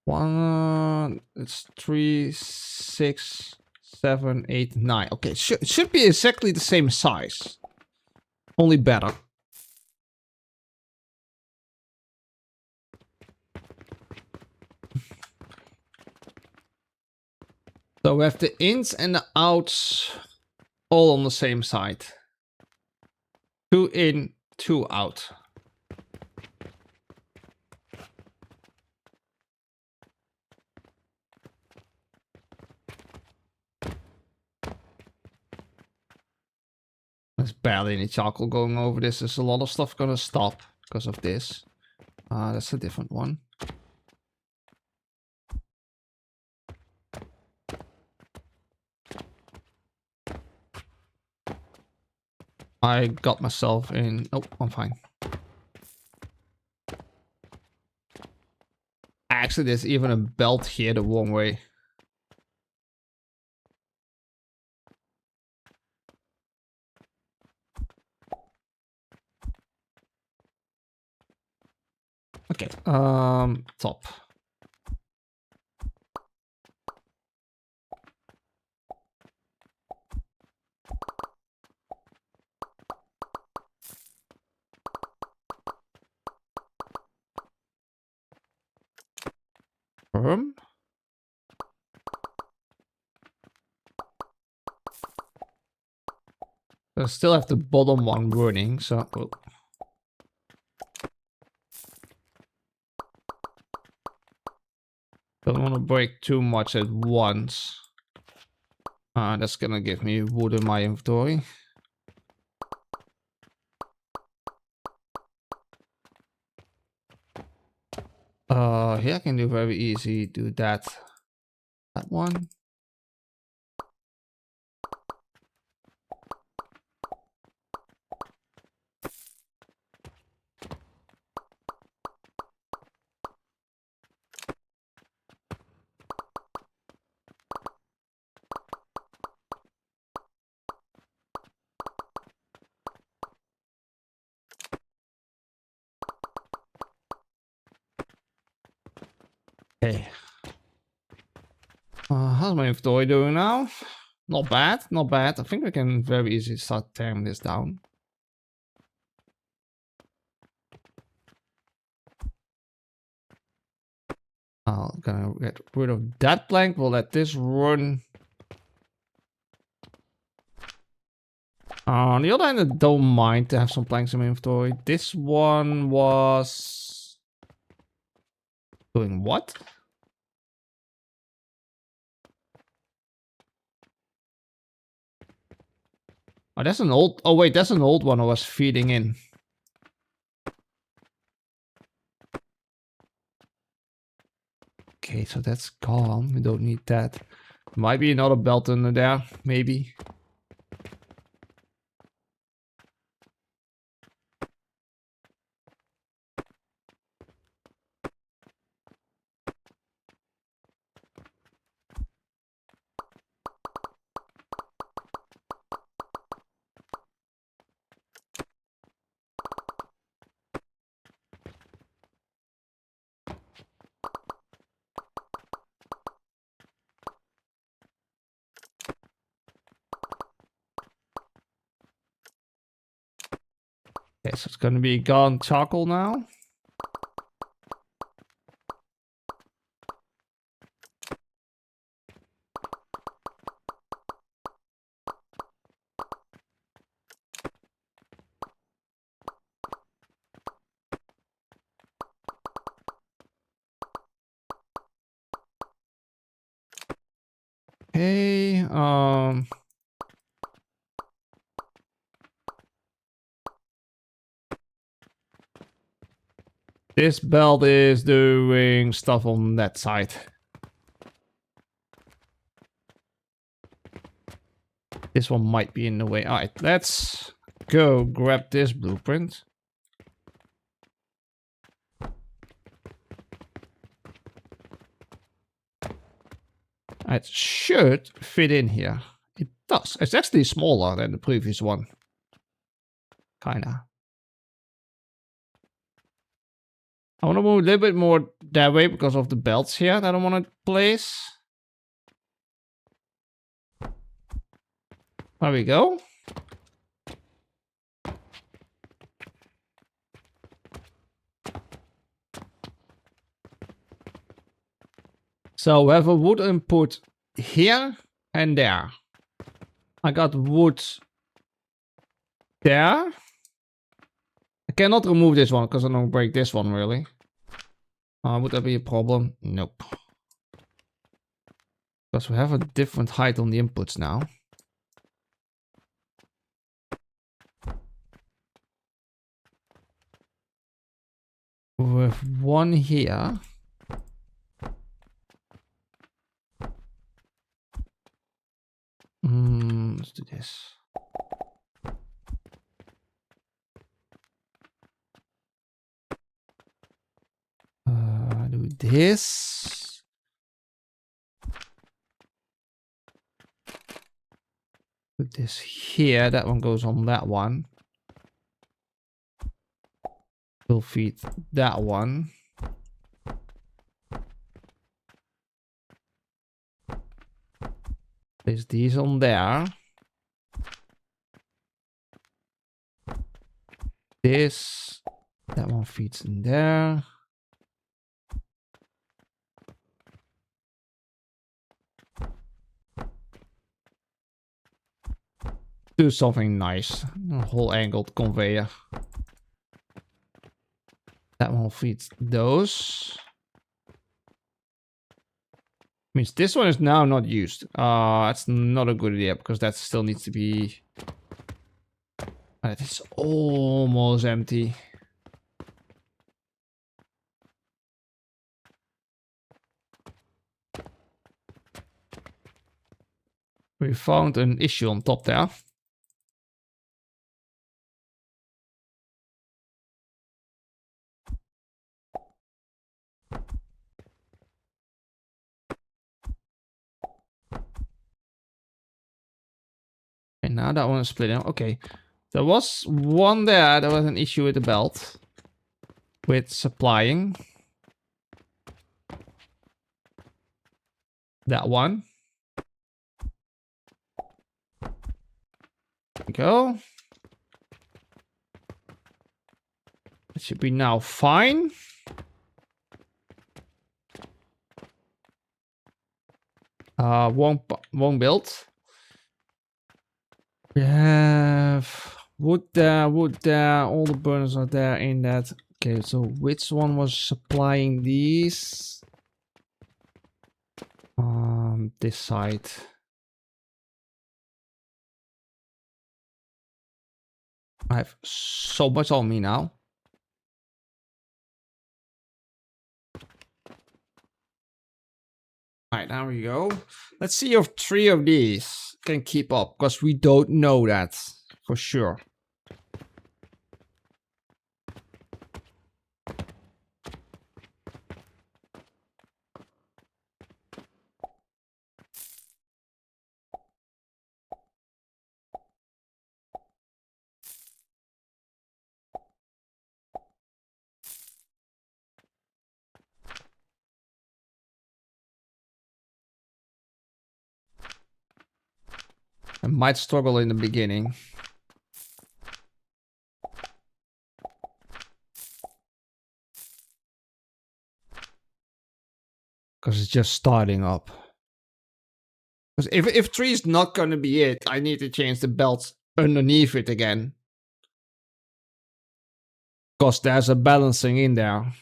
It's 3, 6, 7, 8, 9. Okay, should be exactly the same size. Only better. So we have the ins and the outs all on the same side. 2 in, 2 out. There's barely any charcoal going over this. There's a lot of stuff gonna stop because of this. That's a different one. I got myself in... Oh, I'm fine. actually, there's even a belt here the wrong way. Okay, top. Firm. I still have the bottom one running, so... Oh. Don't want to break too much at once. That's gonna give me wood in my inventory. Here I can do very easy, do that. That one. Okay. How's my inventory doing now? Not bad, not bad. I think we can very easily start tearing this down. I'm gonna get rid of that plank. We'll let this run. On the other hand, I don't mind to have some planks in my inventory. This one was... doing what? Oh, that's an old... Oh, wait, that's an old one I was feeding in. Okay, so that's gone. We don't need that. Might be another belt under there, maybe. Okay, so it's gonna be gone charcoal now. Okay, this belt is doing stuff on that side. This one might be in the way. Alright, let's go grab this blueprint. It should fit in here. It does. It's actually smaller than the previous one. Kinda. I want to move a little bit more that way because of the belts here that I want to place. There we go. So we have a wood input here and there. I got wood there. I cannot remove this one because I don't break this one really. Would that be a problem? Nope. Because we have a different height on the inputs now. With one here. Let's do this. Do this. Put this here. That one goes on that one. We'll feed that one. Place these on there. This. That one feeds in there. Do something nice. A whole angled conveyor. That one feeds those. Means this one is now not used. That's not a good idea because that still needs to be. It's almost empty. We found an issue on top there. And now that one is split out. Okay. There was one there. There was an issue with the belt. With supplying. That one. There we go. It should be now fine. Won't build. We have wood there, all the burners are there in that. Okay, so which one was supplying these? This side. I have so much on me now. Alright, now we go. Let's see if 3 of these can keep up, because we don't know that for sure. I might struggle in the beginning. Because it's just starting up. Because if 3 is not going to be it, I need to change the belts underneath it again. Because there's a balancing in there.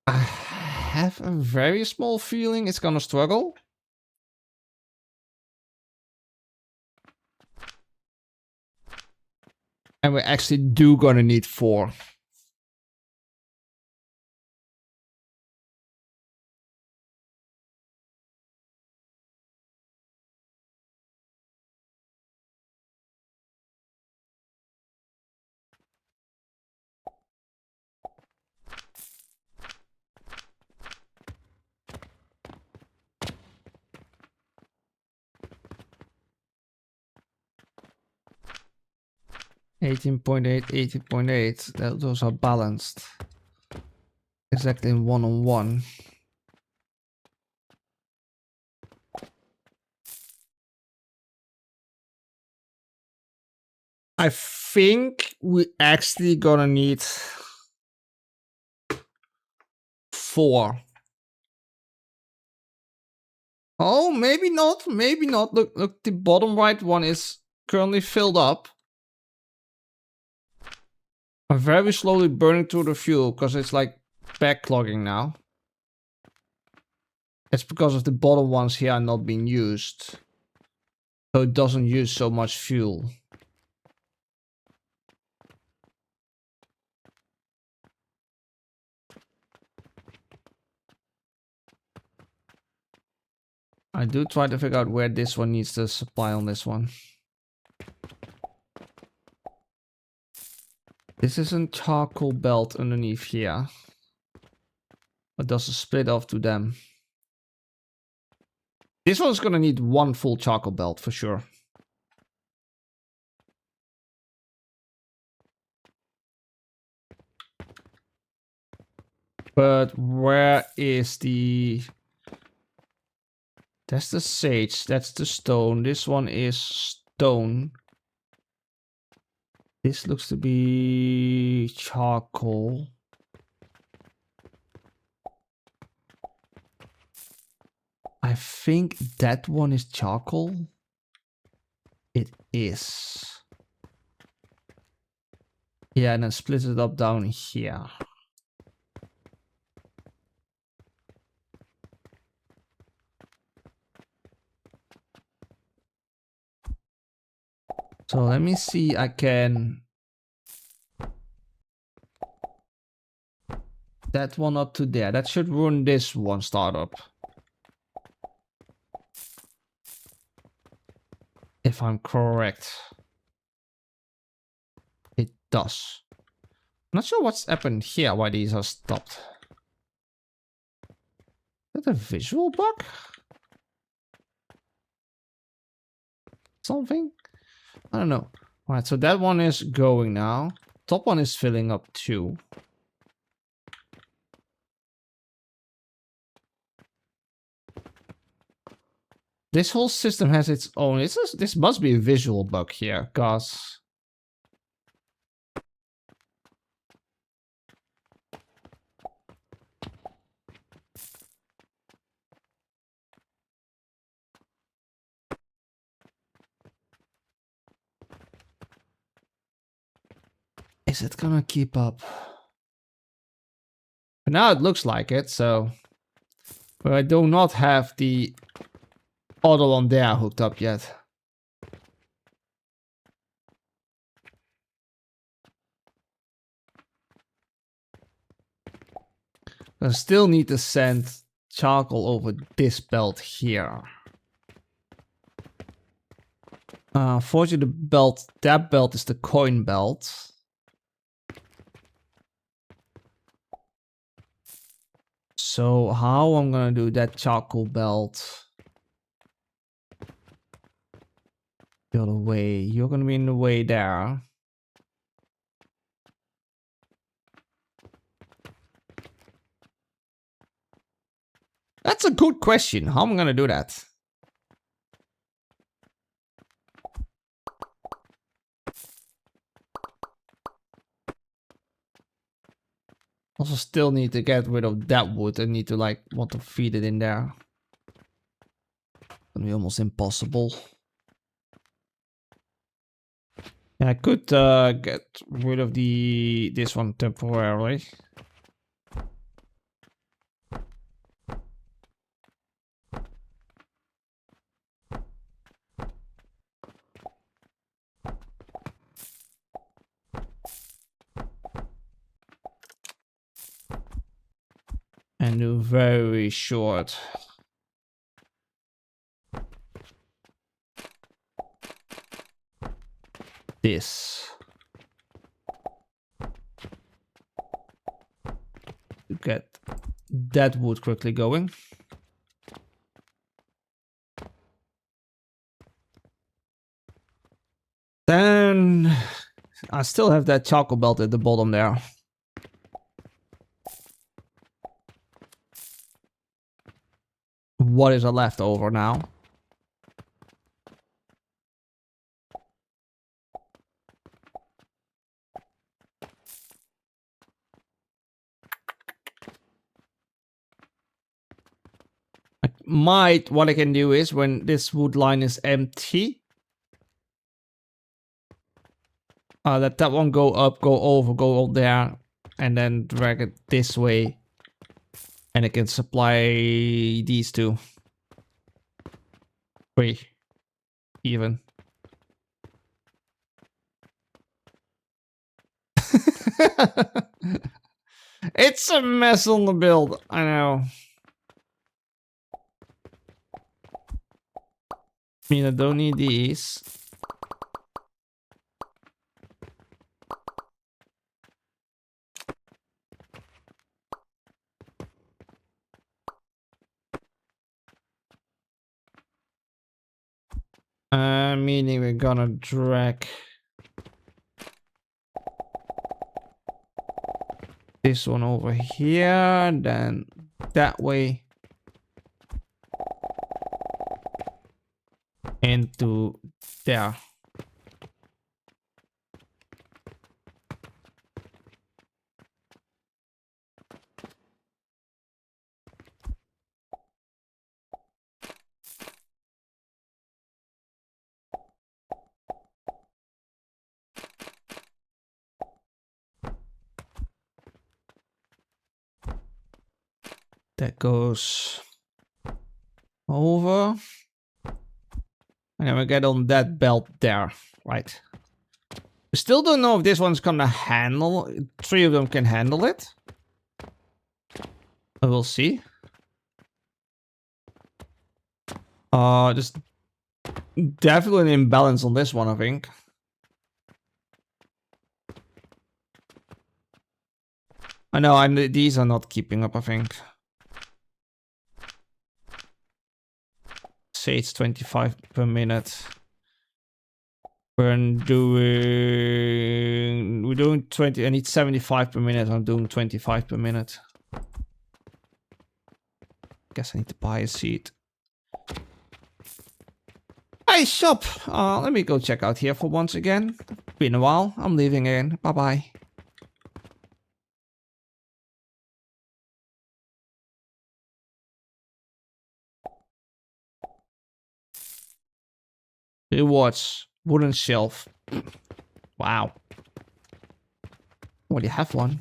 I have a very small feeling it's gonna struggle. And we actually do gonna need 4. $18.8, $18.8. Those are balanced. Exactly in 1-on-1. I think we actually gonna need 4. Oh, maybe not. Maybe not. Look, the bottom right one is currently filled up. I'm very slowly burning through the fuel because it's like backlogging now. It's because of the bottom ones here are not being used. So it doesn't use so much fuel. I do try to figure out where this one needs the supply on this one. This isn't charcoal belt underneath here. But does a split off to them. This one's gonna need one full charcoal belt for sure. But where is the... That's the sage, that's the stone. This one is stone. This looks to be charcoal. I think that one is charcoal. It is. Yeah, and then split it up down here. So let me see, I can... That one up to there. That should run this one startup. If I'm correct. It does. I'm not sure what's happened here, why these are stopped. Is that a visual bug? Something? I don't know. Alright, so that one is going now. Top one is filling up too. This whole system has its own... This must be a visual bug here, because... Is it gonna keep up? But now it looks like it, so... But I do not have the other one there hooked up yet. I still need to send charcoal over this belt here. Fortunately, the belt, that belt is the coin belt. So how I'm gonna do that charcoal belt? The other way. You're gonna be in the way there. That's a good question. How am I gonna do that? Also still need to get rid of that wood. I need to want to feed it in there. Gonna be almost impossible. Yeah, I could get rid of this one temporarily. And do very short. This. To get that wood quickly going. Then I still have that charcoal belt at the bottom there. What is left over now? What I can do is when this wood line is empty, let that one go up, go over, go up there, and then drag it this way, and it can supply these two. 3 even. It's a mess on the build, I know. mean, I don't need these. Meaning we're gonna drag this one over here, then that way into there. That goes over. And then we get on that belt there, right? We still don't know if this one's gonna handle. 3 of them can handle it. But we'll see. Just definitely an imbalance on this one, I think. I know, these are not keeping up, I think. Say it's 25 per minute. We're doing 20. I need 75 per minute. I'm doing 25 per minute. Guess I need to buy a seat. Hey, shop! Let me go check out here for once again. Been a while. I'm leaving again. Bye bye. Rewards. Wooden shelf. Wow. Well, you have one.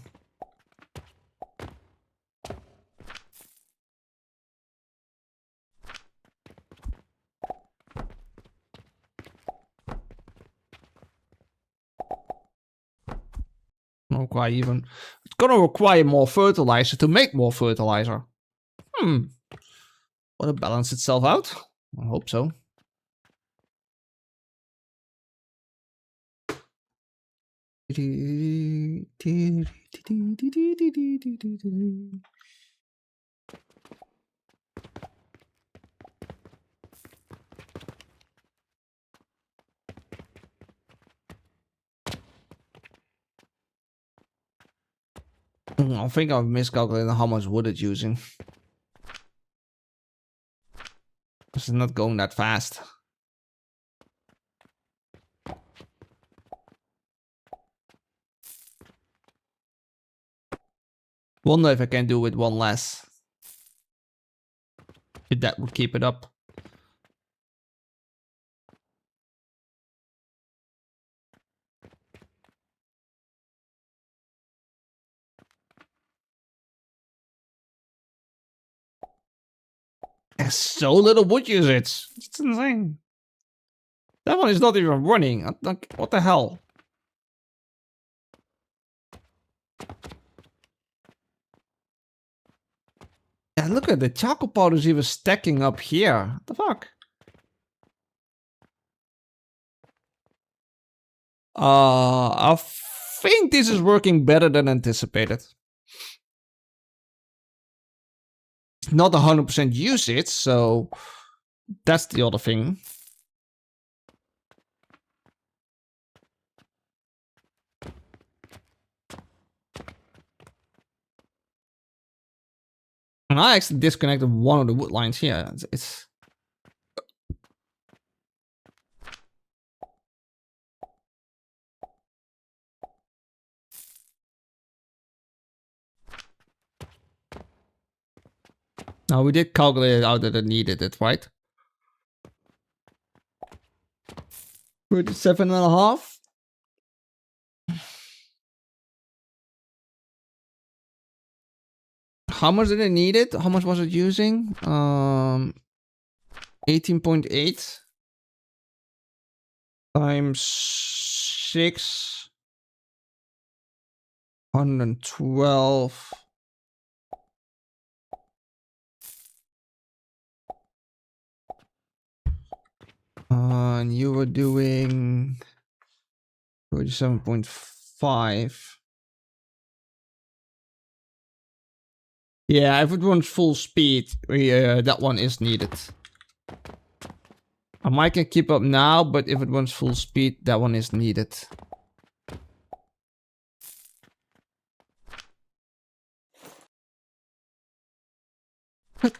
Require even. It's gonna require more fertilizer to make more fertilizer. Will it balance itself out? I hope so. I think I've miscalculated how much wood it's using. It's not going that fast. Wonder if I can do with one less. If that would keep it up. There's so little wood usage. It's insane. That one is not even running. Like, what the hell? Yeah, look at the charcoal powders even stacking up here. What the fuck? I think this is working better than anticipated. It's not 100% usage, so that's the other thing. And I actually disconnected one of the wood lines here. It's now we did calculate it out that it needed it, right? 37.5. How much did it need it? How much was it using? 18.8 times 6. 112. And you were doing 37.5. Yeah, if it runs full speed, that one is needed. I might can keep up now, but if it runs full speed, that one is needed.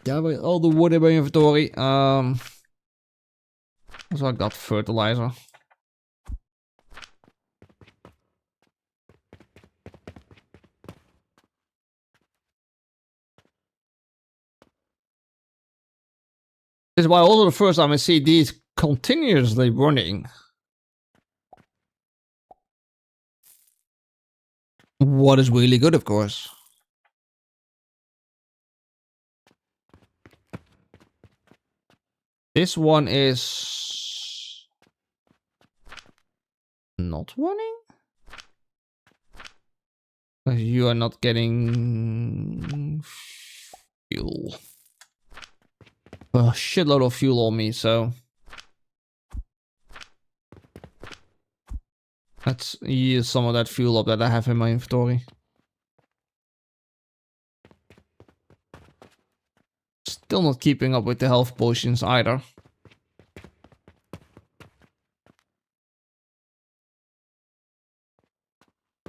Yeah, but all the wood in my inventory. So I got fertilizer. This is why also the first time I see these continuously running. What is really good, of course. This one is not running? Because you are not getting fuel. A shitload of fuel on me, so let's use some of that fuel up that I have in my inventory. Still not keeping up with the health potions either.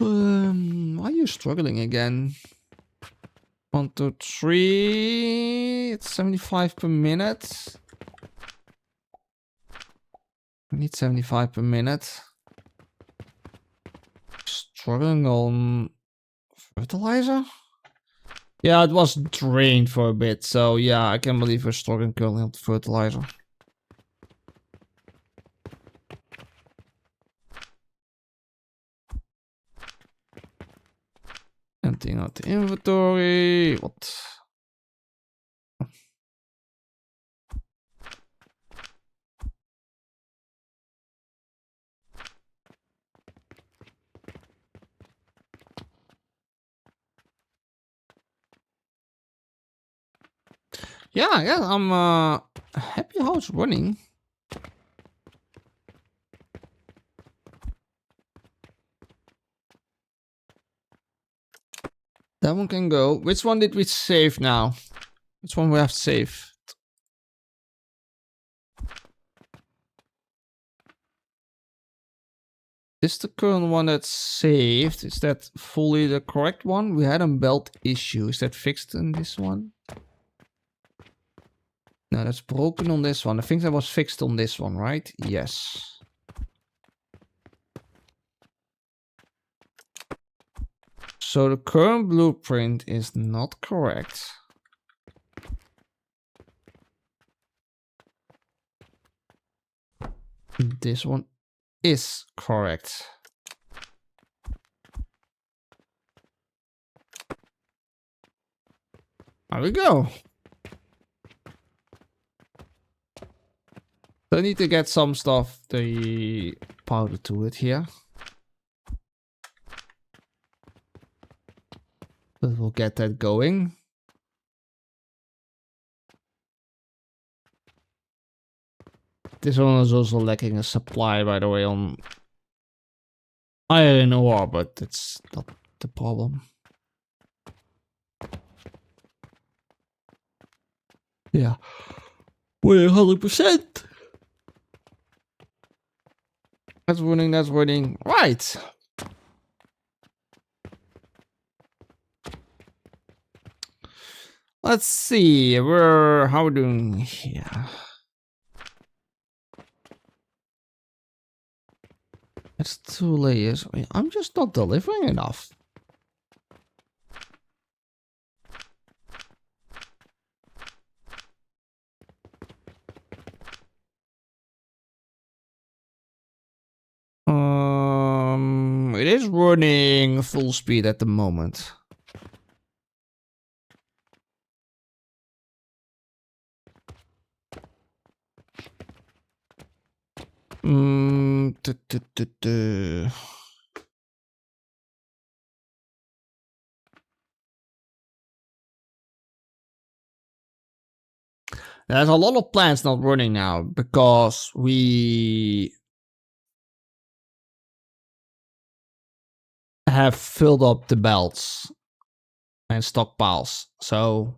Are you struggling again? 1, 2, 3. It's 75 per minute. I need 75 per minute. Struggling on fertilizer? Yeah, it was drained for a bit, so yeah, I can't believe we're struggling currently on fertilizer. Emptying out the inventory. What? Yeah, I'm happy how it's running. That one can go. Which one did we save now? Which one we have saved? Is the current one that's saved? Is that fully the correct one? We had a belt issue. Is that fixed in this one? No, that's broken on this one. I think that was fixed on this one, right? Yes. So the current blueprint is not correct. This one is correct. There we go. So I need to get some stuff, the powder to it here. But we'll get that going. This one is also lacking a supply, by the way, on iron ore, but it's not the problem. Yeah. We're 100%. That's winning, that's winning. Right. Let's see. How are we doing here? It's 2 layers. I'm just not delivering enough. It is running full speed at the moment. There's a lot of plants not running now because we have filled up the belts and stockpiles. So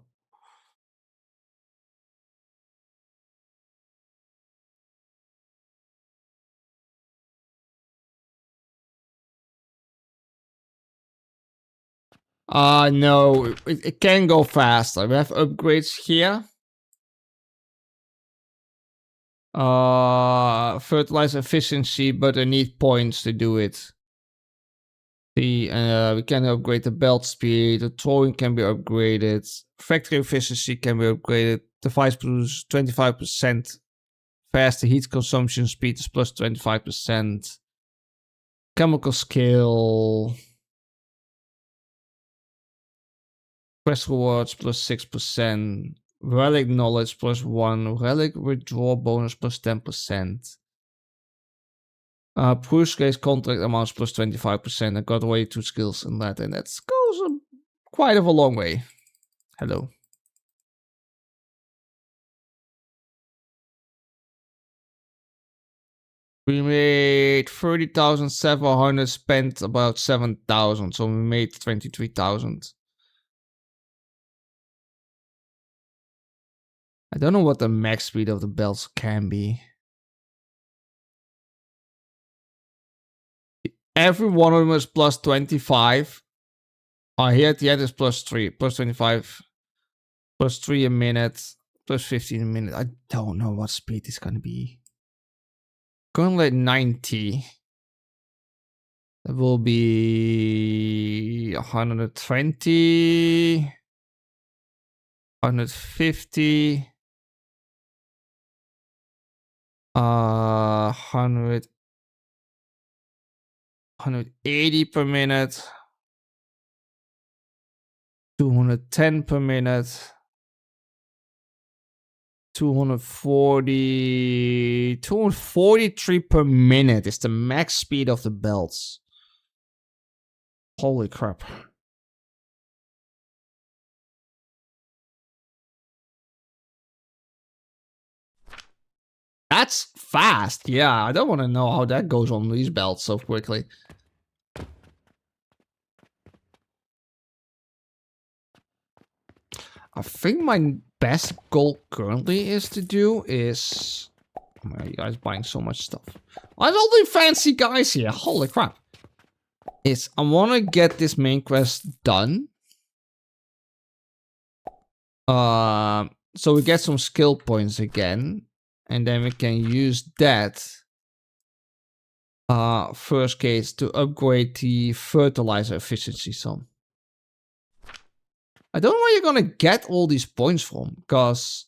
no, it can go faster. We have upgrades here. Fertilizer efficiency, but I need points to do it. We can upgrade the belt speed, the throwing can be upgraded, factory efficiency can be upgraded, device produces 25% faster heat consumption speed is plus 25%, chemical skill, quest rewards plus 6%, relic knowledge plus 1, relic withdrawal bonus plus 10%. Bruce case contract amounts plus 25%. I got away 2 skills in that, and that goes quite of a long way. Hello. We made 30,700, spent about 7,000, so we made 23,000. I don't know what the max speed of the belts can be. Every one of them is plus 25. Here at the end is plus 3, plus 25, plus 3 a minute, plus 15 a minute. I don't know what speed is going to be. Currently at 90. That will be 120, 150, 180 per minute, 210 per minute, 243 per minute is the max speed of the belts. Holy crap. That's fast. Yeah, I don't want to know how that goes on these belts so quickly. I think my best goal currently is to do is... Oh my God, you guys buying so much stuff. There's all the fancy guys here. Holy crap. Is I want to get this main quest done. So we get some skill points again. And then we can use that first case to upgrade the fertilizer efficiency some. I don't know where you're gonna get all these points from, because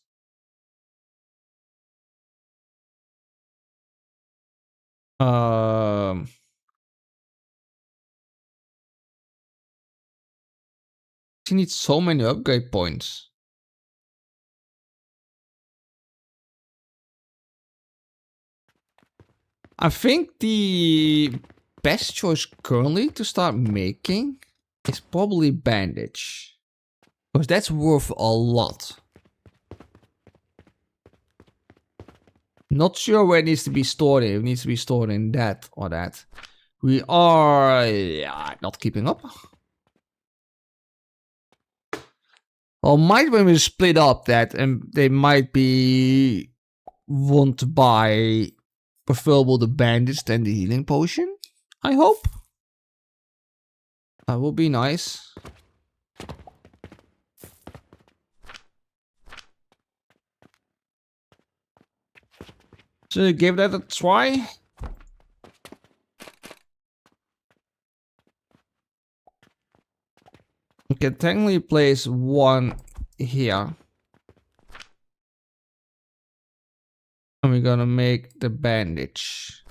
you need so many upgrade points. I think the best choice currently to start making is probably bandage, because that's worth a lot. Not sure where it needs to be stored. It needs to be stored in that or that. We are not keeping up. Well, might when we split up that, and they might be want to buy preferable the bandage than the healing potion. I hope that will be nice. So give that a try. We can technically place one here. And we're gonna make the bandage.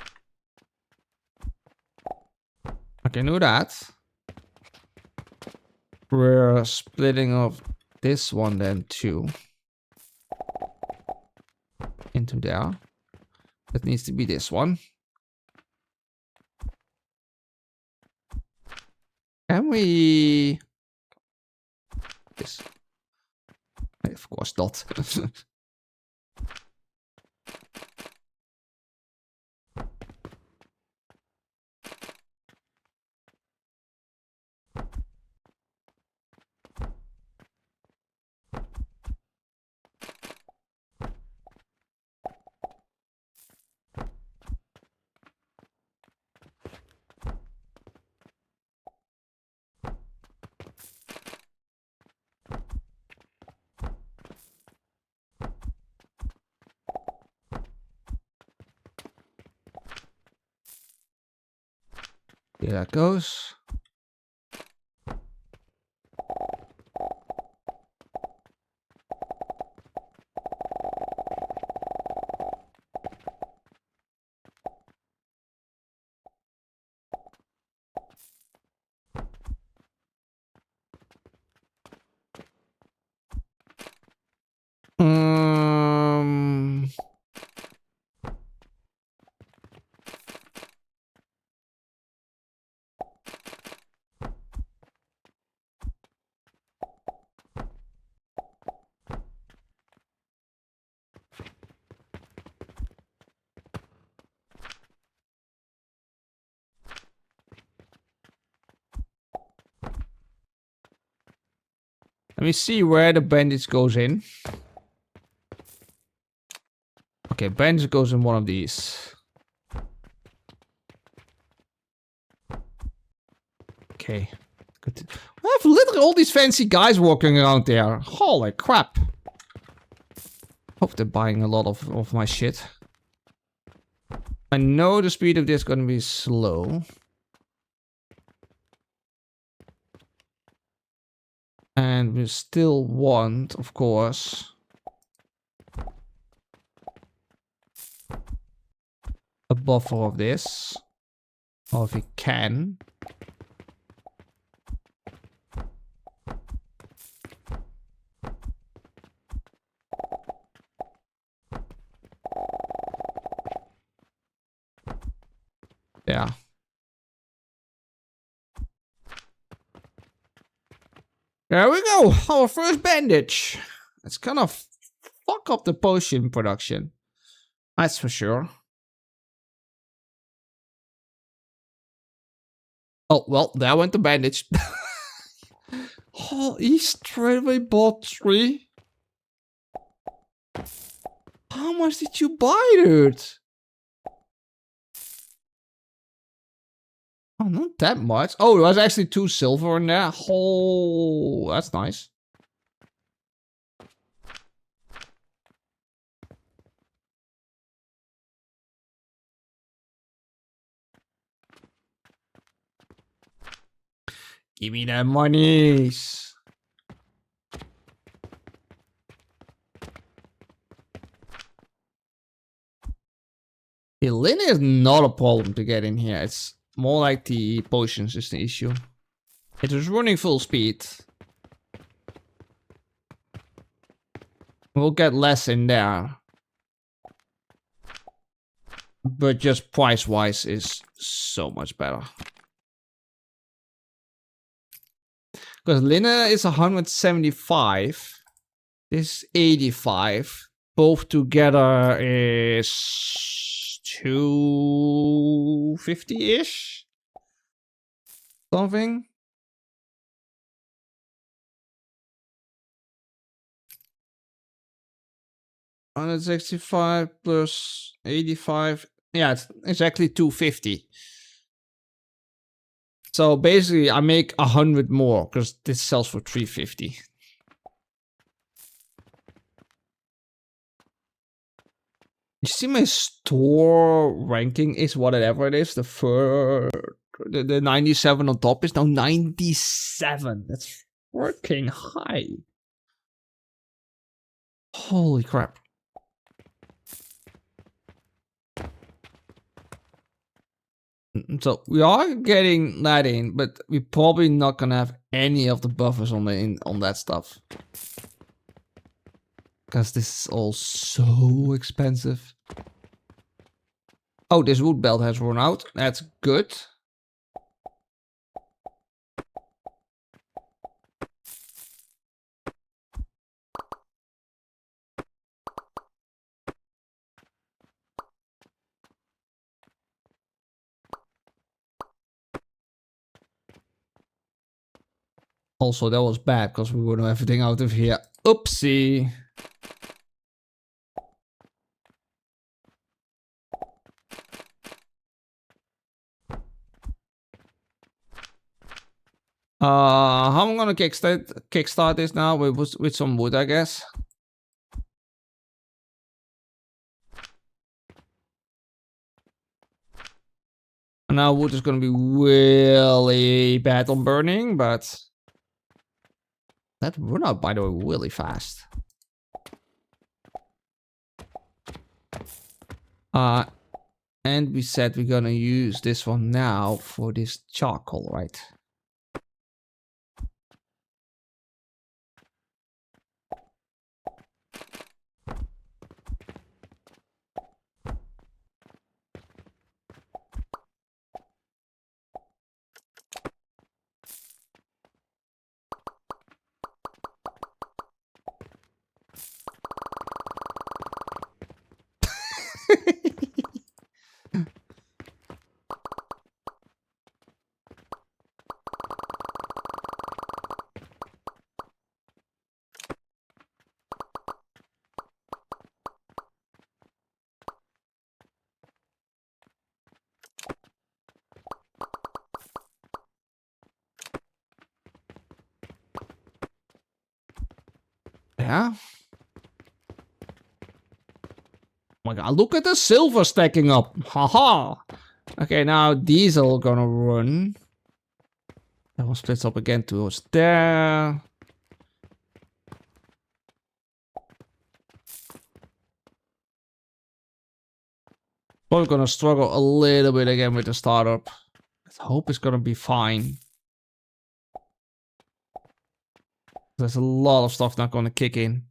I can do that. We're splitting off this one then too. Into there. That needs to be this one. Can we... This. Of course not. Here that goes. Um, Let me see where the bandage goes in. Okay, bandage goes in one of these. Okay. Good. I have literally all these fancy guys walking around there. Holy crap. Hope they're buying a lot of my shit. I know the speed of this is gonna be slow. And we still want, of course, a buffer of this. Or if we can. Yeah. There we go. Our first bandage. It's gonna fuck up the potion production. That's for sure. Oh, well, there went the bandage. Oh, he straight away bought 3. How much did you buy, dude? Oh, not that much. Oh, there was actually 2 silver in there. Oh, that's nice. Give me that monies. The Lina is not a problem to get in here. It's more like the potions is the issue. It is running full speed. We'll get less in there. But just price-wise is so much better. Because Lina is 175. This is 85. Both together is 250-ish? Something. $165 plus 85. Yeah, it's exactly 250. So basically, I make 100 more because this sells for 350. You see, my store ranking is whatever it is. The 97 on top is now 97. That's freaking high. Holy crap. So we are getting that in, but we're probably not gonna have any of the buffers on that stuff. Because this is all so expensive. Oh, this wood belt has run out. That's good. Also, that was bad because we wouldn't have everything out of here. Oopsie. How I'm gonna kickstart this now with some wood, I guess. And now wood is gonna be really bad on burning, but that run out, by the way, really fast. And we said we're gonna use this one now for this charcoal, right? Yeah. Oh my god, look at the silver stacking up. Haha. Okay, now these are all gonna run. That one splits up again towards there. Probably gonna struggle a little bit again with the startup. Let's hope it's gonna be fine. There's a lot of stuff not gonna kick in.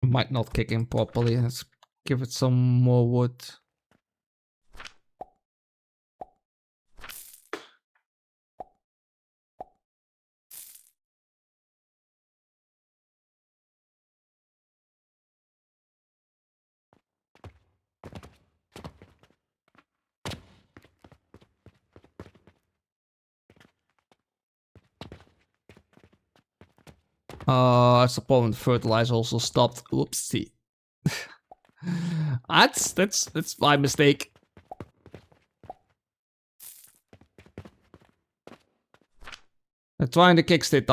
Might not kick in properly. Let's give it some more wood. It's the problem. The fertilizer also stopped. Oopsie. That's my mistake. I'm trying to kickstart.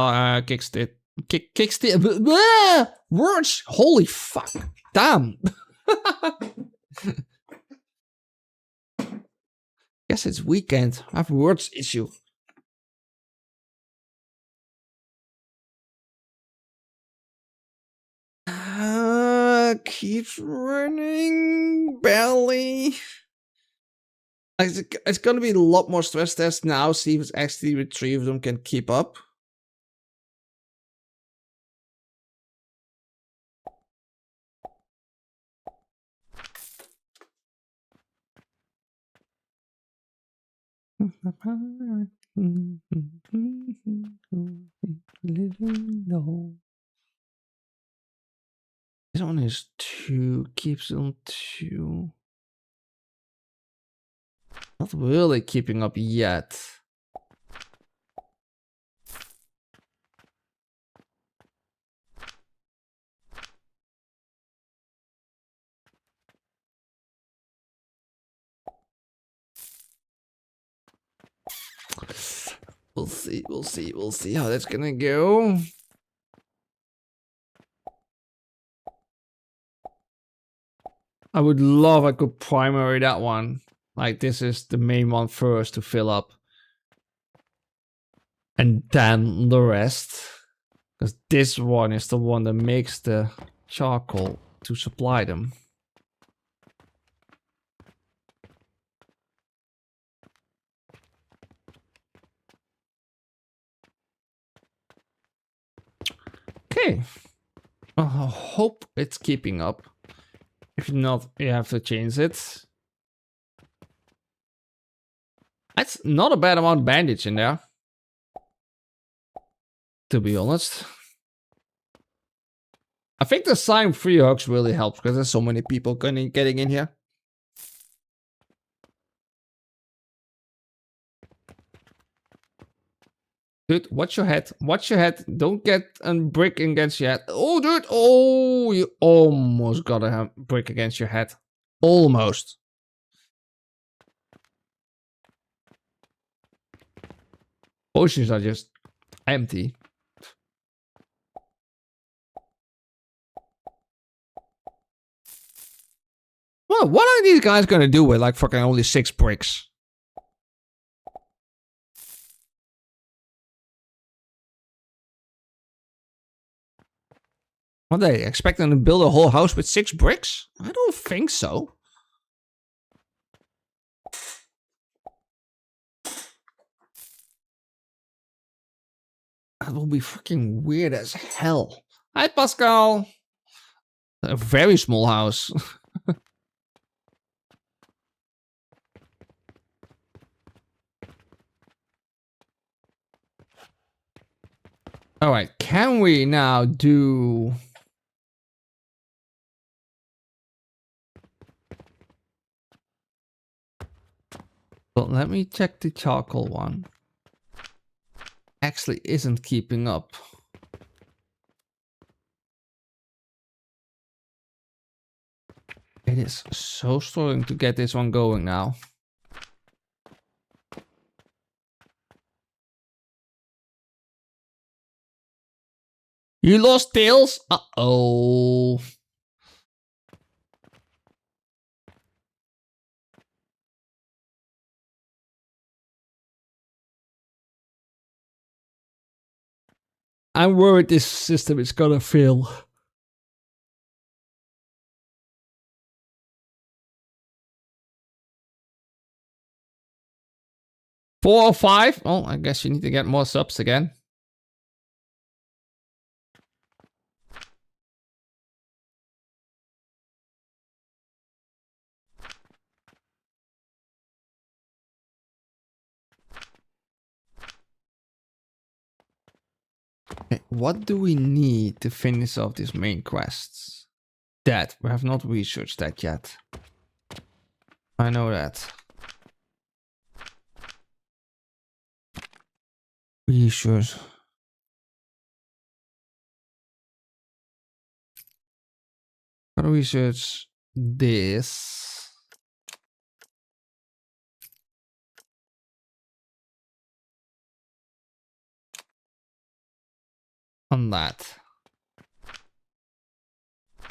Kickstart. Words. Holy fuck. Damn. Guess it's weekend. I have a words issue. Keeps running. Barely. It's gonna be a lot more stress test now. See if it's actually the 3 of them can keep up. This one is 2. Keeps on 2. Not really keeping up yet. We'll see how that's gonna go. I would love I could primary that one. Like this is the main one first to fill up. And then the rest. Because this one is the one that makes the charcoal to supply them. Okay. I hope it's keeping up. If not, you have to change it. That's not a bad amount of bandage in there. to be honest. I think the sign 3 hooks really helps because there's so many people getting in here. Dude, watch your head. Watch your head. Don't get a brick against your head. Oh, dude. Oh, you almost got a brick against your head. Almost. Potions are just empty. Well, what are these guys gonna do with like fucking only 6 bricks? Are they expecting to build a whole house with 6 bricks? I don't think so. That will be fucking weird as hell. Hi, Pascal. A very small house. All right, can we now do... Well, let me check the charcoal one. Actually isn't keeping up. It is so struggling to get this one going now. You lost tails? Uh-oh. I'm worried this system is gonna fail. Four or 5? Oh, I guess you need to get more subs again. Okay, what do we need to finish off these main quests? That. We have not researched that yet. I know that. Research. Gotta research this. On that.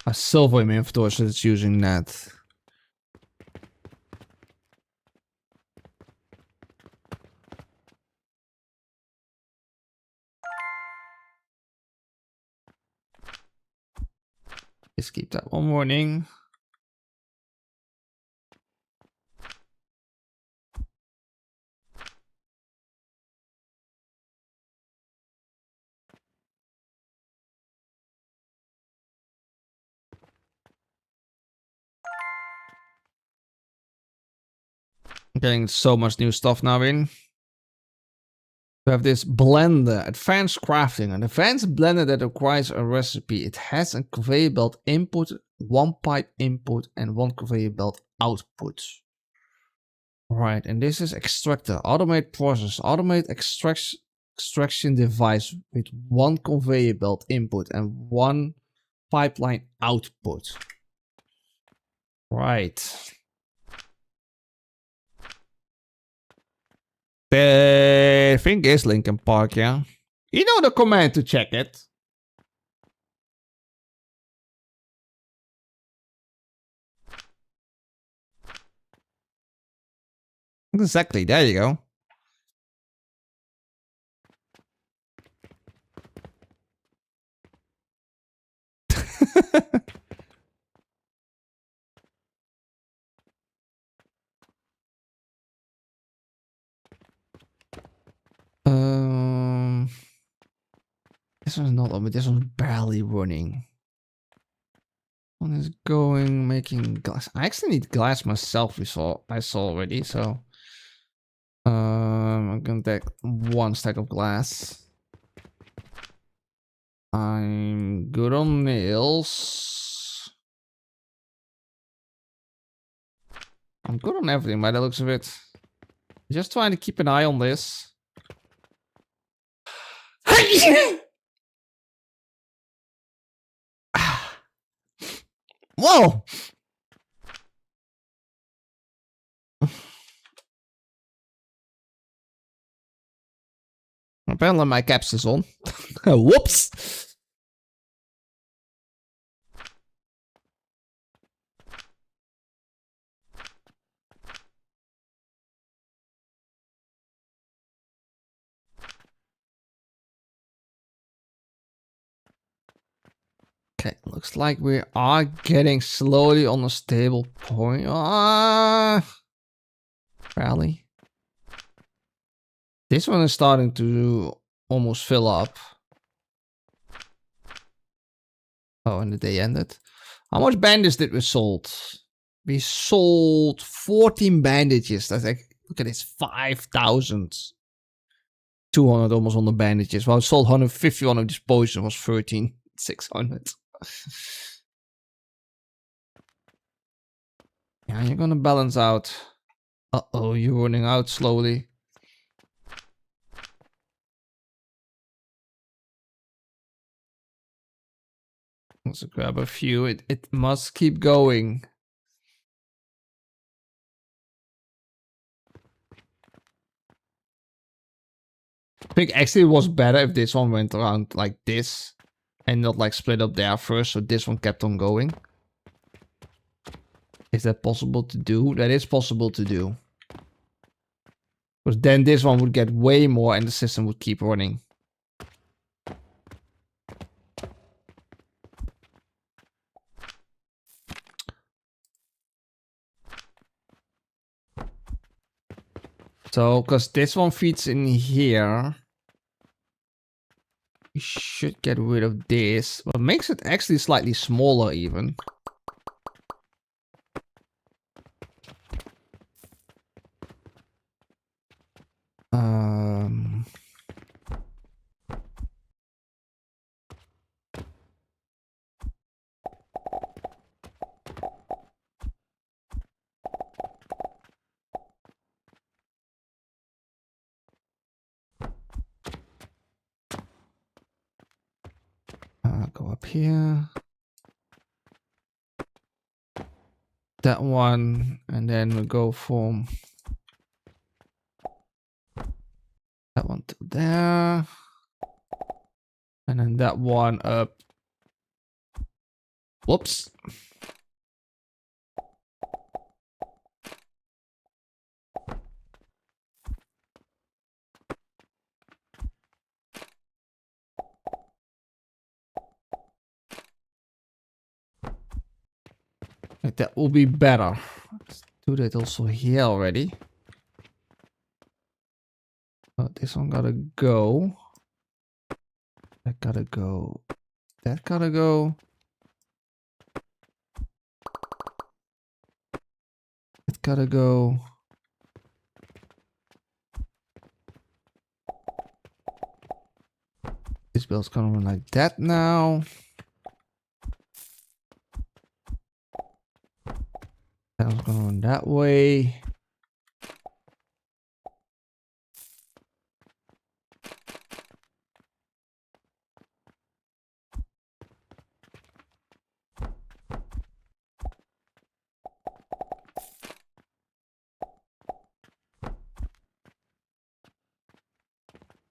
A silver in my inventory, so it's using that. Just keep that one warning. I'm getting so much new stuff now in. We have this blender, advanced crafting, an advanced blender that requires a recipe. It has a conveyor belt input, 1 pipe input, and 1 conveyor belt output. Right, and this is extractor, automate process, automate extraction device with 1 conveyor belt input and 1 pipeline output. Right. The thing is Linkin Park, yeah. You know the command to check it. Exactly, there you go. This one's not on, but this one's barely running. One is going, making glass. I actually need glass myself. I saw already. So, I'm gonna take 1 stack of glass. I'm good on nails. I'm good on everything by the looks of it. Just trying to keep an eye on this. Whoa! Apparently my caps is on. Whoops! Okay, looks like we are getting slowly on a stable point. Rally. This one is starting to almost fill up. Oh, and the day ended. How much bandages did we sold? We sold 14 bandages. That's like, look at this, 5,200 almost on the bandages. Well, I sold 150 on this potion, was 13,600. Yeah, you're gonna balance out. Uh-oh, you're running out slowly. Let's grab a few. It must keep going. I think actually it was better if this one went around like this and not like split up there first, so this one kept on going. Is that possible to do? That is possible to do. Because then this one would get way more and the system would keep running. So, because this one feeds in here, we should get rid of this. What makes it actually slightly smaller even. Go up here. That one, and then we go from that one to there. And then that one up. Whoops. Like that will be better. Let's do that also here already. Oh, this one gotta go. That gotta go. That gotta go. That gotta go. This build's gonna run like that now. That one's gonna run that way.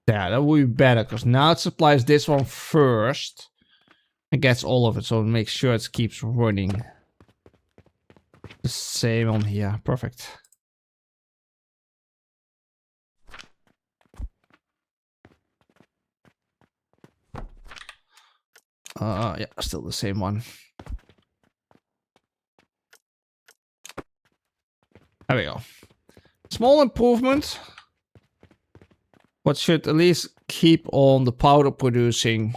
Yeah, that would be better because now it supplies this one first and gets all of it, so it makes sure it keeps running. The same on here. Perfect. Yeah, still the same one. There we go. Small improvement. What should at least keep on the powder producing.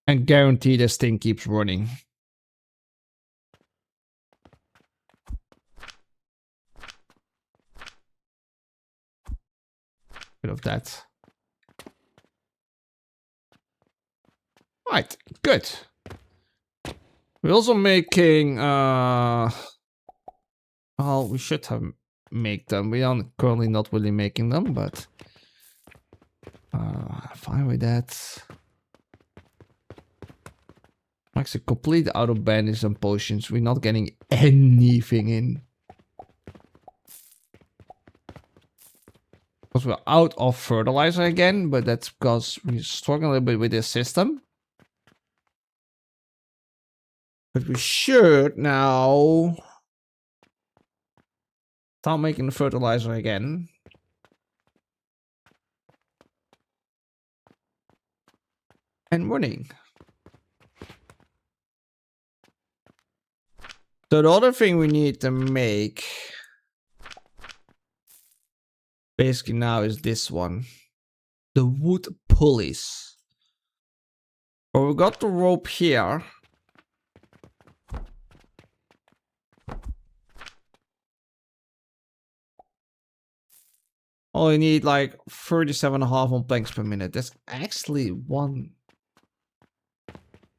And guarantee this thing keeps running. of that. Right, good. We're also making well, we should have make them. We are currently not really making them, but fine with that. Actually, complete out of bandages and potions. We're not getting anything in. Because we're out of fertilizer again, but that's because we're struggling a little bit with this system. But we should now start making the fertilizer again. And running. So the other thing we need to make basically now is this one. The wood pulleys. Well, we got the rope here. Only need like 37.5 on planks per minute. That's actually one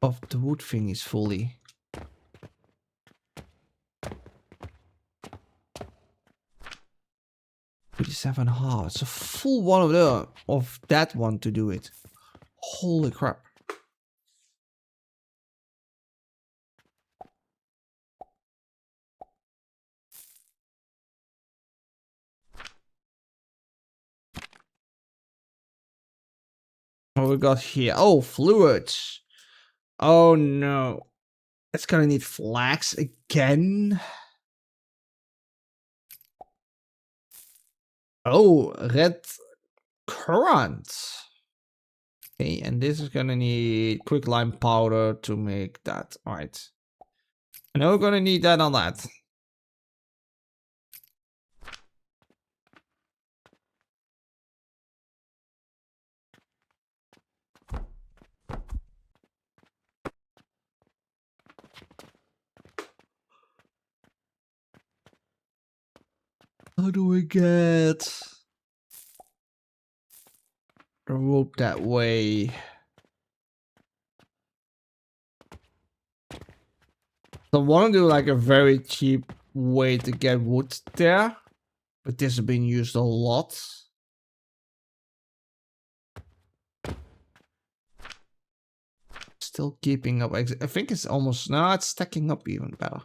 of the wood thingies fully. 37.5. It's a full one of that one to do it. Holy crap. What we got here? Oh, fluids. Oh no. It's gonna need flax again. Oh, red currant. Okay, and this is gonna need quicklime powder to make that. Alright. I know we're gonna need that on that. How do we get the rope that way? So I want to do like a very cheap way to get wood there, but this has been used a lot. Still keeping up. I think it's almost, no, it's stacking up even better.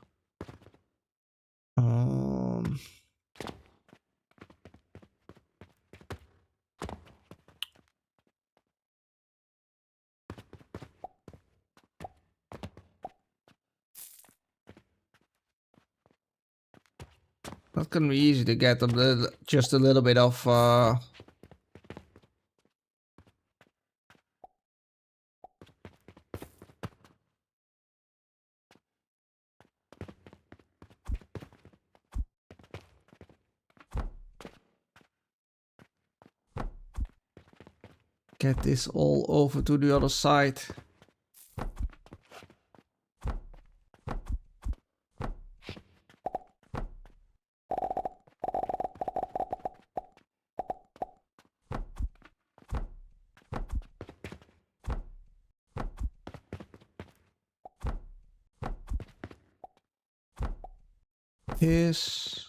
Not gonna be easy to get just a little bit of get this all over to the other side. This.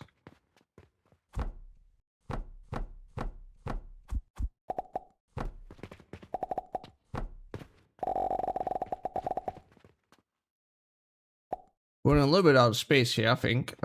We're in a little bit out of space here, I think.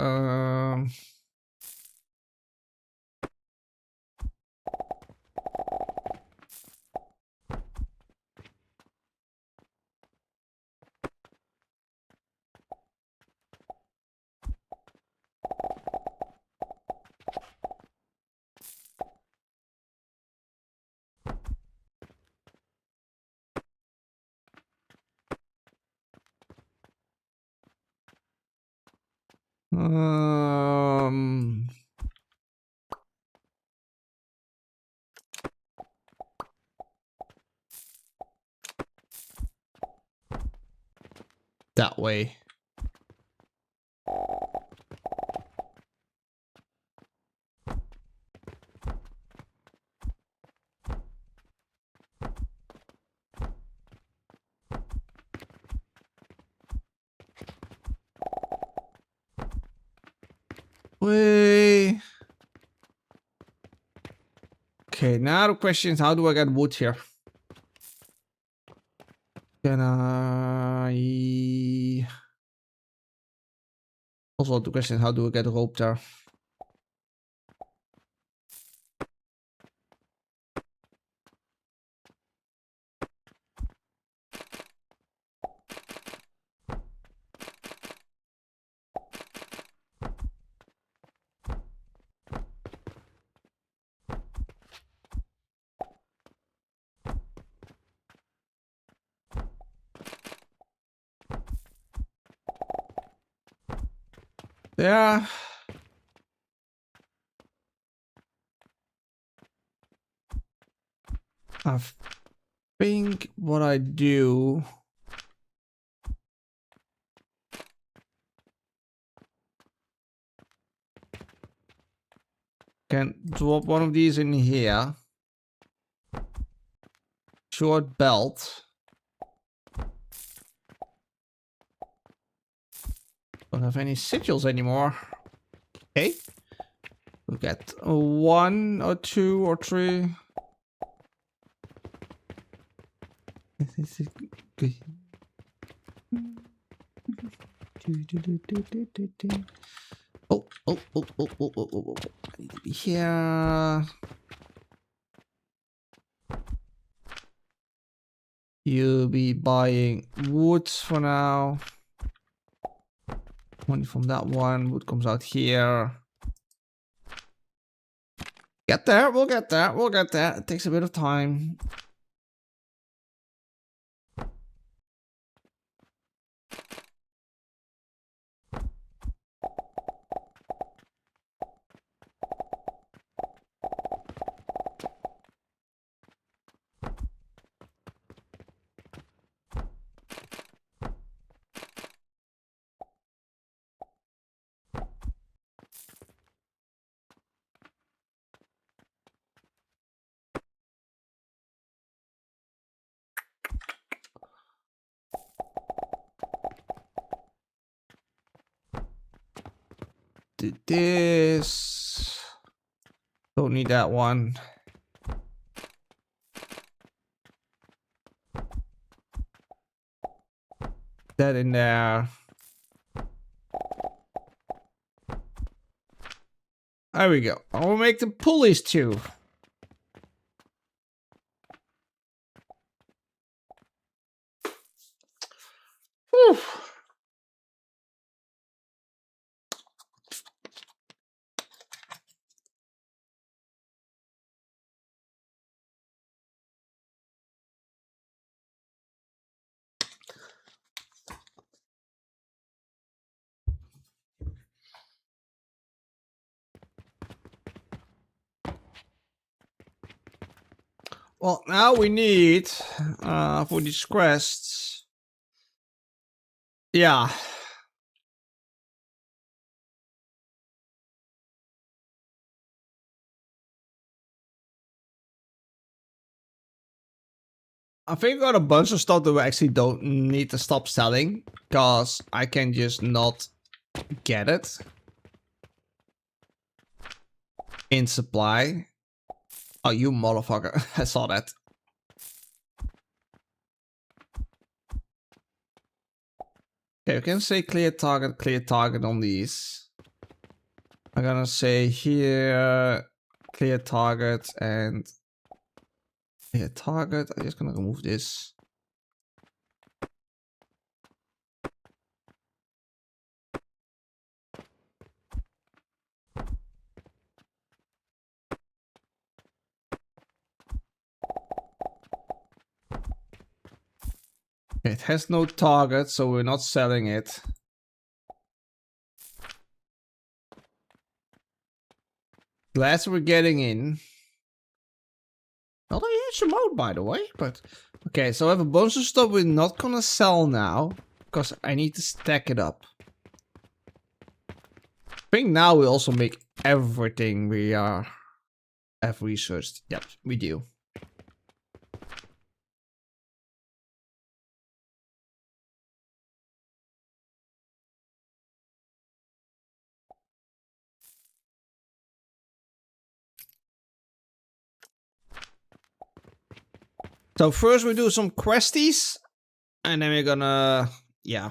That way. way. Okay, now the question is, how do I get wood here? Can I... Also, the question is, how do I get a rope there? Yeah. I think what I do... Can drop one of these in here. Short belt. Don't have any sigils anymore. Okay. We'll get 1 or 2 or 3. This is good. Oh. I need to be here. You'll be buying wood for now. Money from that one. Wood comes out here. Get there. We'll get there. We'll get there. It takes a bit of time. Do this. Don't need that one. That in there. There we go. I'll make the pulleys too. Whew. Well, now we need for these quests. Yeah. I think I got a bunch of stuff that we actually don't need to stop selling, because I can just not get it in supply. Oh, you motherfucker. I saw that. Okay, we can say clear target on these. I'm gonna say here, clear target and clear target. I'm just gonna remove this. It has no target, so we're not selling it. Glass we're getting in. Not a huge amount, by the way, but... Okay, so I have a bunch of stuff we're not gonna sell now, because I need to stack it up. I think now we also make everything we have researched. Yep, we do. So first we do some questies, and then we're gonna, yeah.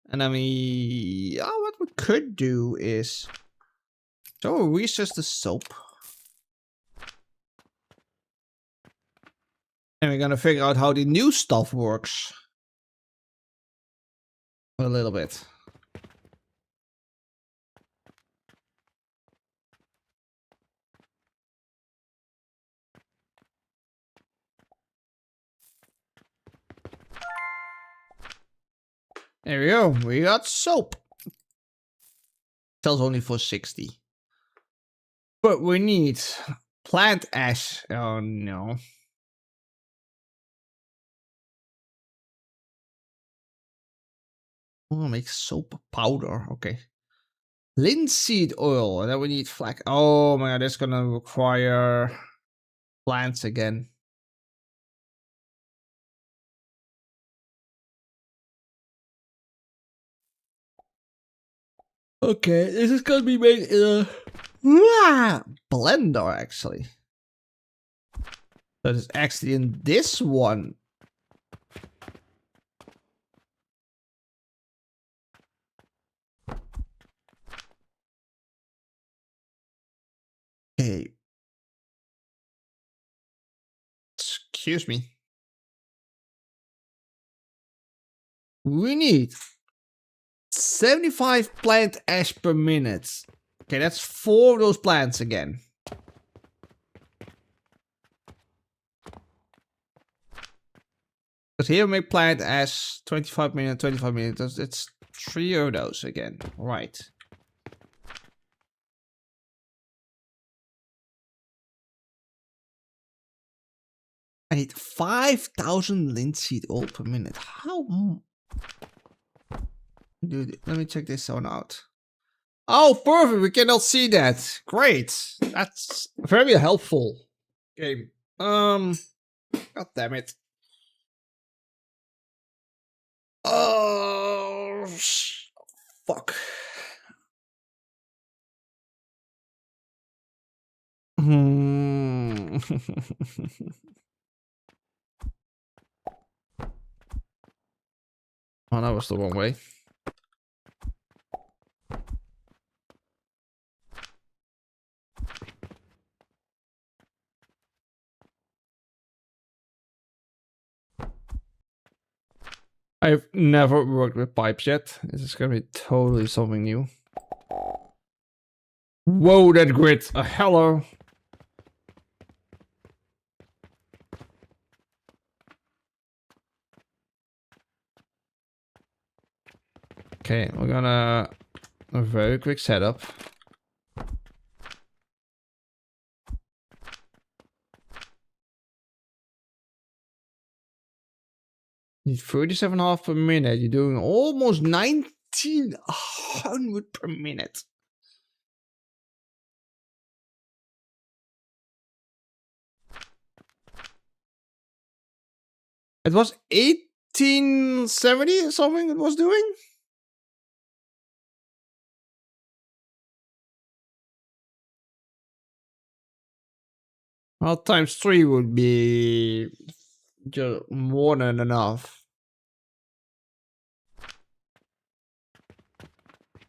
And then what we could do is, so we'll research the soap. And we're gonna figure out how the new stuff works. A little bit. There we go. We got soap. Sells only for 60. But we need plant ash. Oh no. Oh, make soap powder. Okay. Linseed oil. And then we need flax. Oh my god, that's gonna require plants again. Okay, this is gonna be made in a blender, actually. That is actually in this one. Okay. Excuse me. We need 75 plant ash per minute. Okay, that's 4 of those plants again. Because here we make plant ash 25 minutes, 25 minutes. It's 3 of those again. Right. I need 5,000 linseed oil per minute. How? Dude, let me check this one out. Oh, perfect. We cannot see that. Great. That's very helpful. Okay. God damn it. Oh, fuck. Hmm. Oh, that was the wrong way. I've never worked with pipes yet. This is gonna be totally something new. Whoa, that grid. Hello. Okay, we're gonna a very quick setup. Need 37.5 per minute. You're doing almost 1900 per minute. It was 1870 or something it was doing? Well, times 3 would be just more than enough.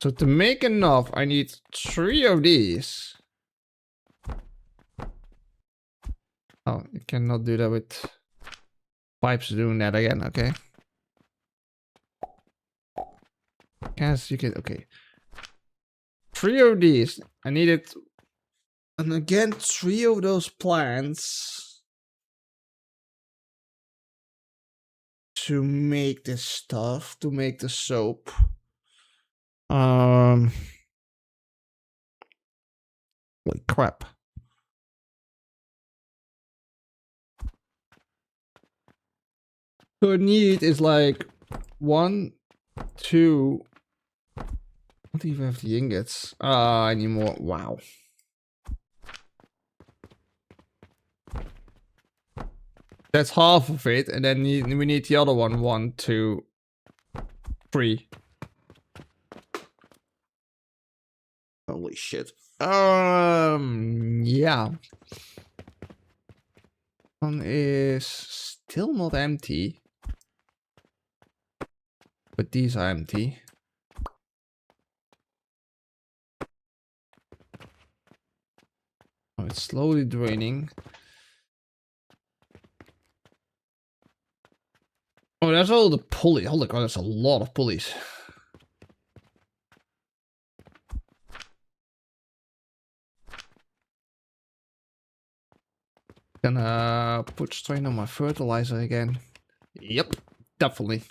So to make enough, I need 3 of these. Oh, you cannot do that with pipes doing that again, okay. Guess you can, okay. 3 of these. I needed, and again, 3 of those plants to make this stuff, to make the soap. Holy crap. So I need is like 1, 2. I don't even have the ingots. I need more. Wow. That's half of it, and then we need the other one. 1, 2, 3. Holy shit. Yeah. One is still not empty. But these are empty. Oh, it's slowly draining. Oh, that's all the pulleys. Holy god, that's a lot of pulleys. Gonna put strain on my fertilizer again. Yep, definitely.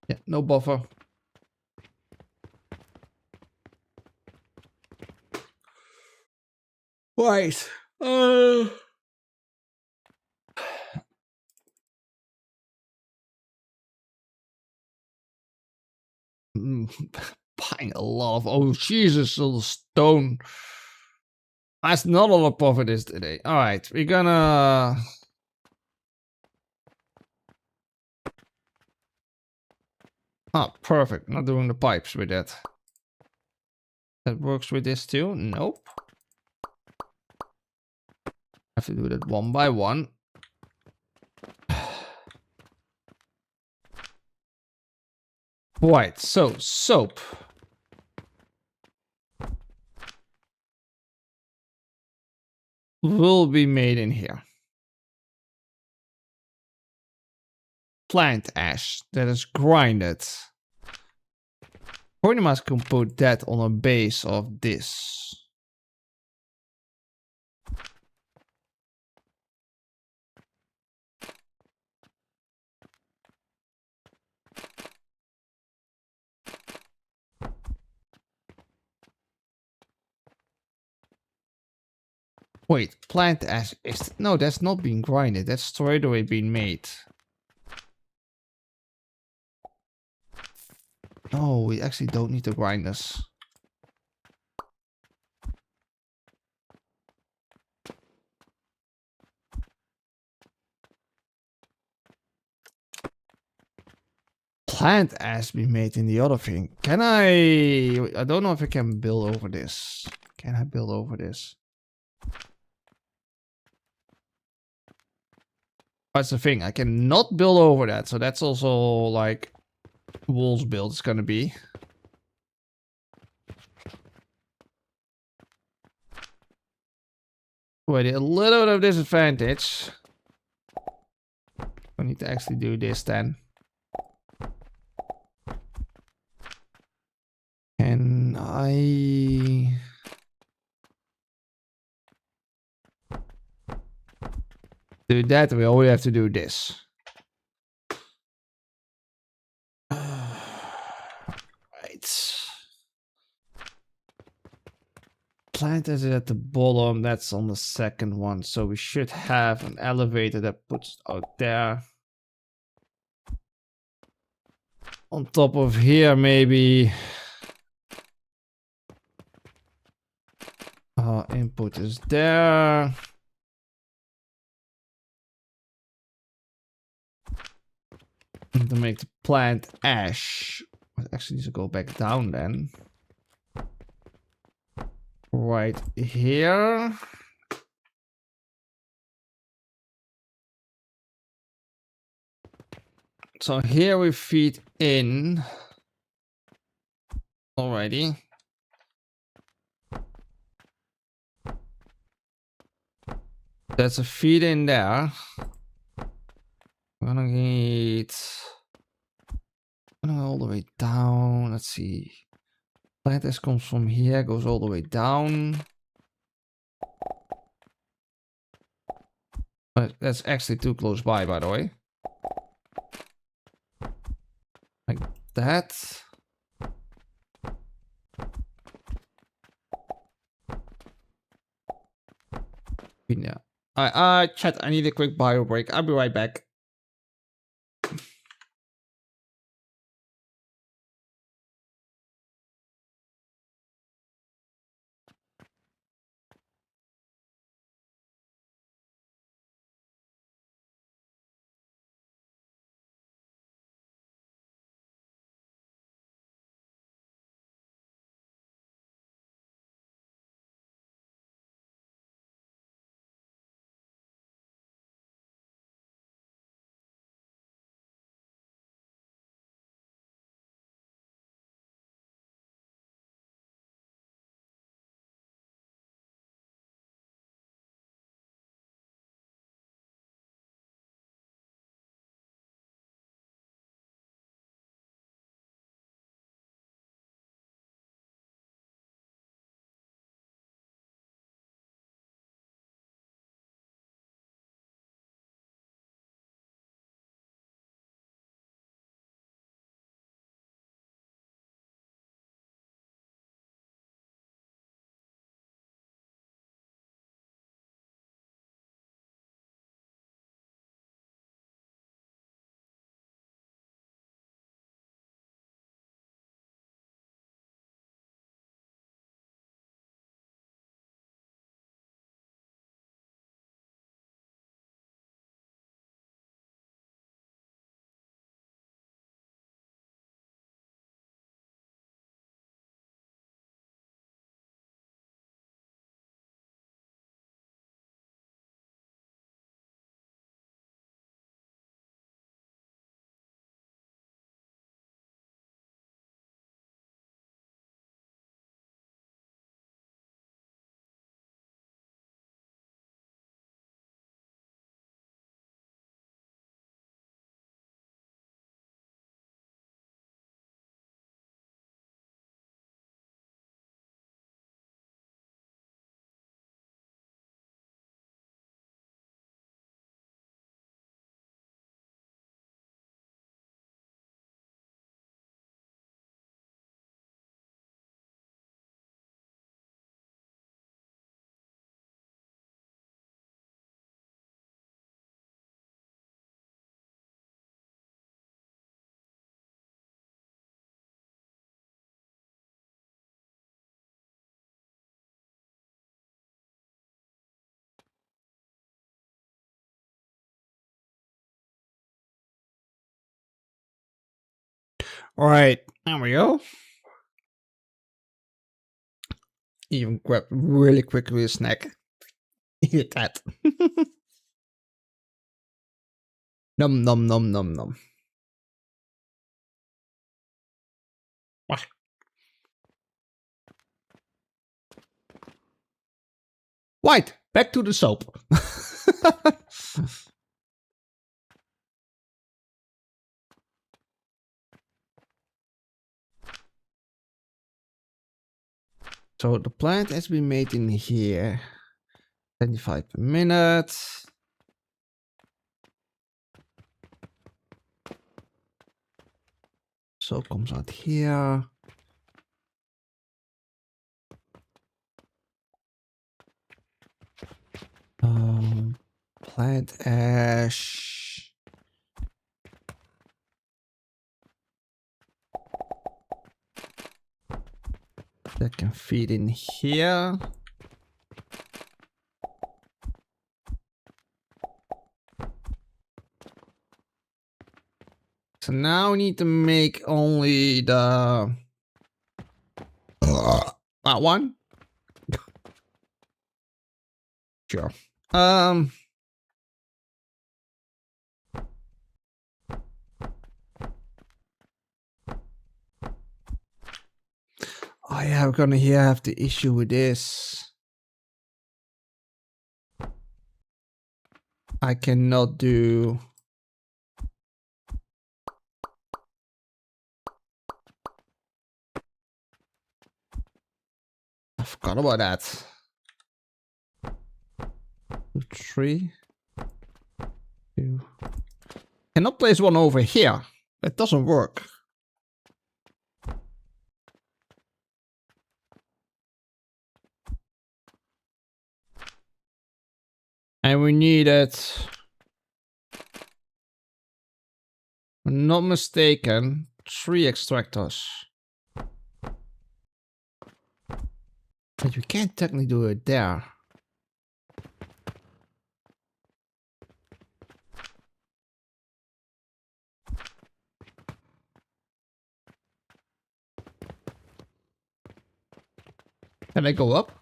Yeah, no buffer. Right. Buying a lot of, oh Jesus, little stone. That's not all the profit is today. All right, we're gonna. Ah, perfect. Not doing the pipes with that. That works with this too. Nope. Have to do that one by one. Right. So soap. Will be made in here. Plant ash that is grinded. Pretty much can put that on a base of this. Wait, plant ash is no, that's not being grinded. That's straight away being made. No, we actually don't need to grind this. Plant ash be made in the other thing. Can I don't know if I can build over this. Can I build over this? That's the thing. I cannot build over that. So that's also like walls build is gonna be. Wait, a little bit of disadvantage. I need to actually do this then. Can I do that? We only have to do this. Right. Plant is at the bottom. That's on the second one. So we should have an elevator that puts out there. On top of here, maybe. Input is there. To make the plant ash. It actually needs to go back down then. Right here. So here we feed in already. That's a feed in there. We're gonna need all the way down. Let's see. Plant ash comes from here, goes all the way down. That's actually too close by the way. Like that. Yeah. Chat, I need a quick bio break. I'll be right back. Alright, there we go. Even grab really quickly a snack. Eat that. Num num num num num. What? White, back to the soap. So the plant has been made in here. 25 per minute. So comes out here. Plant ash. That can feed in here. So now we need to make only the that one. Sure. Oh yeah, we're gonna here have the issue with this. I cannot do. I forgot about that. 2, 3. 2. Cannot place one over here. That doesn't work. And we needed, if I'm not mistaken, 3 extractors. But we can't technically do it there. Can I go up?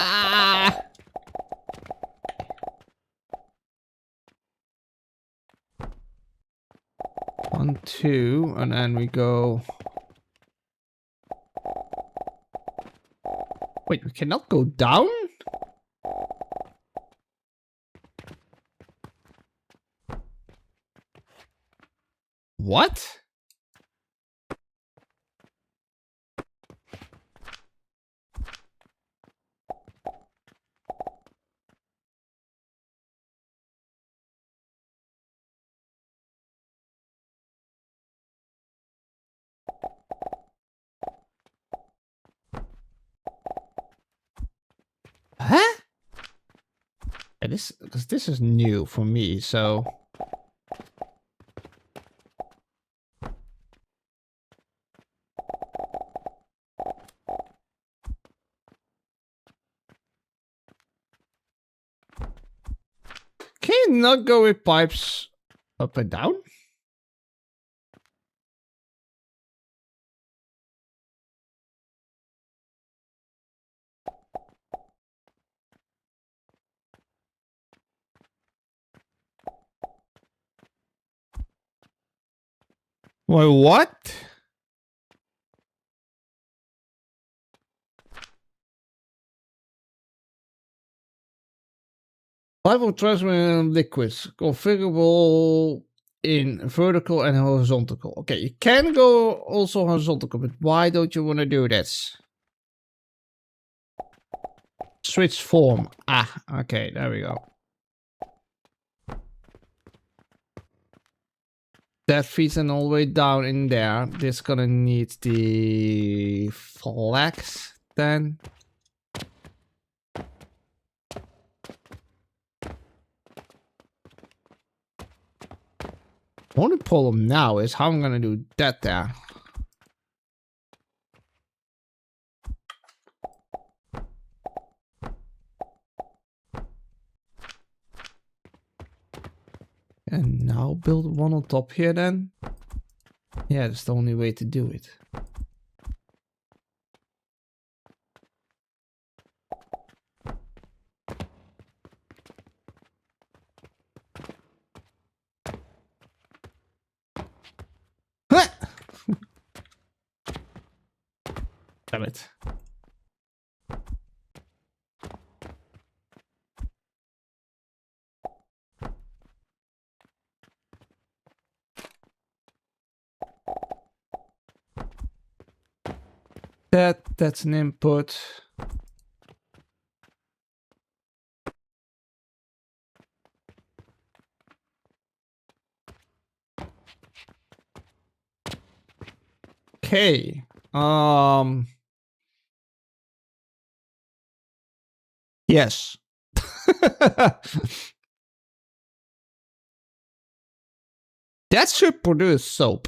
Ah! 1, 2, and then we go. Wait, we cannot go down? What? Huh? Yeah, because this is new for me, so. Can you not go with pipes up and down? Wait, what? Pipe of transparent liquids, configurable in vertical and horizontal. Okay, you can go also horizontal, but why don't you want to do this? Switch form. Ah, okay, there we go. That feeds in all the way down in there. This gonna need the flax then. Only problem now is how I'm gonna do that there. And now build one on top here then. Yeah, that's the only way to do it. Damn it. That's an input. Okay. Yes. That should produce soap.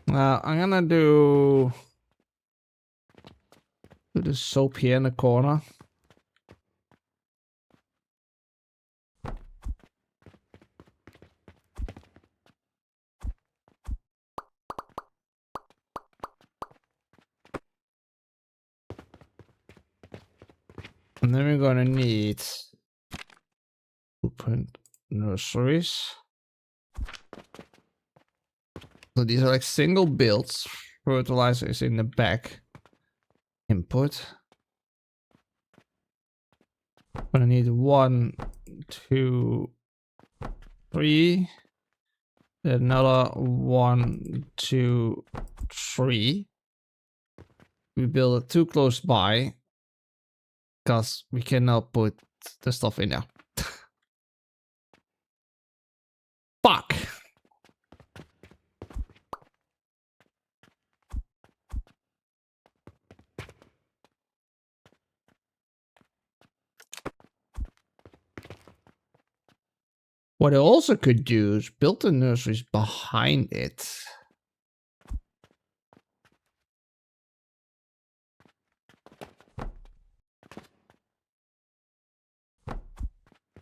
I'm gonna do the soap here in the corner. And then we're gonna need blueprint nurseries. So these are like single builds. Fertilizer is in the back. Input. Gonna need 1, 2, 3. Another 1, 2, 3. We build it too close by because we cannot put the stuff in there. Fuck. What I also could do is build the nurseries behind it.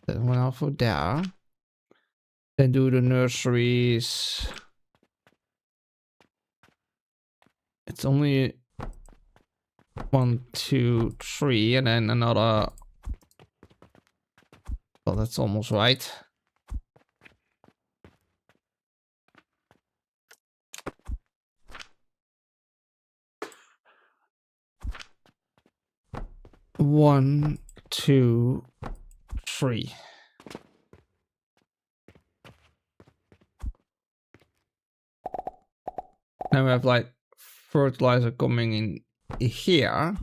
Then one out for there. Then do the nurseries. It's only 1, 2, 3, and then another. Well, that's almost right. One, 2, 3. Now we have like fertilizer coming in here.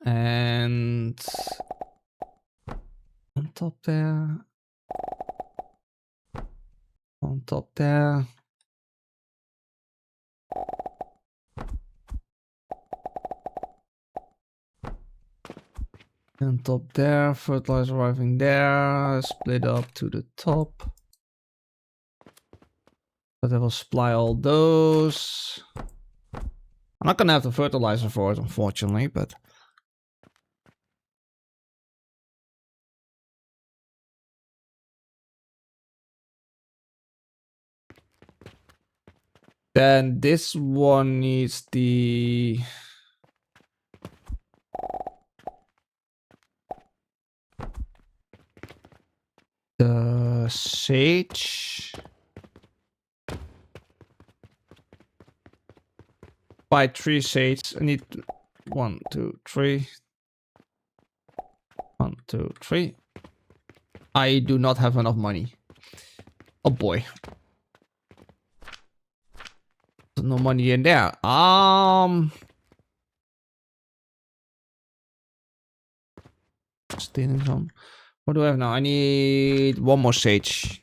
And on top there. On top there. On top there, fertilizer arriving there, split up to the top. But I will supply all those. I'm not gonna have the fertilizer for it, unfortunately, but then this one needs the sage. Buy 3 sage. I need 1, 2, 3. 1, 2, 3. I do not have enough money. Oh boy. There's no money in there. Stealing some. What do I have now? I need 1 more sage.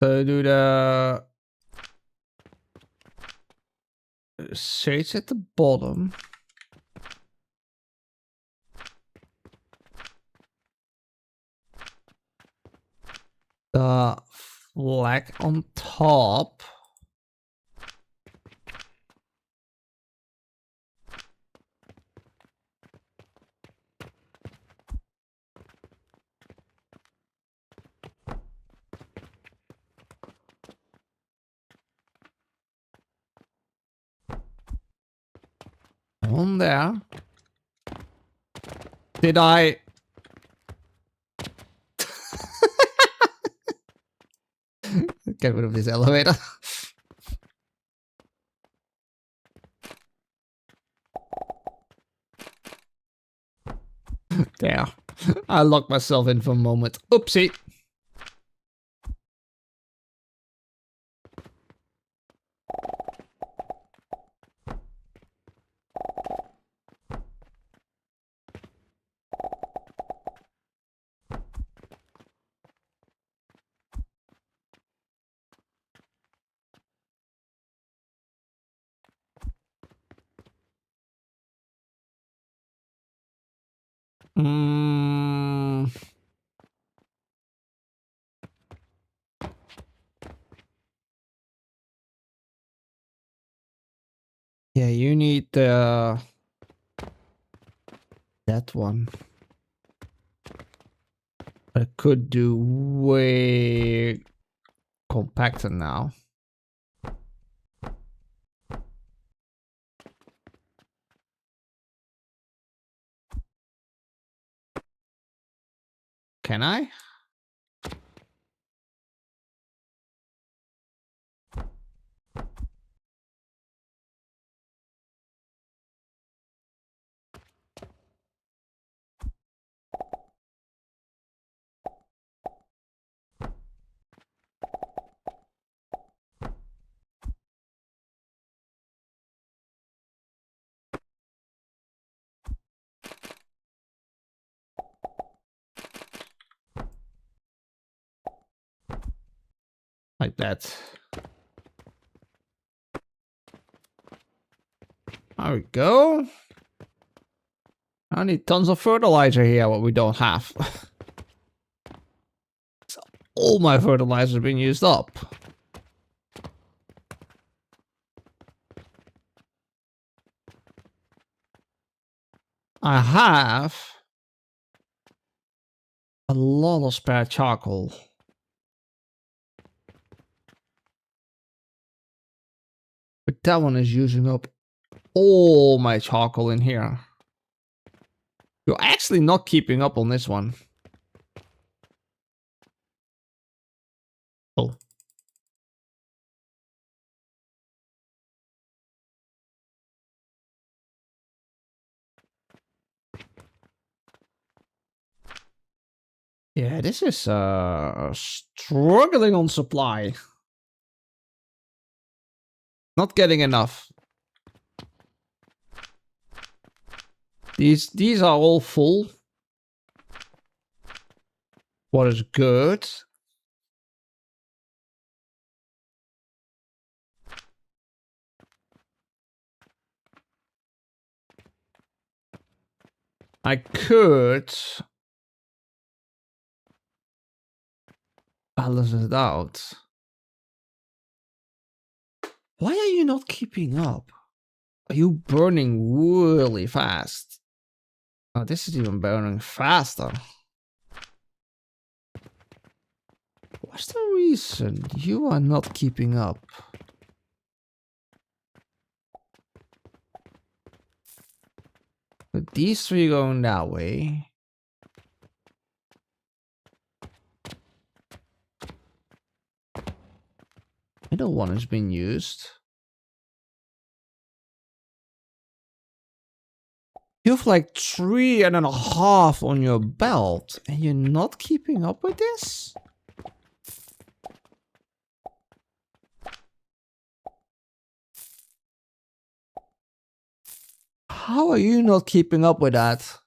So do the shades at the bottom. The flag on top. On there. Did I... Get rid of this elevator. There. I locked myself in for a moment. Oopsie. Mm. Yeah, you need that one. I could do way compactor now. Can I? Like that. There we go. I need tons of fertilizer here, what we don't have. All my fertilizer has been used up. I have a lot of spare charcoal. But that one is using up all my charcoal in here. You're actually not keeping up on this one. Oh. Yeah, this is struggling on supply. Not getting enough. These are all full. What is good? I could balance it out. Why are you not keeping up? Are you burning really fast? Oh, this is even burning faster. What's the reason you are not keeping up? But these three going that way. Middle one has been used. You have like 3.5 on your belt and you're not keeping up with this? How are you not keeping up with that?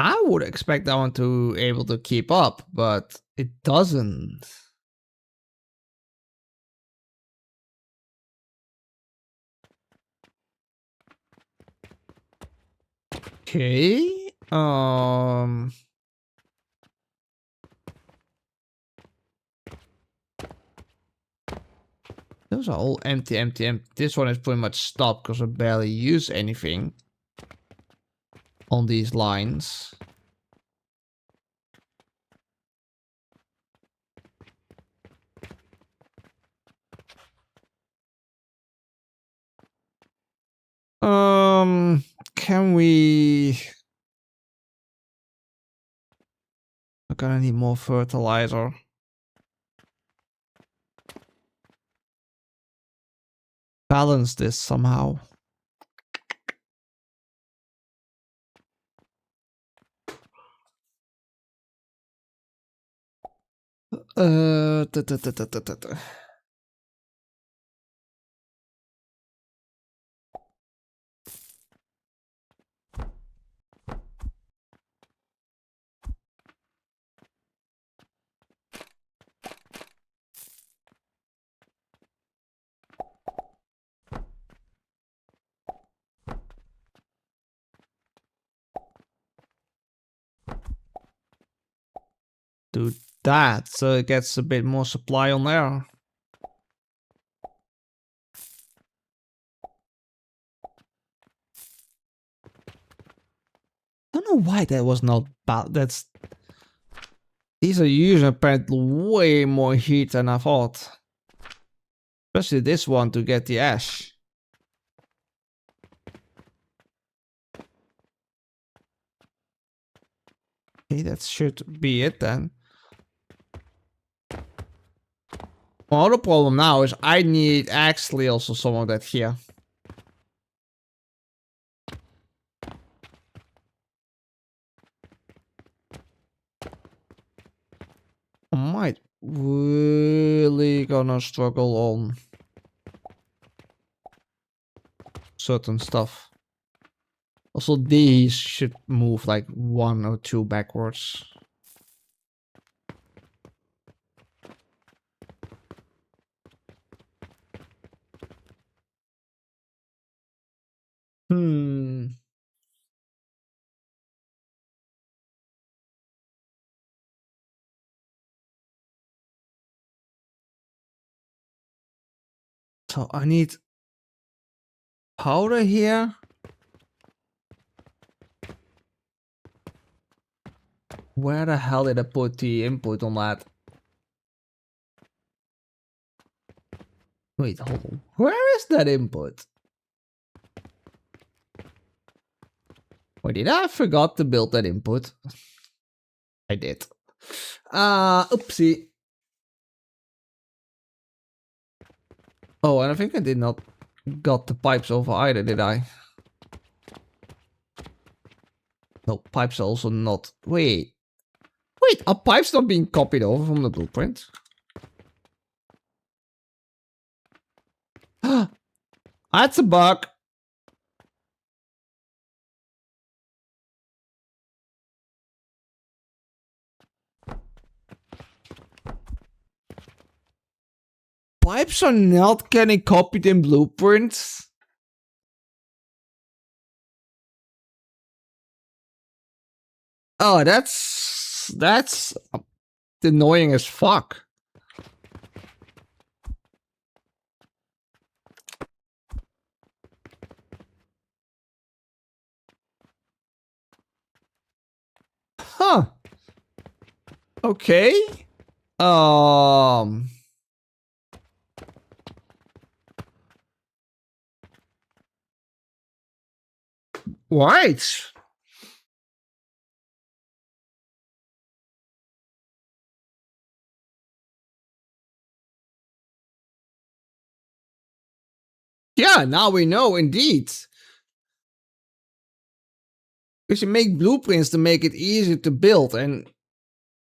I would expect that one to able to keep up, but it doesn't. Okay. Those are all empty, empty, empty. This one is pretty much stopped because I barely use anything on these lines. Can we? I'm gonna need more fertilizer. Balance this somehow. Da, da, da, da, da, da, da. Do that so it gets a bit more supply on there. I don't know why that was not bad. That's these are using apparently way more heat than I thought. Especially this one to get the ash. Okay, that should be it then. Well, the problem now is I need actually also some of that here. I might really gonna struggle on certain stuff. Also, these should move like 1 or 2 backwards. So I need powder here. Where the hell did I put the input on that? Wait, hold on. Where is that input? Wait, did I forgot to build that input? I did. Oopsie. Oh, and I think I did not got the pipes over either, did I? No, pipes are also not. Wait, are pipes not being copied over from the blueprint? That's a bug. Pipes are not getting copied in blueprints. Oh, that's annoying as fuck. Huh. Okay. Right. Yeah, now we know indeed. We should make blueprints to make it easier to build, and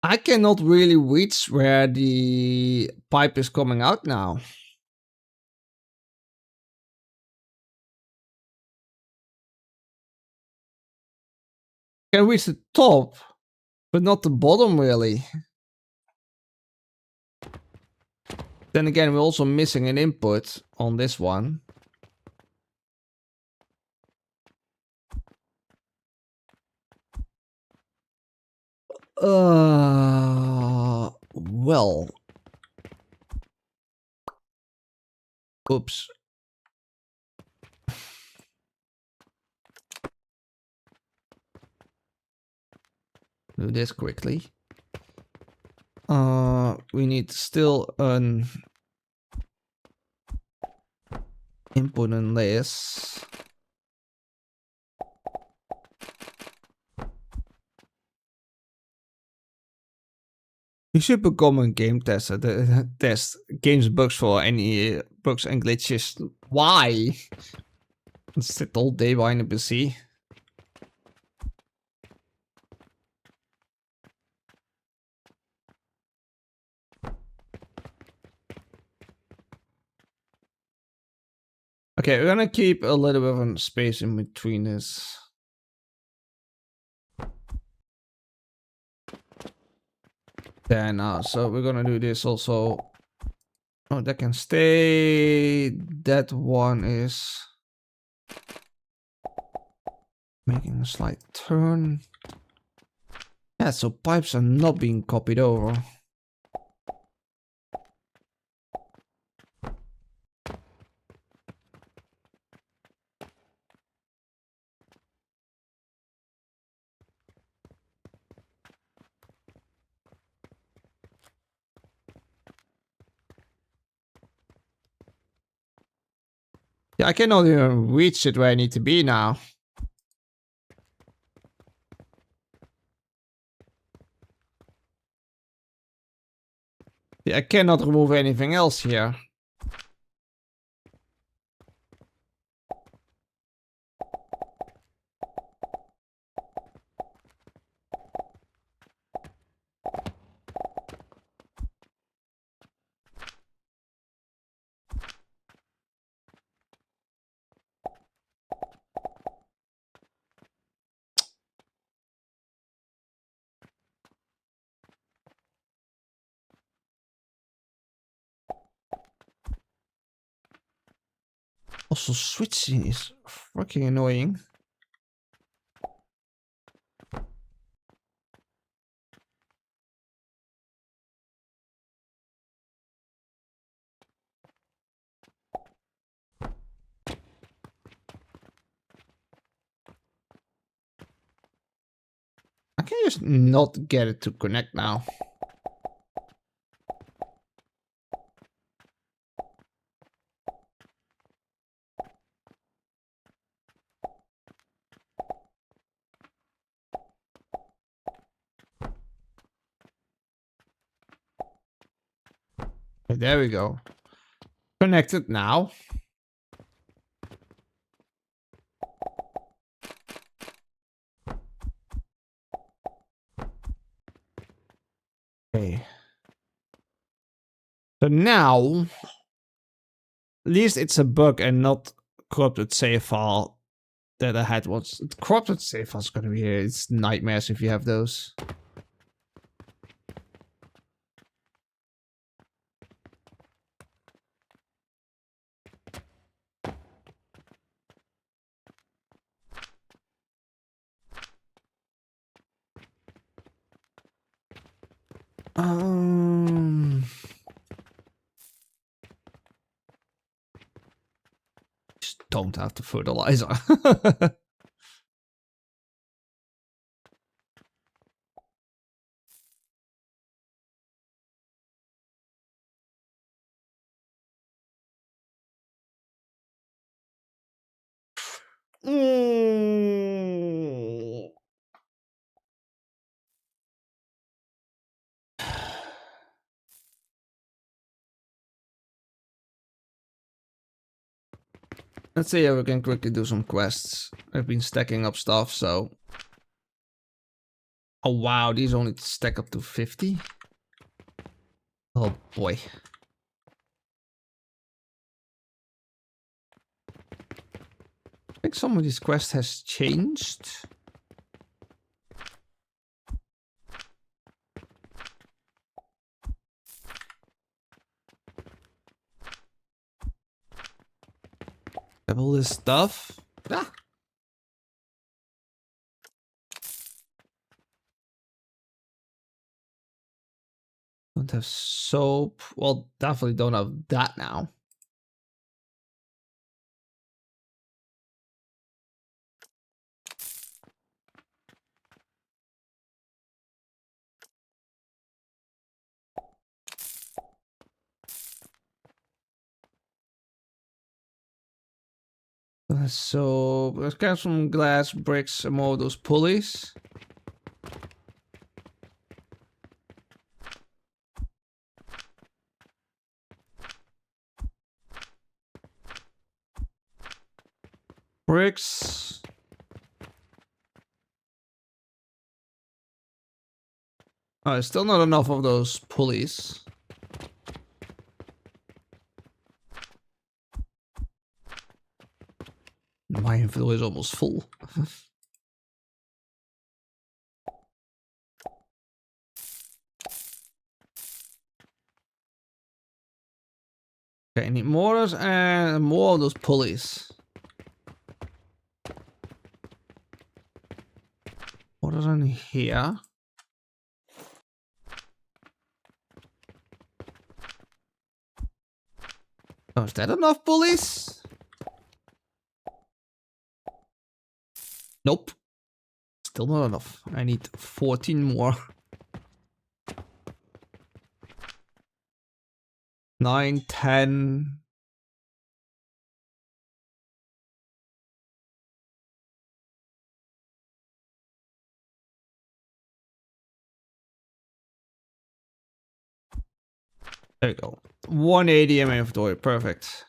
I cannot really reach where the pipe is coming out now. Can reach the top, but not the bottom really. Then again, we're also missing an input on this one. Well. Oops. Do this quickly. We need still an input on this. You should become a game tester. Test games bugs for any bugs and glitches. Why? Sit all day behind a PC. Okay, we're gonna keep a little bit of a space in between this. There now, so we're gonna do this also. Oh, that can stay. That one is making a slight turn. Yeah, so pipes are not being copied over. Yeah, I cannot even reach it where I need to be now. Yeah, I cannot remove anything else here. Also, switching is fucking annoying. I can just not get it to connect now. Okay, there we go. Connected now. Okay. So now, at least it's a bug and not corrupted save file that I had once. Corrupted save file's gonna be here. It's nightmares if you have those. Just don't have the fertilizer. Mm. Let's see if we can quickly do some quests. I've been stacking up stuff, so... Oh wow, these only stack up to 50? Oh boy. I think some of these quests has changed. this stuff. Ah. Don't have soap. Well, definitely don't have that now. So let's get some glass bricks and more of those pulleys. Bricks. Oh, there's still not enough of those pulleys. My inventory is almost full. Okay, I need mortars and more of those pulleys. Mortars in here. Oh, is that enough pulleys? Nope. Still not enough. I need 14 more. 9, 10. There you go. 180 in my inventory. Perfect.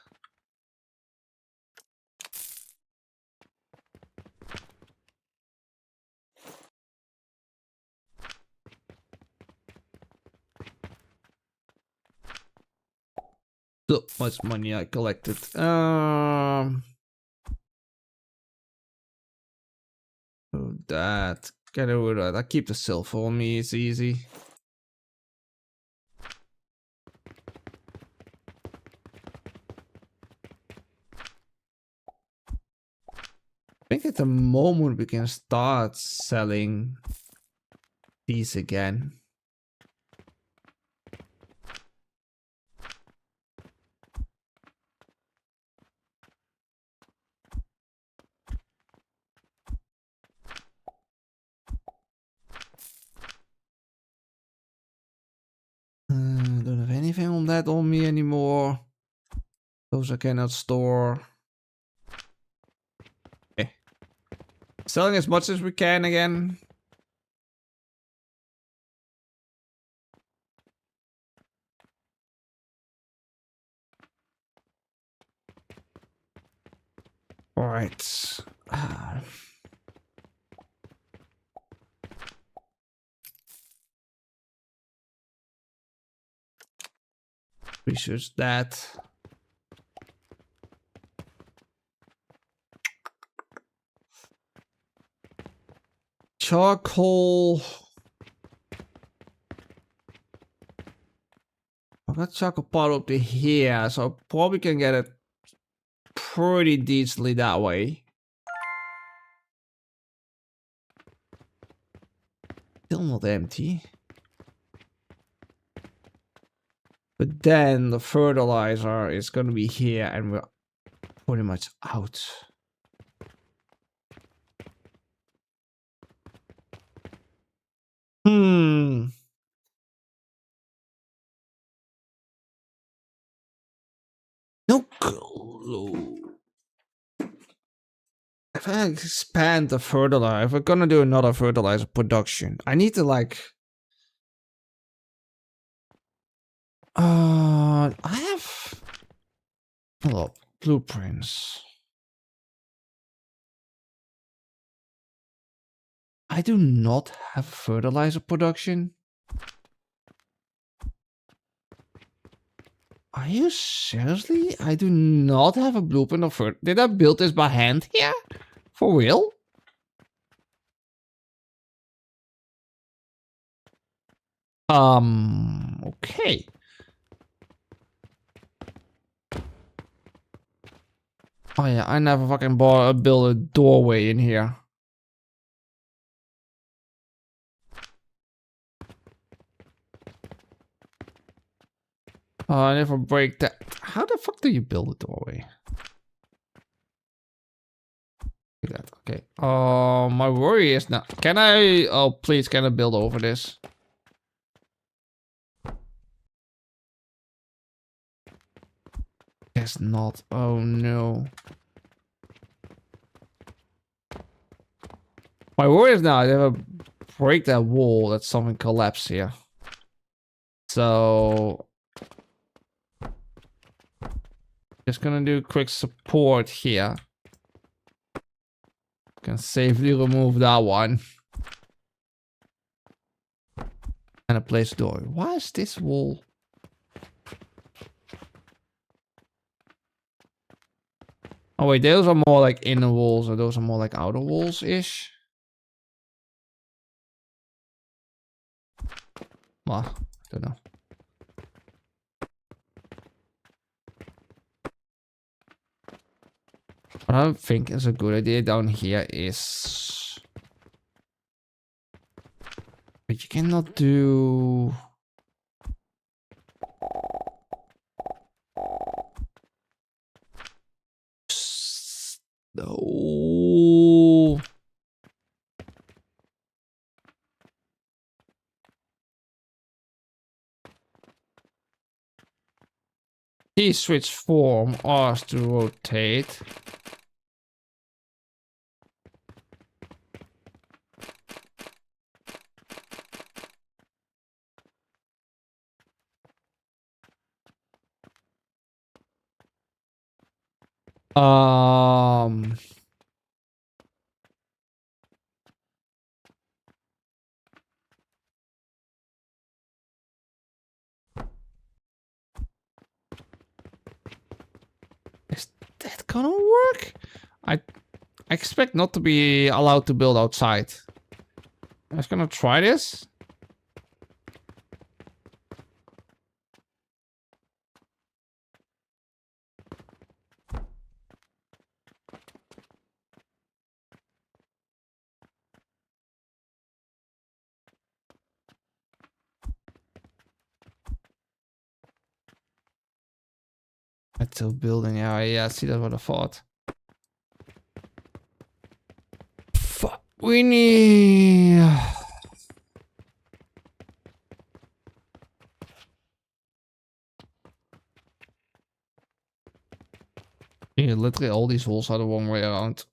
So much money I collected. That. Get rid of that. I keep the silver on me. It's easy. I think at the moment we can start selling these again. Don't have anything on that on me anymore. Those I cannot store. Okay. Selling as much as we can again. All right. Research that. Charcoal. I got charcoal pot up to here, so I probably can get it pretty decently that way. Still not empty. But then the fertilizer is gonna be here and we're pretty much out. No clue. If I expand the fertilizer, if we're gonna do another fertilizer production, I need to like... I have... Hold up. Blueprints. I do not have fertilizer production. Are you seriously? I do not have a blueprint of fertilizer. Did I build this by hand here? For real? Okay. Oh yeah, I never fucking built a doorway in here. Oh, I never break that. How the fuck do you build a doorway? Do that. Okay. My worry is now. Can I? Oh, please, can I build over this? Guess not. Oh no. My worry is now. I never break that wall. That something collapse here. So just gonna do quick support here. Can safely remove that one. And a place door. Why is this wall? Oh wait, those are more like inner walls, or those are more like outer walls-ish. Well, I don't know. What I think is a good idea down here is... But you cannot do... No. T switch form, R to rotate. Um... Is that gonna work? I expect not to be allowed to build outside. I'm just gonna try this. That's still building. Yeah, see, that's what I thought. Fuck. We need... Yeah, literally all these walls are the wrong way around.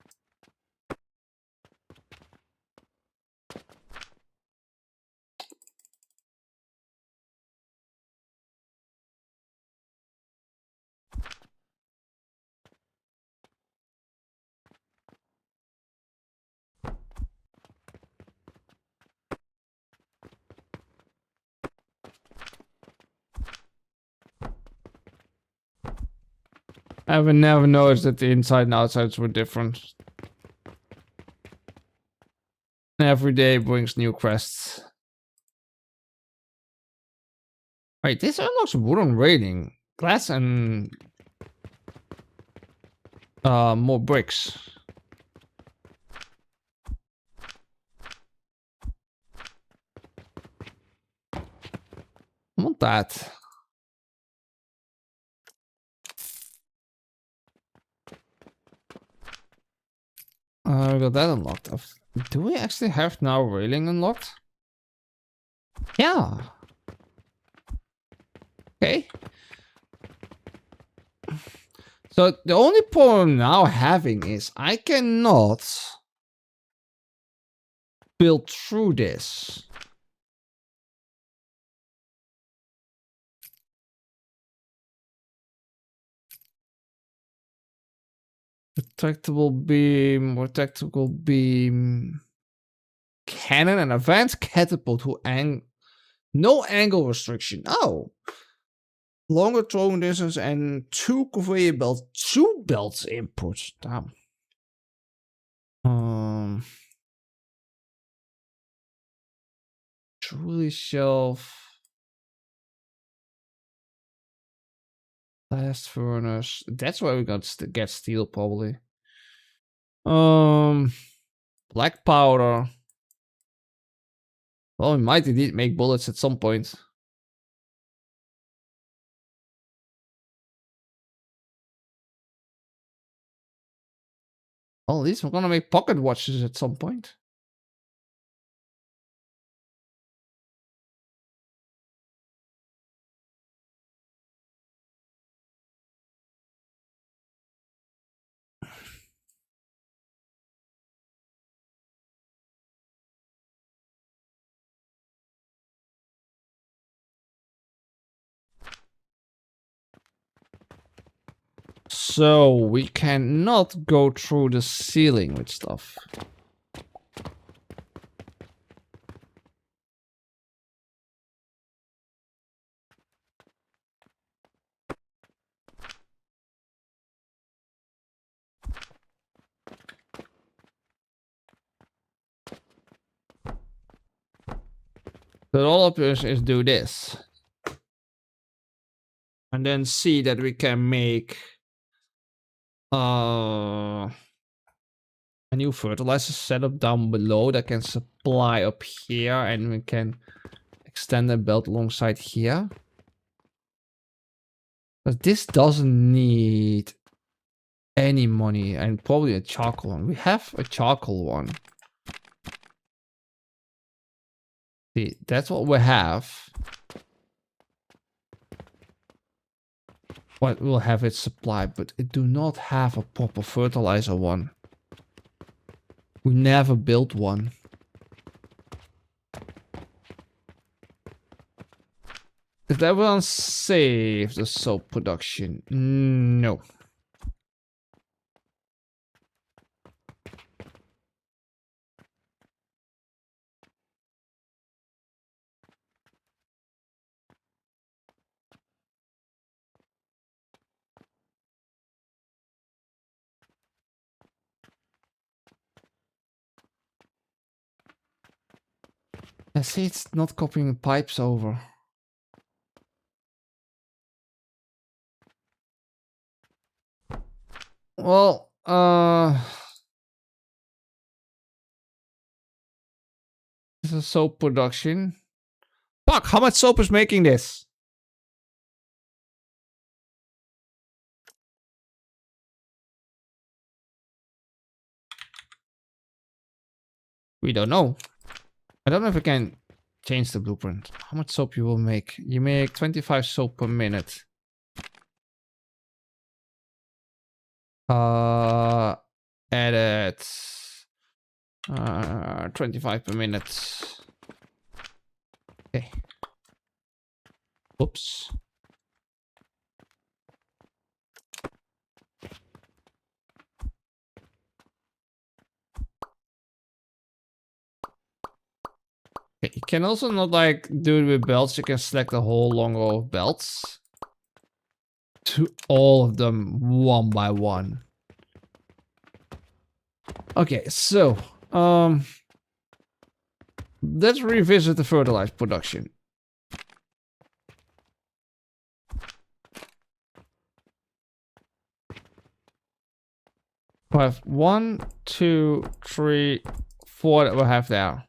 I've never noticed that the inside and outsides were different. Every day brings new quests. Wait, this unlocks wooden railing, glass, and more bricks. I want that. We got that unlocked. Do we actually have now railing unlocked? Yeah. Okay. So the only problem I'm now having is I cannot build through this. Retractable beam, cannon, and advanced catapult who no angle restriction. Oh. Longer throwing distance and 2 conveyor belts, 2 belts input. Damn. Truly shelf. Blast furnace. That's where we got to get steel probably. Black powder. Well, we might indeed make bullets at some point. Well, at least we're gonna make pocket watches at some point. So we cannot go through the ceiling with stuff. So all of us is do this. And then see that we can make a new fertilizer setup down below that can supply up here, and we can extend the belt alongside here. But this doesn't need any money, and probably a charcoal one. We have a charcoal one. See, that's what we have. What will have it supplied, but it do not have a proper fertilizer one. We never built one. Did everyone save the soap production? No. I see it's not copying the pipes over. Well, this is soap production. Fuck, how much soap is making this? We don't know. I don't know if we can change the blueprint. How much soap you will make? You make 25 soap per minute. Edit. 25 per minute. Okay. Oops. Okay, you can also not like do it with belts. You can select the whole long row of belts. To all of them one by one. Okay, so let's revisit the fertilizer production. We have 1, 2, 3, 4 that we have there.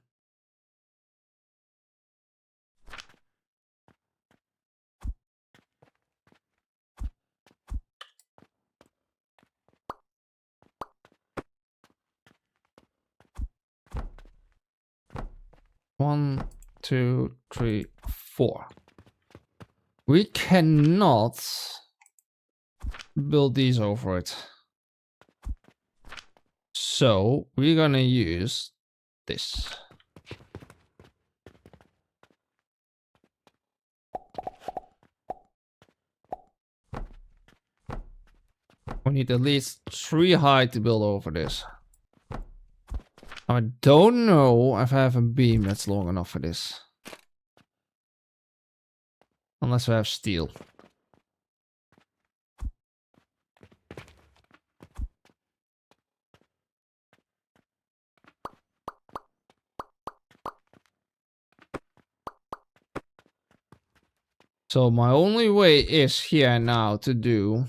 One, 2, 3, 4. We cannot build these over it. So we're gonna use this. We need at least 3 high to build over this. I don't know if I have a beam that's long enough for this. Unless we have steel. So my only way is here now to do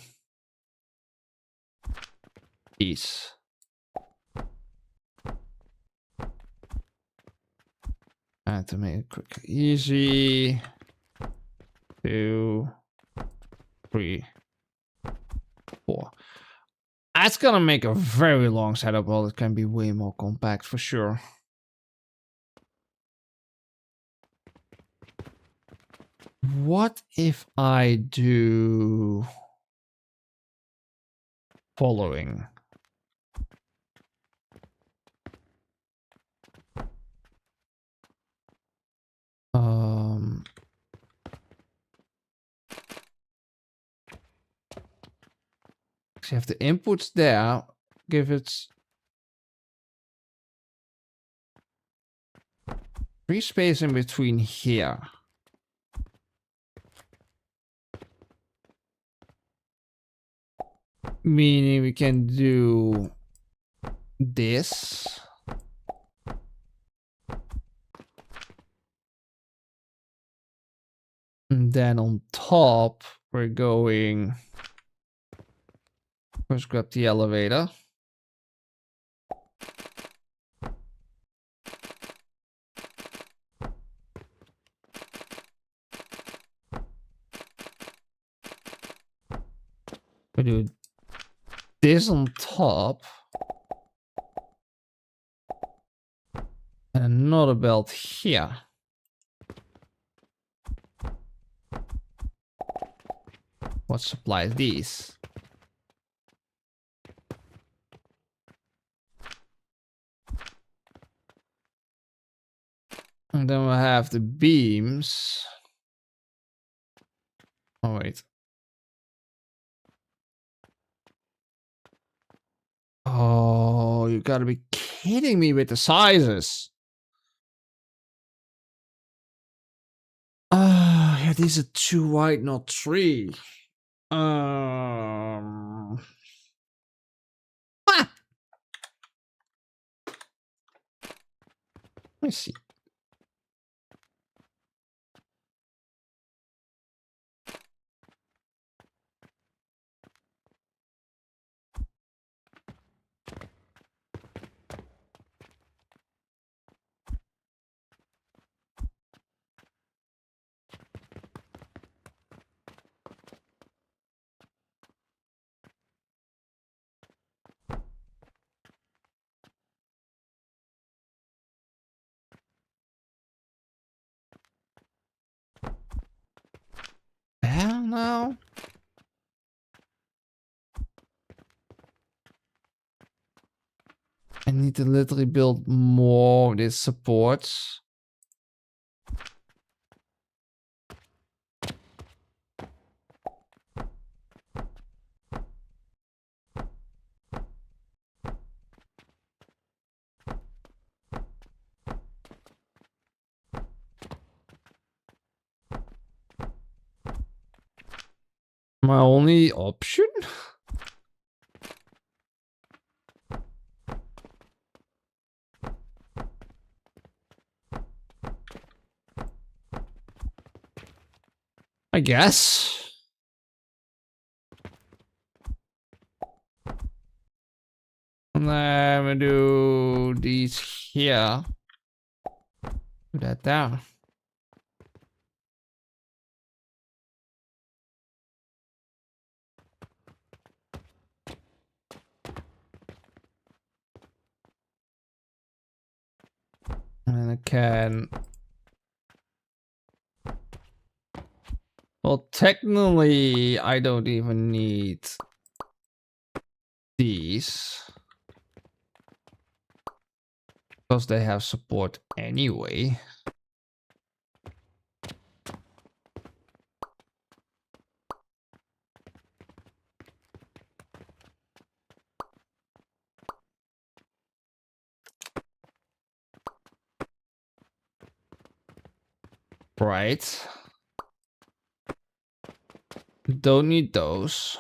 these. And to make it quick, easy. 2, 3, 4. That's gonna make a very long setup. Well, it can be way more compact for sure. What if I do following? So you have the inputs there. Give it free space in between here. Meaning we can do this. And then on top, we're going... First grab the elevator. We do this on top. And another belt here. What supplies these? And then we'll have the beams. Oh, wait. Oh, you gotta be kidding me with the sizes. Yeah, these are 2 wide, not 3. Ah! Let me see. Hell no. I need to literally build more of these supports. My only option? I guess. And then we do these here. Do that there. And I can... Well, technically, I don't even need these. Because they have support anyway. Right. Don't need those.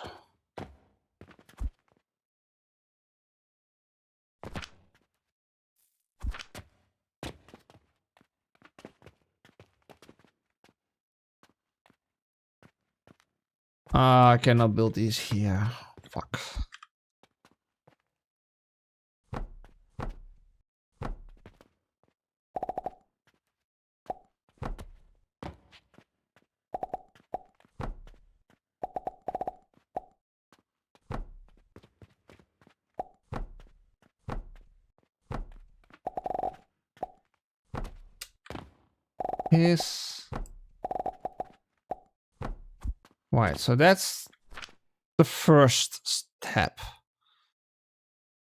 I cannot build these here. Fuck. Is right, so that's the first step.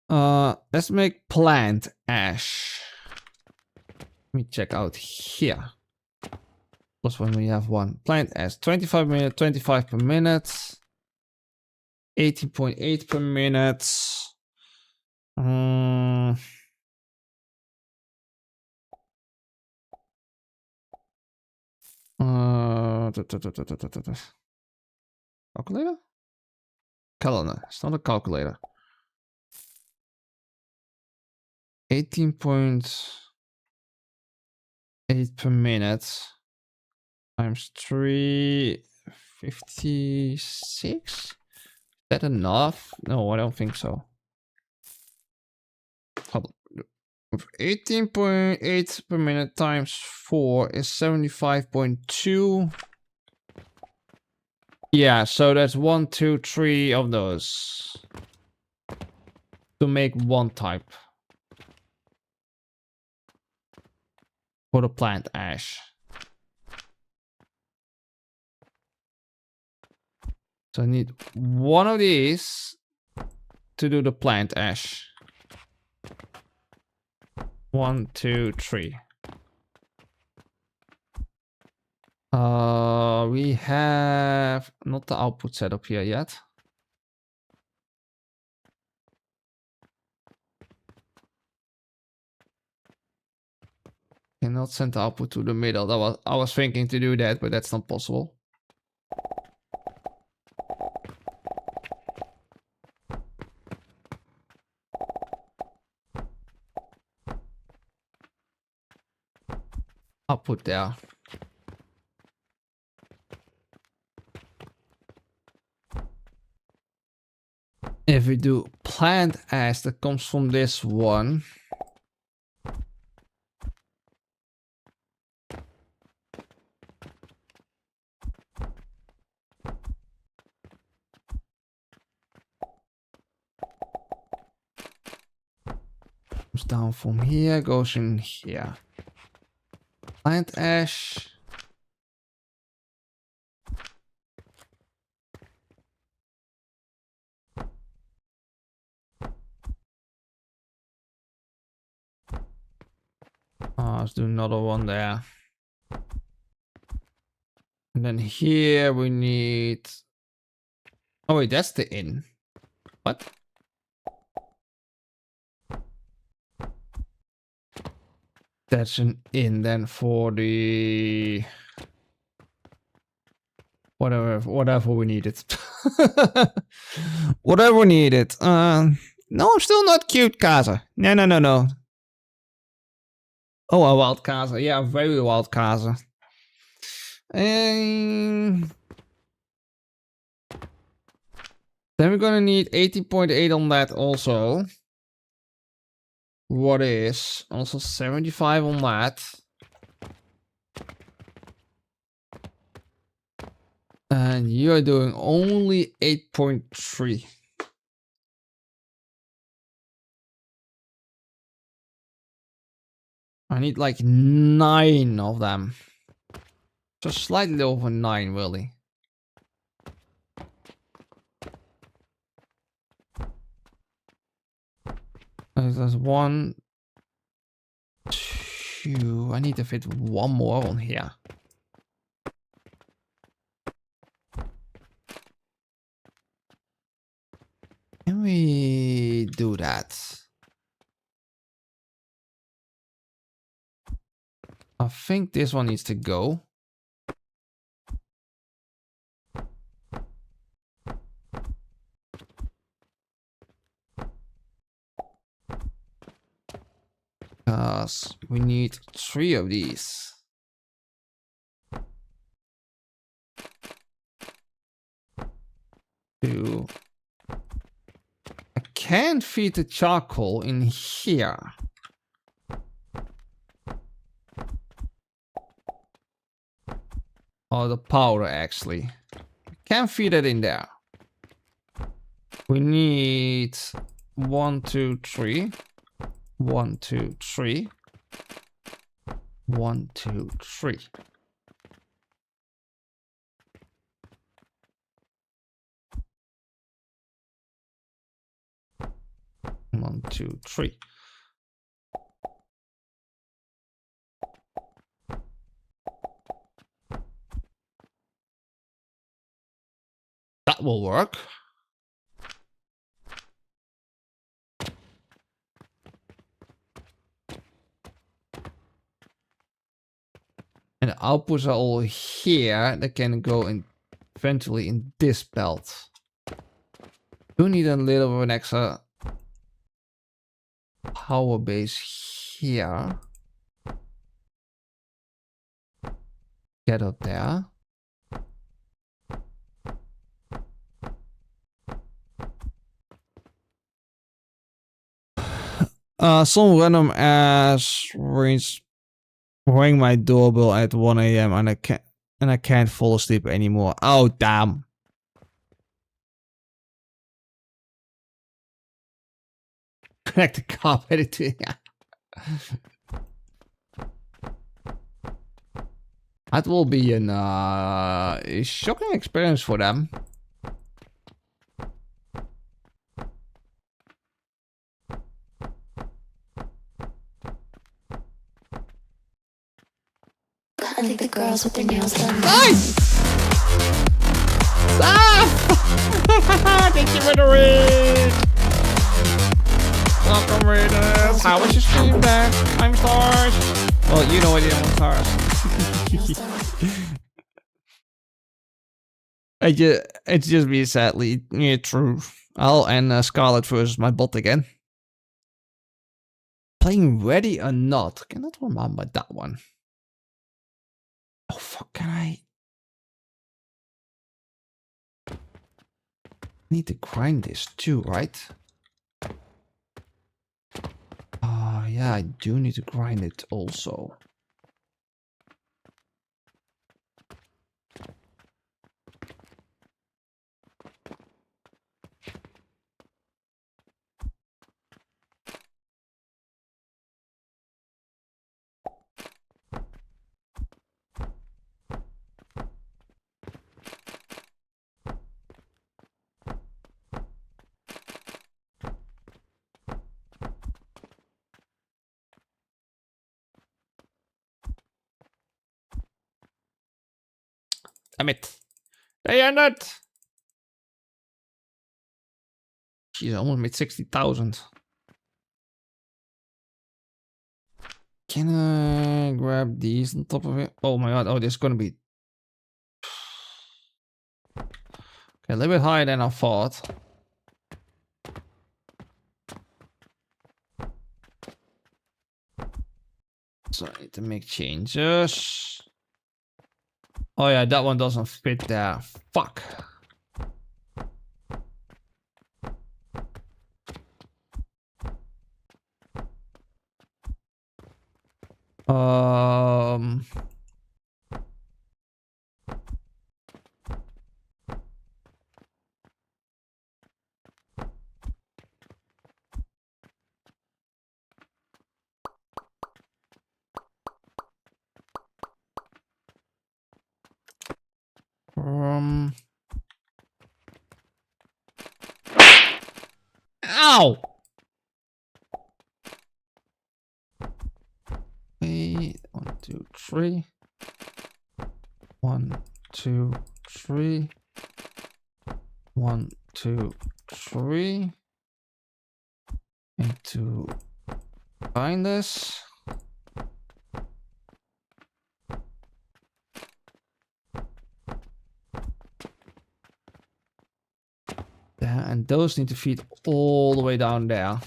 Let's make plant ash. Let me check out here. Plus when we have one plant ash, 25 minutes, 25 per minute, 18.8 per minute. Calculator? Calendar. It's not a calculator. 18.8 per minute times 356. Is that enough? No, I don't think so. 18.8 per minute times 4 is 75.2. Yeah, so that's 1, 2, 3 of those to make one type for the plant ash. So I need one of these to do the plant ash. 1, 2, 3. We have not the output set up here yet. Cannot send the output to the middle. I was thinking to do that, but that's not possible. Output there. If we do plant ash, that comes from this one. Comes down from here, goes in here. Plant ash. Let's do another one there. And then here we need... Oh wait, that's the in. What? That's an in then for the... Whatever we needed. Whatever we needed. No, I'm still not cute, Kaza. No. Oh, a wild Kaza. Yeah, very wild Kaza. And then we're gonna need 80.8 on that also. What is also 75 on that. And you're doing only 8.3. I need like 9 of them. Just slightly over 9, really. There's 1, 2. I need to fit one more on here. Can we do that? I think this one needs to go. Because we need 3 of these. 2. I can't feed the charcoal in here. Or the powder, actually. Can't feed it in there. We need 1, 2, 3. 1, 2, 3. 1, 2, 3. One, two, three. That will work. And the outputs are all here. They can go in eventually in this belt. Do need a little of an extra power base here. Get up there. Some random ass ring my doorbell at 1 a.m. and I can't fall asleep anymore. Oh damn. Connect the car editing. That will be a shocking experience for them. I think the girls with their nails done. Nice! Ah! Thank you for the read! Welcome, readers! How was your stream there? I'm stars! Well, you know I didn't want stars. It's just me, sadly. Yeah, true. I'll end Scarlet versus my bot again. Playing Ready or Not? Cannot remember that one. Oh fuck, can I? Need to grind this too, right? Yeah, I do need to grind it also. Damn it. They ended. Jeez, I almost made 60,000. Can I grab these on top of it? Oh my god, oh, this is gonna be... Okay, a little bit higher than I thought. So I need to make changes. Oh yeah, that one doesn't fit there. Fuck. Um... Ow! Wait, 1, 2, 3. 1, 2, 3. 1, 2, 3. And to find this. There, and those need to feed all the way down there.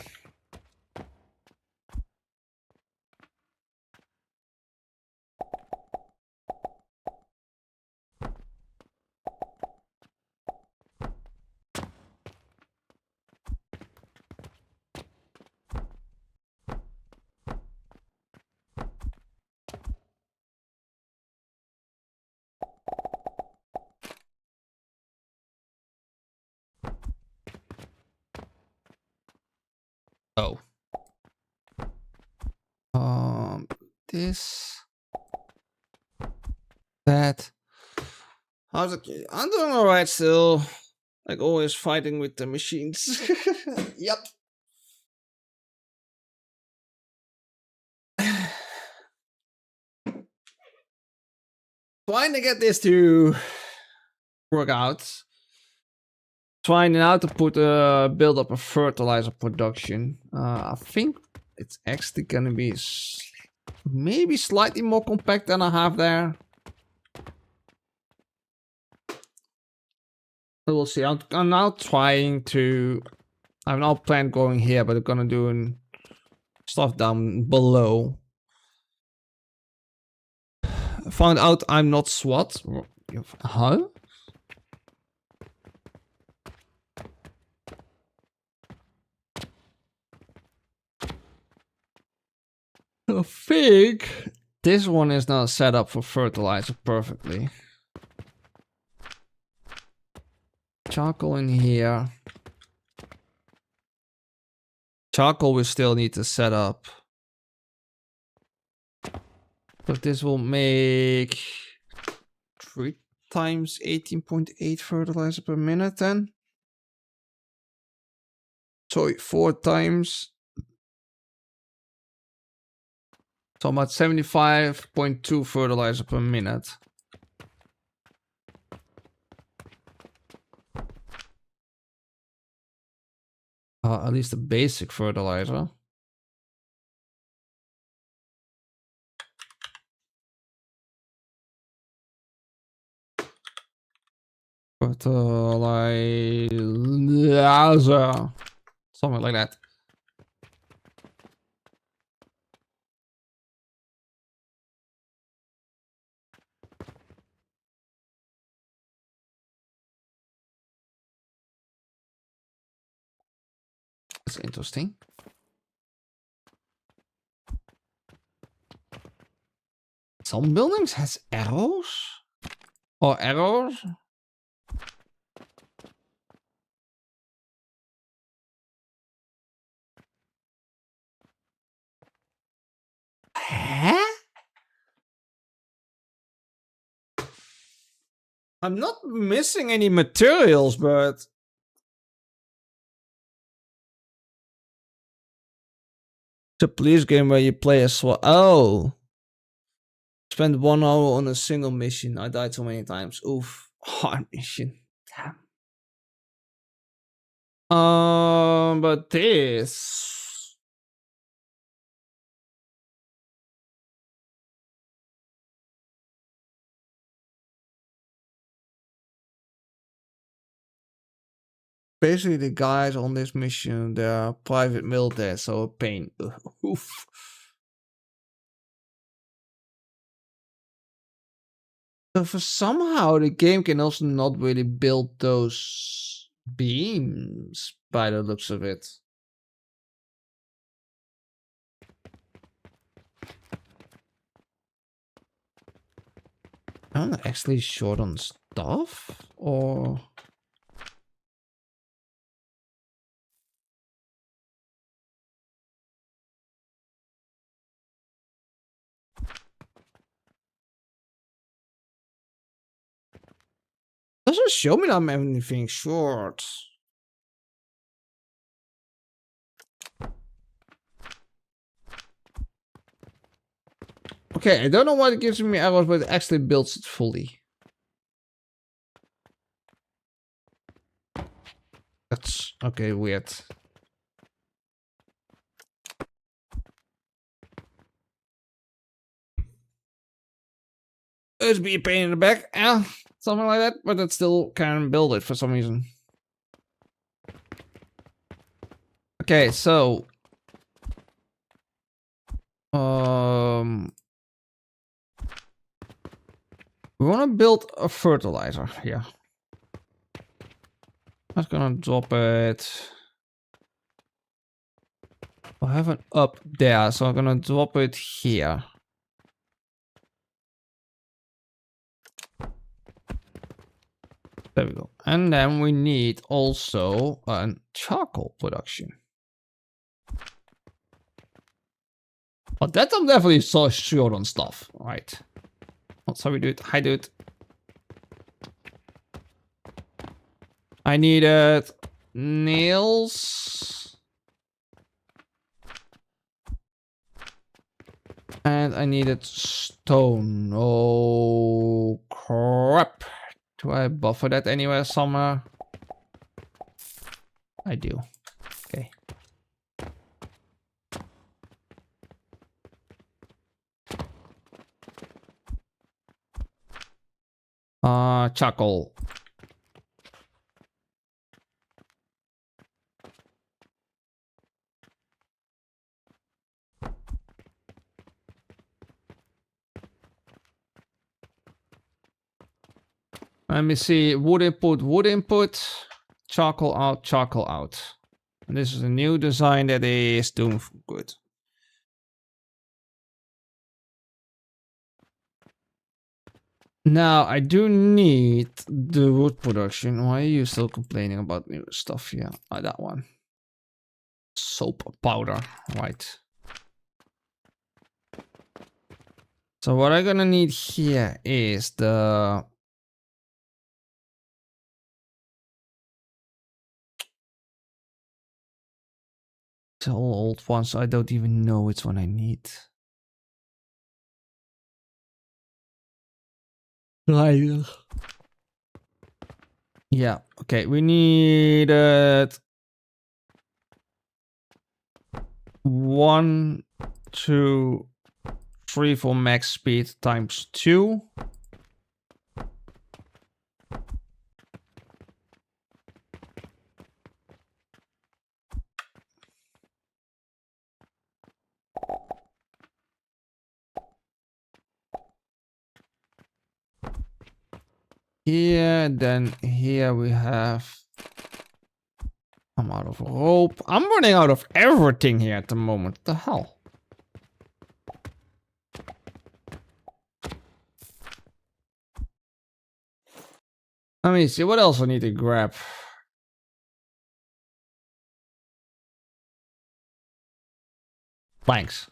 Oh. This. That. How's it? I'm doing alright still. Like always fighting with the machines. Yep. Trying to get this to work out. Trying now to build up a fertilizer production. I think it's actually gonna be maybe slightly more compact than I have there. But we'll see. I'm now trying to. I've now planned going here, but I'm gonna do stuff down below. Found out I'm not SWAT. Huh? I think this one is now set up for fertilizer perfectly. Charcoal in here. Charcoal we still need to set up. But this will make 3 times 18.8 fertilizer per minute then. Sorry, 4 times. So I'm at 75.2 fertilizer per minute. At least the basic fertilizer. Fertilizer. Something like that. That's interesting. Some buildings has arrows? Or arrows? Huh? I'm not missing any materials, but... It's a police game where you play as SWAT. Oh! Spent 1 hour on a single mission. I died so many times. Oof. Hard mission. Damn. But this... Basically, the guys on this mission, they're private military, so a pain. Oof. So for somehow the game can also not really build those beams by the looks of it. I'm not actually short on stuff, or... Doesn't show me that I'm anything short. Okay, I don't know why it gives me errors, but it actually builds it fully. That's okay, weird. It'd be a pain in the back, yeah, something like that, but it still can build it for some reason. Okay, so we want to build a fertilizer here. I'm just gonna drop it. I have it up there, so I'm gonna drop it here. There we go. And then we need also a charcoal production. But that I'm definitely so short on stuff. Right. Oh, sorry, dude. Hi, dude. I needed nails. And I needed stone. Oh, crap. Do I buffer that anywhere somewhere? I do. Okay. Charcoal. Let me see. Wood input, wood input. Charcoal out, charcoal out. And this is a new design that is doing good. Now, I do need the wood production. Why are you still complaining about new stuff here? That one. Soap powder. Right. So what I'm gonna need here is the... It's all old ones, so I don't even know which one I need. Right. Yeah, okay, we needed 1, 2, 3 for max speed times 2. Here, then here we have... I'm out of rope. I'm running out of everything here at the moment. What the hell? Let me see, what else I need to grab? Planks.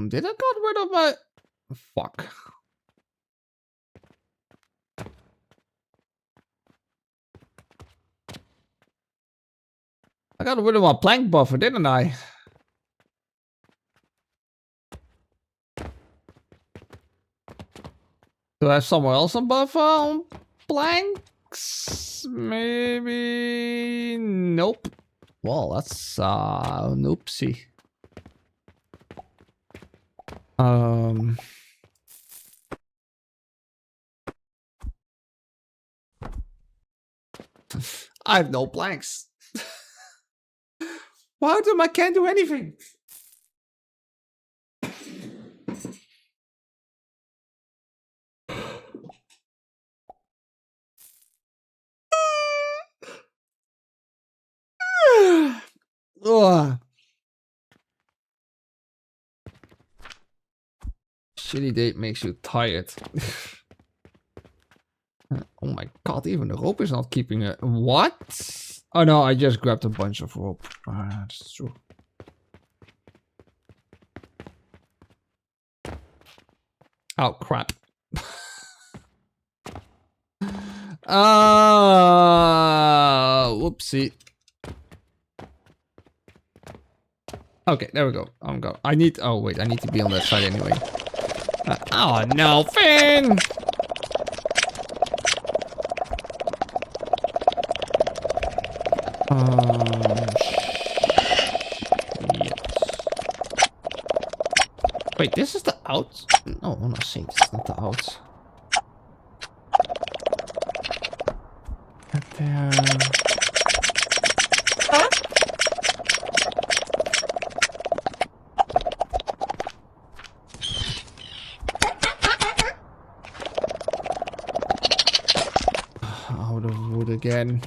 Did I got rid of my... Fuck. I got rid of my plank buffer, didn't I? Do I have somewhere else on buffer on planks? Maybe... Nope. Well, that's an oopsie. I have no planks. Why do I can't do anything? Ugh. Shitty date makes you tired. Oh my god, even the rope is not keeping it. What? Oh no, I just grabbed a bunch of rope. That's true. Oh crap. Whoopsie. Okay, there we go. I need... Oh wait, I need to be on that side anyway. Oh no, Finn! Yes. Wait, this is the out? No, I'm not saying this is not the out. Right there. Out of wood again.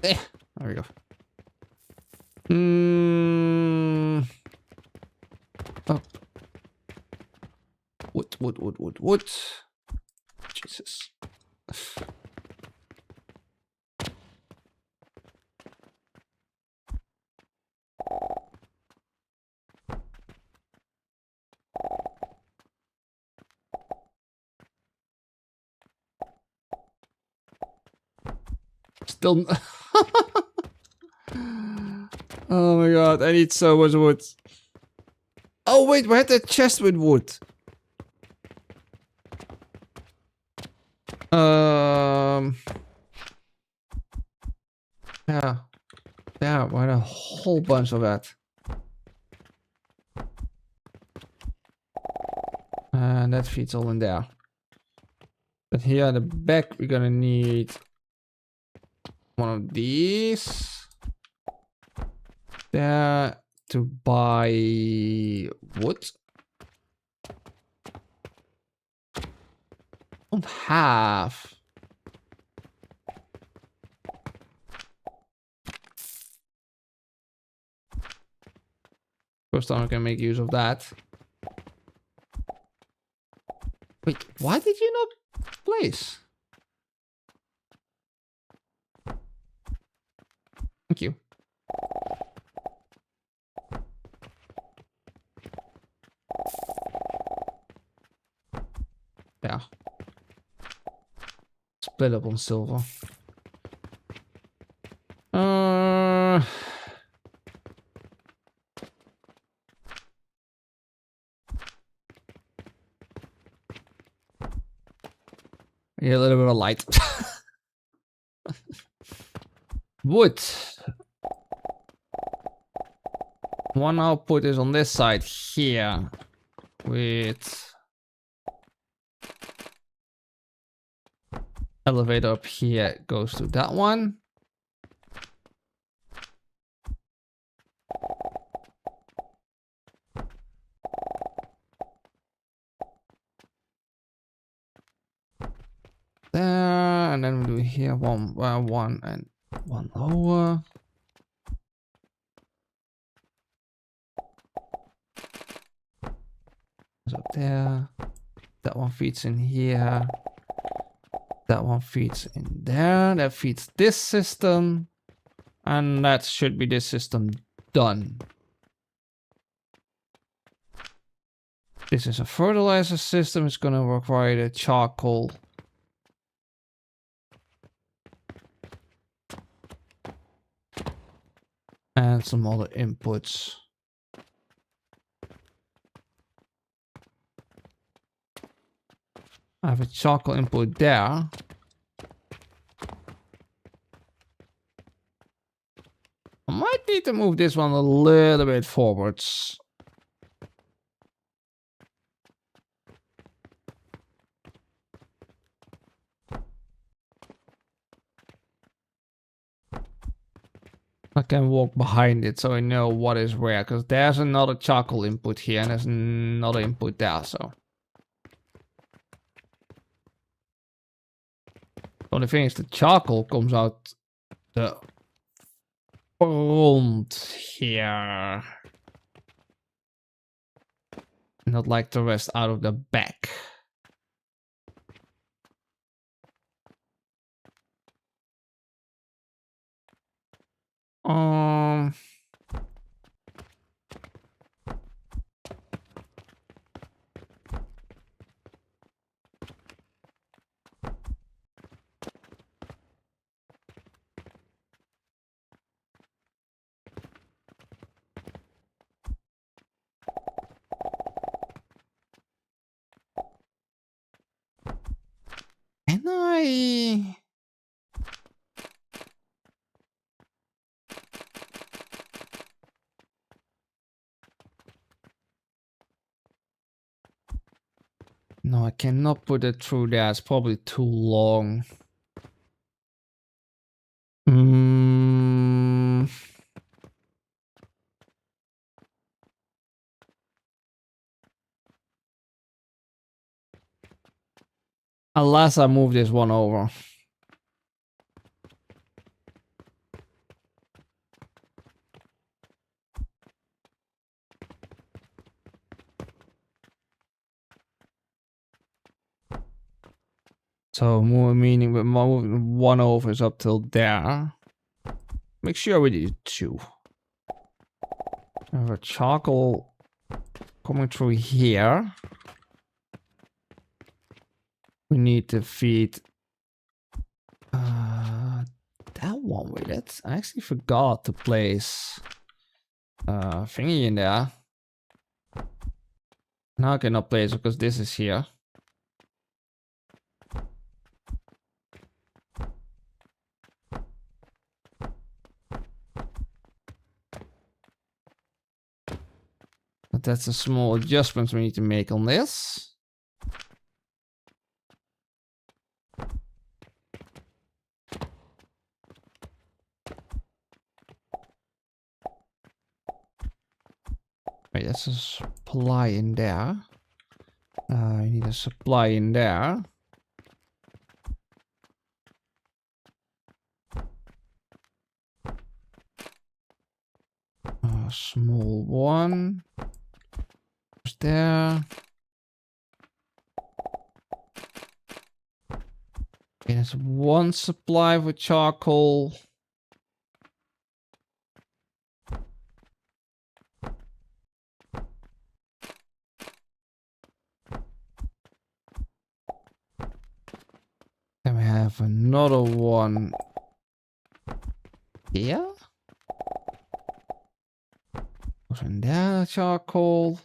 There we go. Up. Wood. Jesus. Still. Oh my god, I need so much wood. Oh wait, we had that chest with wood. Yeah. Yeah, we had a whole bunch of that. And that feeds all in there. But here at the back, we're gonna need one of these. There to buy wood. Don't have. First time I can make use of that. Wait, why did you not place? Thank you. Yeah. Split up on silver. Yeah, a little bit of light. Wood. One output is on this side here. With elevator up here goes to that one. There, and then we do here one and one lower. It's up there. That one feeds in here. That one feeds in there. That feeds this system. And that should be this system done. This is a fertilizer system. It's going to require the charcoal. And some other inputs. I have a charcoal input there. I might need to move this one a little bit forwards. I can walk behind it so I know what is where, because there's another charcoal input here and there's another input there, so. The only thing is the charcoal comes out the front here. Not like the rest out of the back. Um... Can I... No, I cannot put it through there. It's probably too long. Unless I move this one over. So more meaning, but moving one over is up till there. Make sure we do 2. I have a charcoal coming through here. We need to feed that one with it. I actually forgot to place thingy in there. Now I cannot place it because this is here. But that's a small adjustment we need to make on this. Wait, that's a supply in there. I need a supply in there. A small one. Is there. Okay, there's one supply for charcoal. Then we have another one here. Goes in there, charcoal.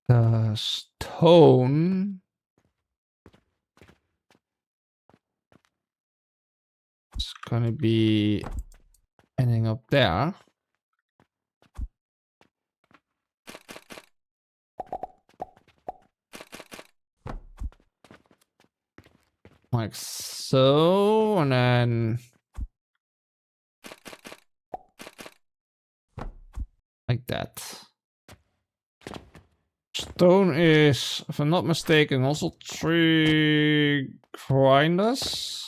The stone is gonna be ending up there. Like so, and then like that. Stone is, if I'm not mistaken, also 3 grinders.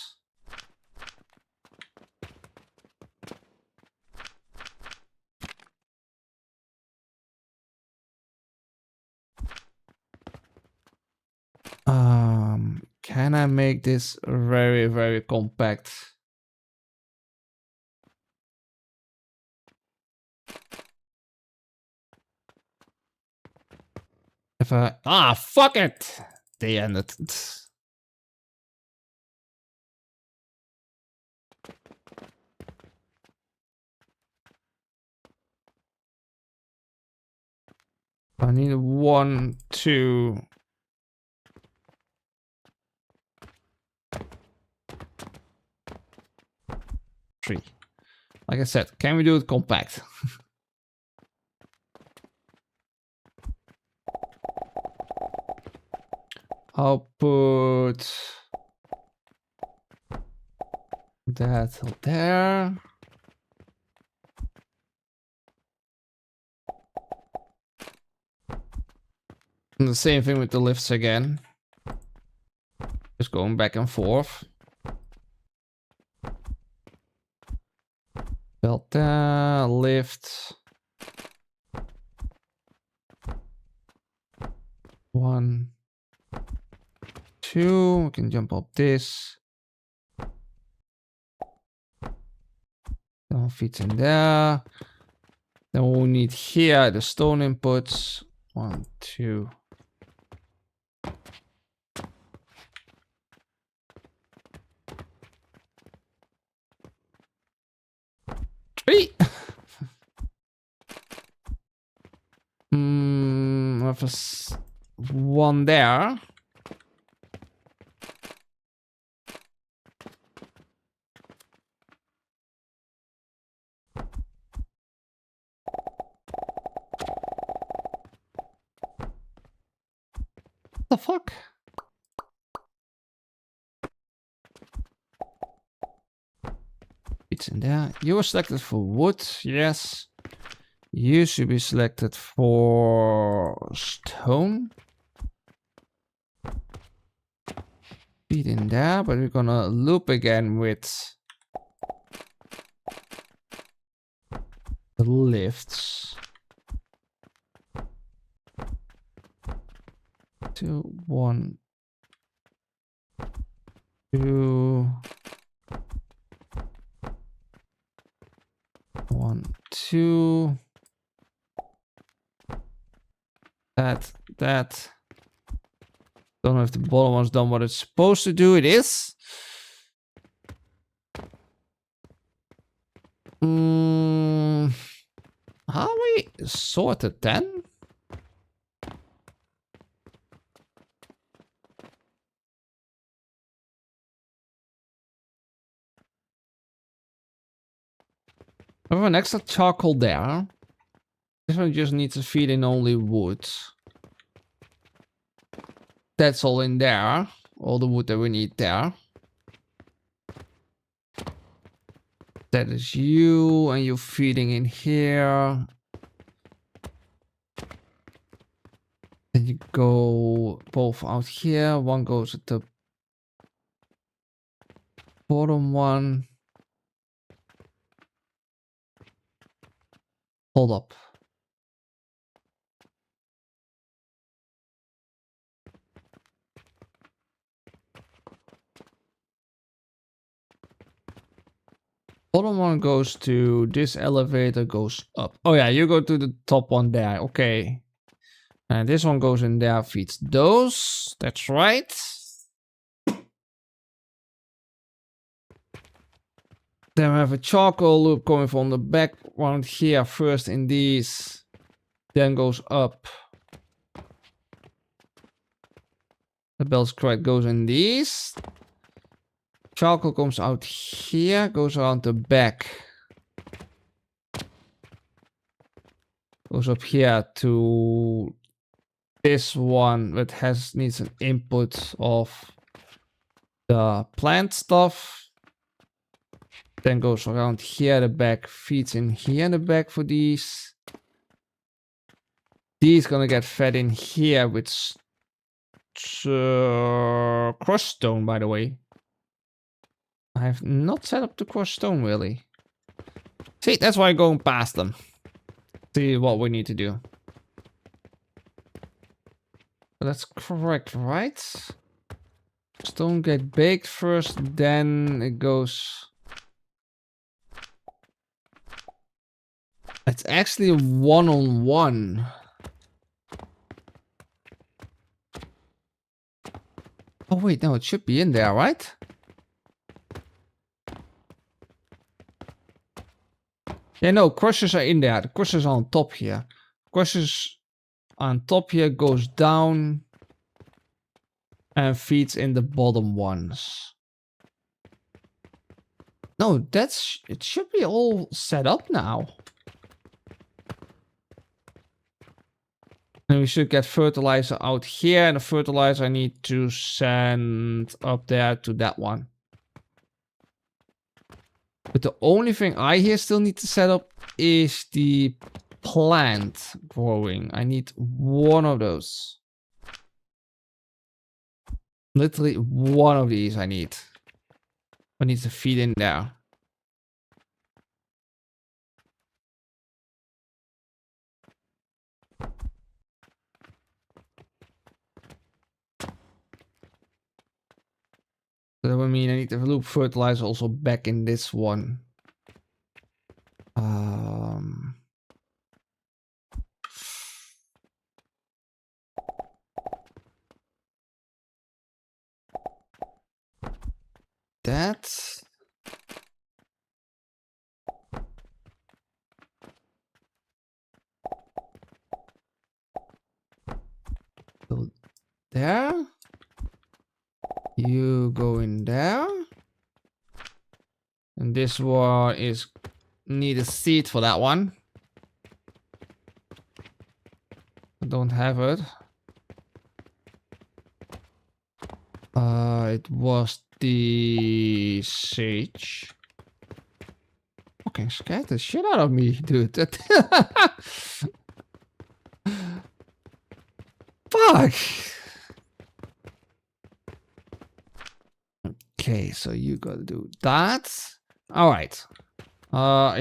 Can I make this very, very compact? If I fuck it! They ended. I need 1, 2. Like I said, can we do it compact? I'll put that there. And the same thing with the lifts again. Just going back and forth. Belt there, lift. 1, 2. We can jump up this. Then fits in there. Then we'll need here the stone inputs. 1, 2. 3. With one there. What the fuck? It's in there. You were selected for wood, yes. You should be selected for stone. Feed in there, but we're gonna loop again with the lifts. 2, 1, 2, 1, 2. That. Don't know if the bottom one's done what it's supposed to do. It is. How are we sorted then? We have an extra charcoal there. This one just needs to feed in only wood. That's all in there. All the wood that we need there. That is you, and you're feeding in here. Then you go both out here. One goes at the bottom one. Hold up. Bottom one goes to this elevator, goes up. Oh yeah, you go to the top one there. Okay. And this one goes in there, feeds those. That's right. Then we have a charcoal loop coming from the background here. First in these. Then goes up. The bell's correct, goes in these. Charcoal comes out here, goes around the back. Goes up here to this one that needs an input of the plant stuff. Then goes around here, the back feeds in here in the back for these. These gonna get fed in here with crushed stone, by the way. I have not set up the crushed stone really. See, that's why I'm going past them. See what we need to do. But that's correct, right? Stone get baked first, then it goes. It's actually a 1-on-1. Oh wait, no, it should be in there, right? Yeah, no, crushers are in there. The crushers are on top here. Crushers on top here goes down and feeds in the bottom ones. No, it should be all set up now. And we should get fertilizer out here, and the fertilizer I need to send up there to that one. But the only thing I here still need to set up is the plant growing. I need one of those. Literally one of these I need. I need to feed in there. So that would mean I need to loop fertilizer also back in this one. That. So there. You go in there. And this one is need a seed for that one. I don't have it. It was the sage. Fucking scared the shit out of me, dude. Fuck. Okay, so you gotta do that. All right.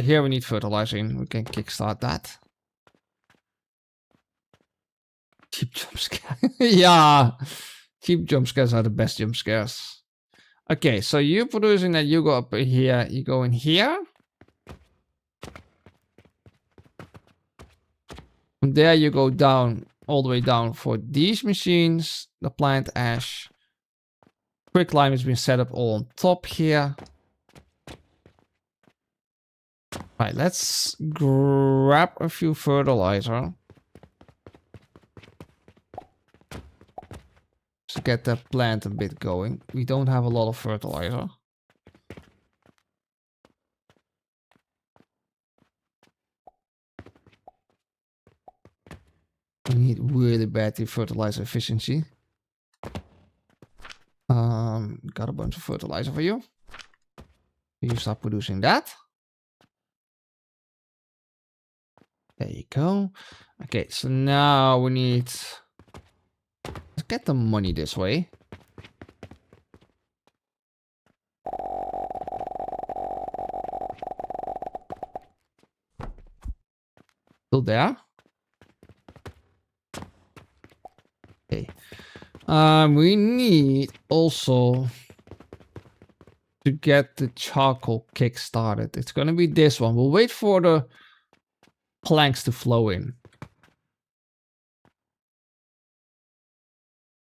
Here we need fertilizing. We can kickstart that. Cheap jump scare. Yeah. Cheap jump scares are the best jump scares. Okay, so you're producing that. You go up here. You go in here. From there, you go down, all the way down for these machines. The plant ash. Quick lime has been set up all on top here. Right, let's grab a few fertilizer. To get that plant a bit going. We don't have a lot of fertilizer. We need really bad fertilizer efficiency. Got a bunch of fertilizer for you. You start producing that. There you go. Okay, so now we need to get the money this way. Still there? Okay. We need also to get the charcoal kick started. It's gonna be this one. We'll wait for the planks to flow in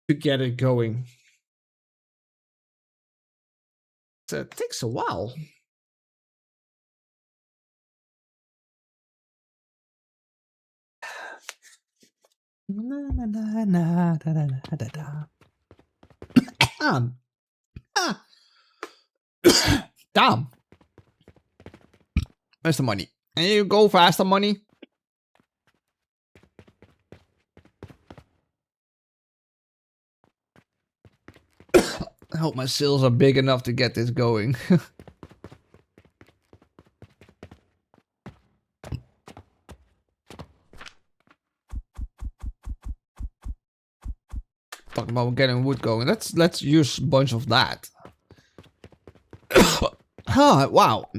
to get it going. So it takes a while. Damn. Where's the money? And you go faster, money. I hope my sales are big enough to get this going. Talking about getting wood going. Let's use a bunch of that. Huh, wow.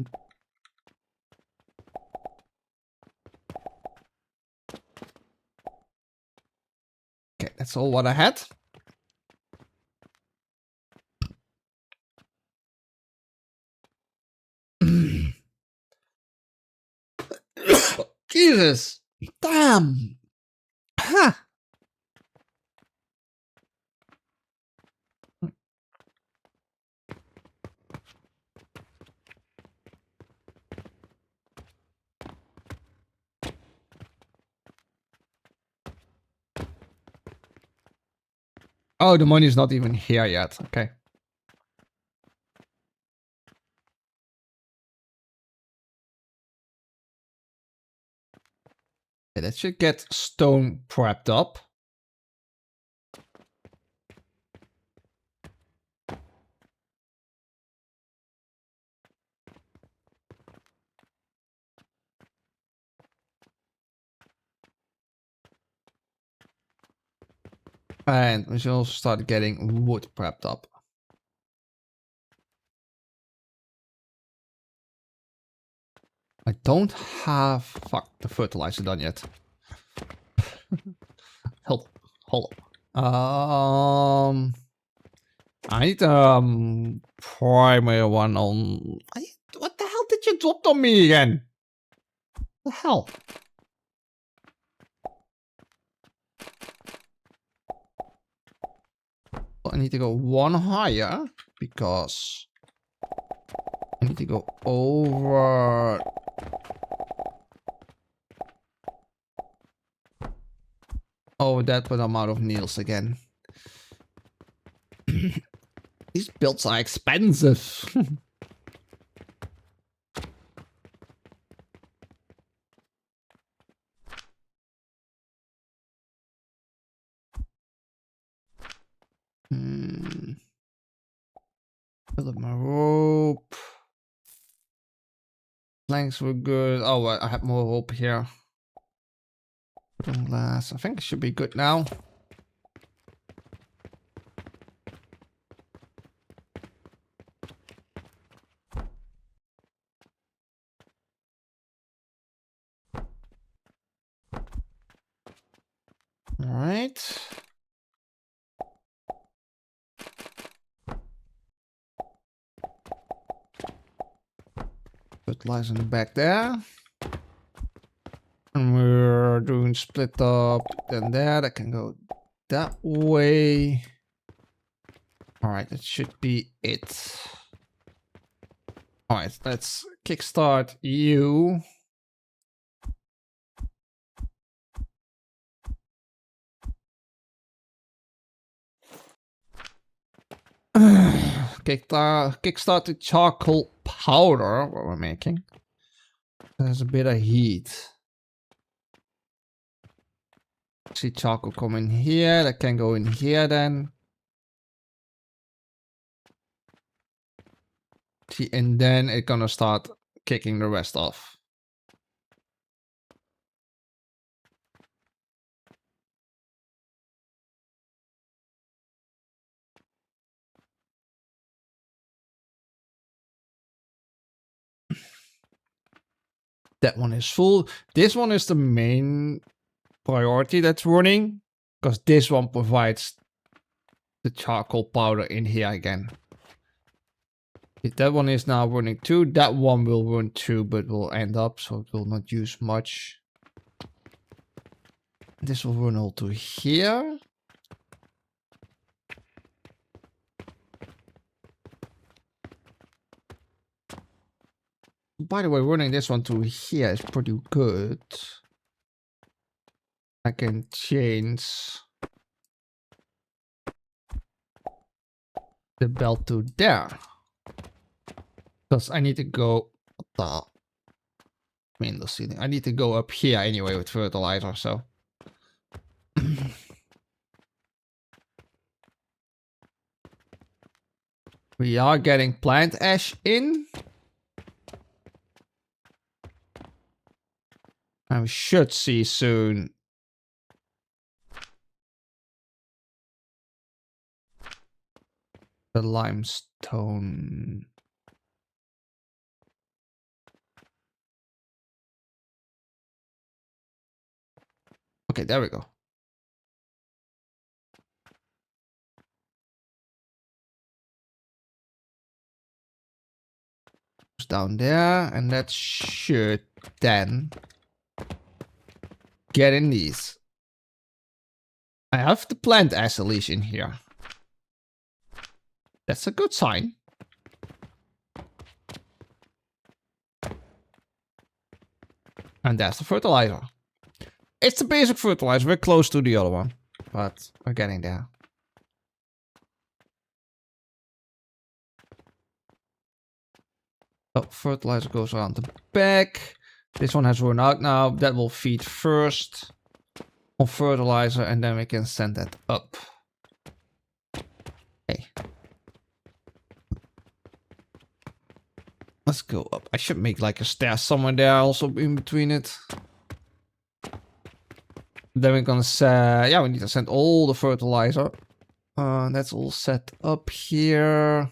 Okay, that's all what I had. Jesus. Damn. Huh. Oh, the money is not even here yet. Okay. Okay, that should get stone prepped up. And we should also start getting wood prepped up. I don't have the fertilizer done yet. Hold on. I need primary one on. What the hell did you drop on me again? What the hell? I need to go one higher because I need to go over. Oh, that, but I'm out of nails again. These builds are expensive. Build up my rope. Planks were good. Oh, I have more rope here. Glass. I think it should be good now. Alright. Fertilizer in the back there. And we're doing split up, then there. That can go that way. Alright, that should be it. Alright, let's kickstart you. Kickstart the charcoal powder, what we're making. There's a bit of heat. See charcoal come in here, that can go in here then. See, and then it's gonna start kicking the rest off. That one is full. This one is the main priority that's running, because this one provides the charcoal powder in here again. If that one is now running too, that one will run too, but will end up, so it will not use much. This will run all to here. By the way, running this one to here is pretty good. I can change the belt to there. Because I need to go up the ceiling. I need to go up here anyway with fertilizer, so. We are getting plant ash in. And we should see soon the limestone. Okay, there we go. Down there, and that should then get in these. I have the plant ash leash in here. That's a good sign. And that's the fertilizer. It's the basic fertilizer. We're close to the other one, but we're getting there. Oh, fertilizer goes around the back. This one has run out now. That will feed first on fertilizer, and then we can send that up. Okay. Let's go up. I should make like a stair somewhere there also in between it. Then we're gonna say, yeah, we need to send all the fertilizer. That's all set up here.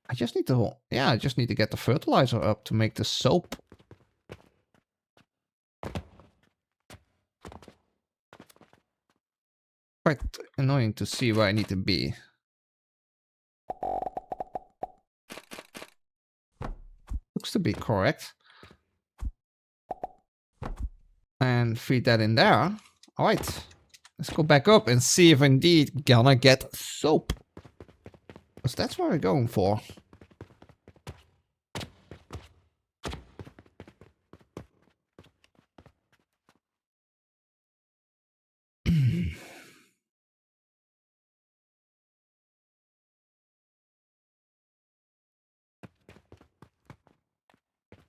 I just need to, yeah, I just need to get the fertilizer up to make the soap. Quite annoying to see where I need to be. Looks to be correct. And feed that in there. Alright. Let's go back up and see if indeed gonna get soap. Because that's what we're going for.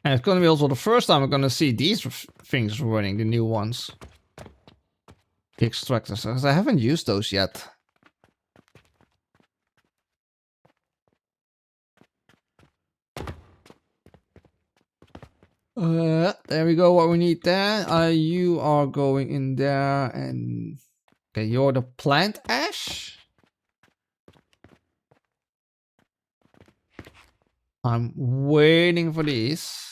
And it's going to be also the first time we're going to see these things running, the new ones. The extractors, because I haven't used those yet. There we go, what we need there. You are going in there and... Okay, you're the plant ash. I'm waiting for these.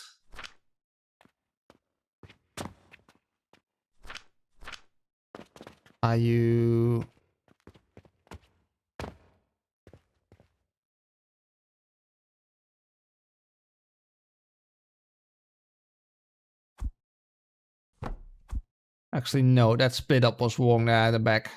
Are you... Actually, no, that split up was wrong there at the back.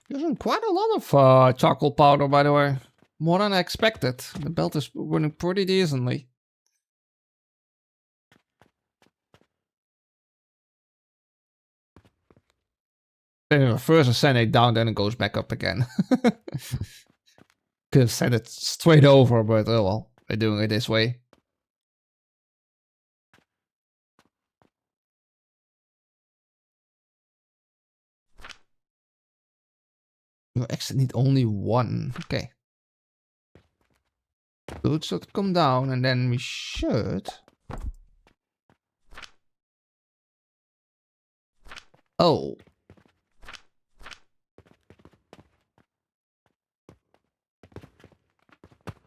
Using quite a lot of charcoal powder, by the way. More than I expected. The belt is running pretty decently. Then first I send it down, then it goes back up again. Could have sent it straight over, but oh well, we're doing it this way. You actually need only one. Okay. So it should come down, and then we should... Oh.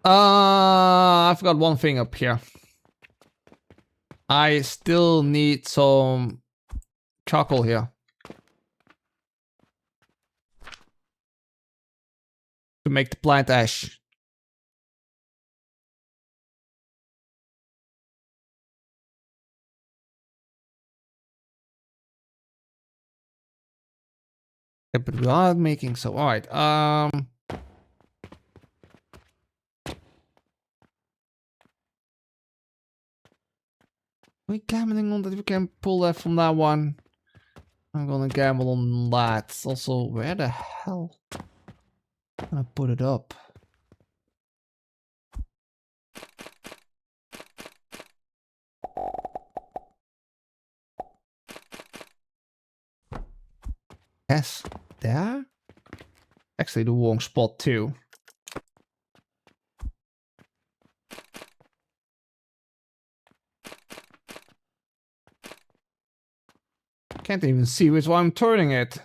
I've got one thing up here. I still need some charcoal here. To make the plant ash. Yeah, but we are making so. Alright, we gambling on that we can pull that from that one. I'm gonna gamble on that. Also, where the hell can I put it up? Yes, there? Actually the wrong spot too. Can't even see which one I'm turning it.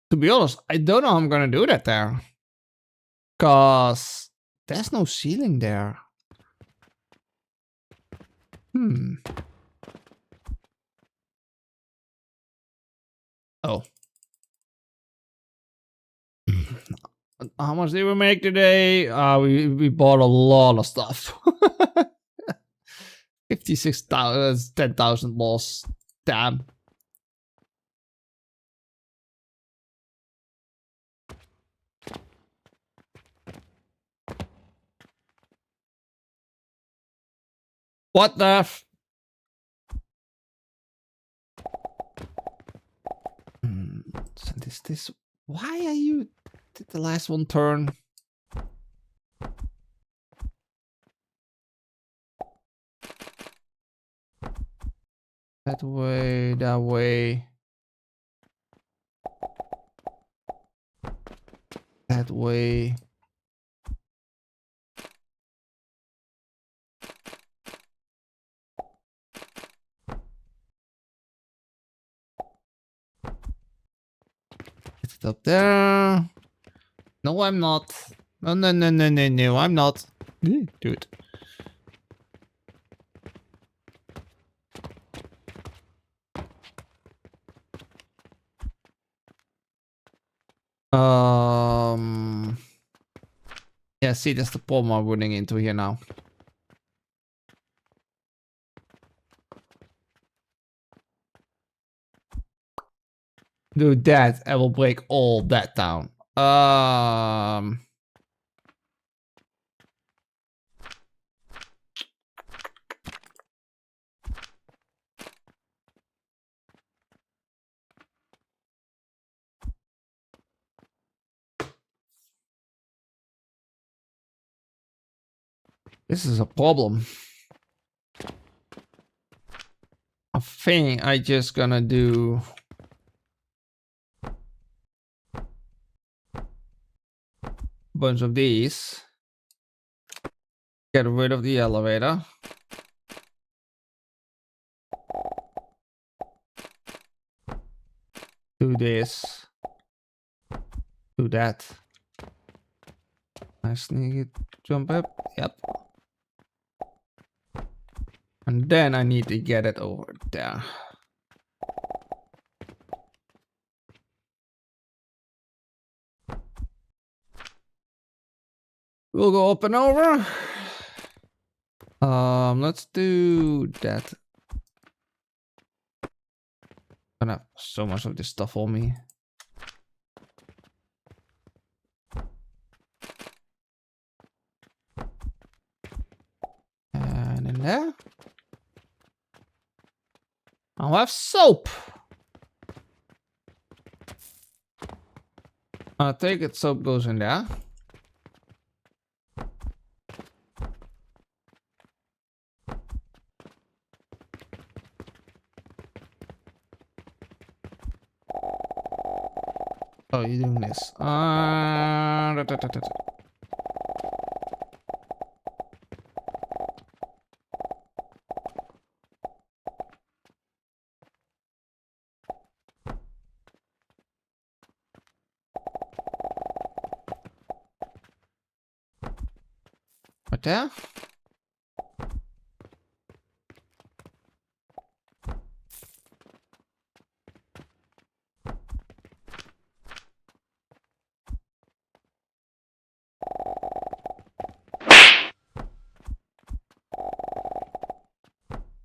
To be honest, I don't know how I'm gonna do that there. Cause there's no ceiling there. Oh. How much did we make today? We bought a lot of stuff. 56,000, 10,000 loss. Damn. What the f... So this... Why are you... Did the last one turn? That way, that way. That way. Get it up there. No, I'm not. No, no, no, no, no, no, I'm not. Dude. Yeah, see, that's the problem I'm running into here now. Do that, I will break all that down. This is a problem. I think I just gonna do... bunch of these. Get rid of the elevator. do this. Do that. I sneak it, jump up. Yep. And then I need to get it over there. We'll go up and over. Let's do that. I don't have so much of this stuff on me. And in there. I'll have soap. I take it soap goes in there. Oh, you're doing this. Right there.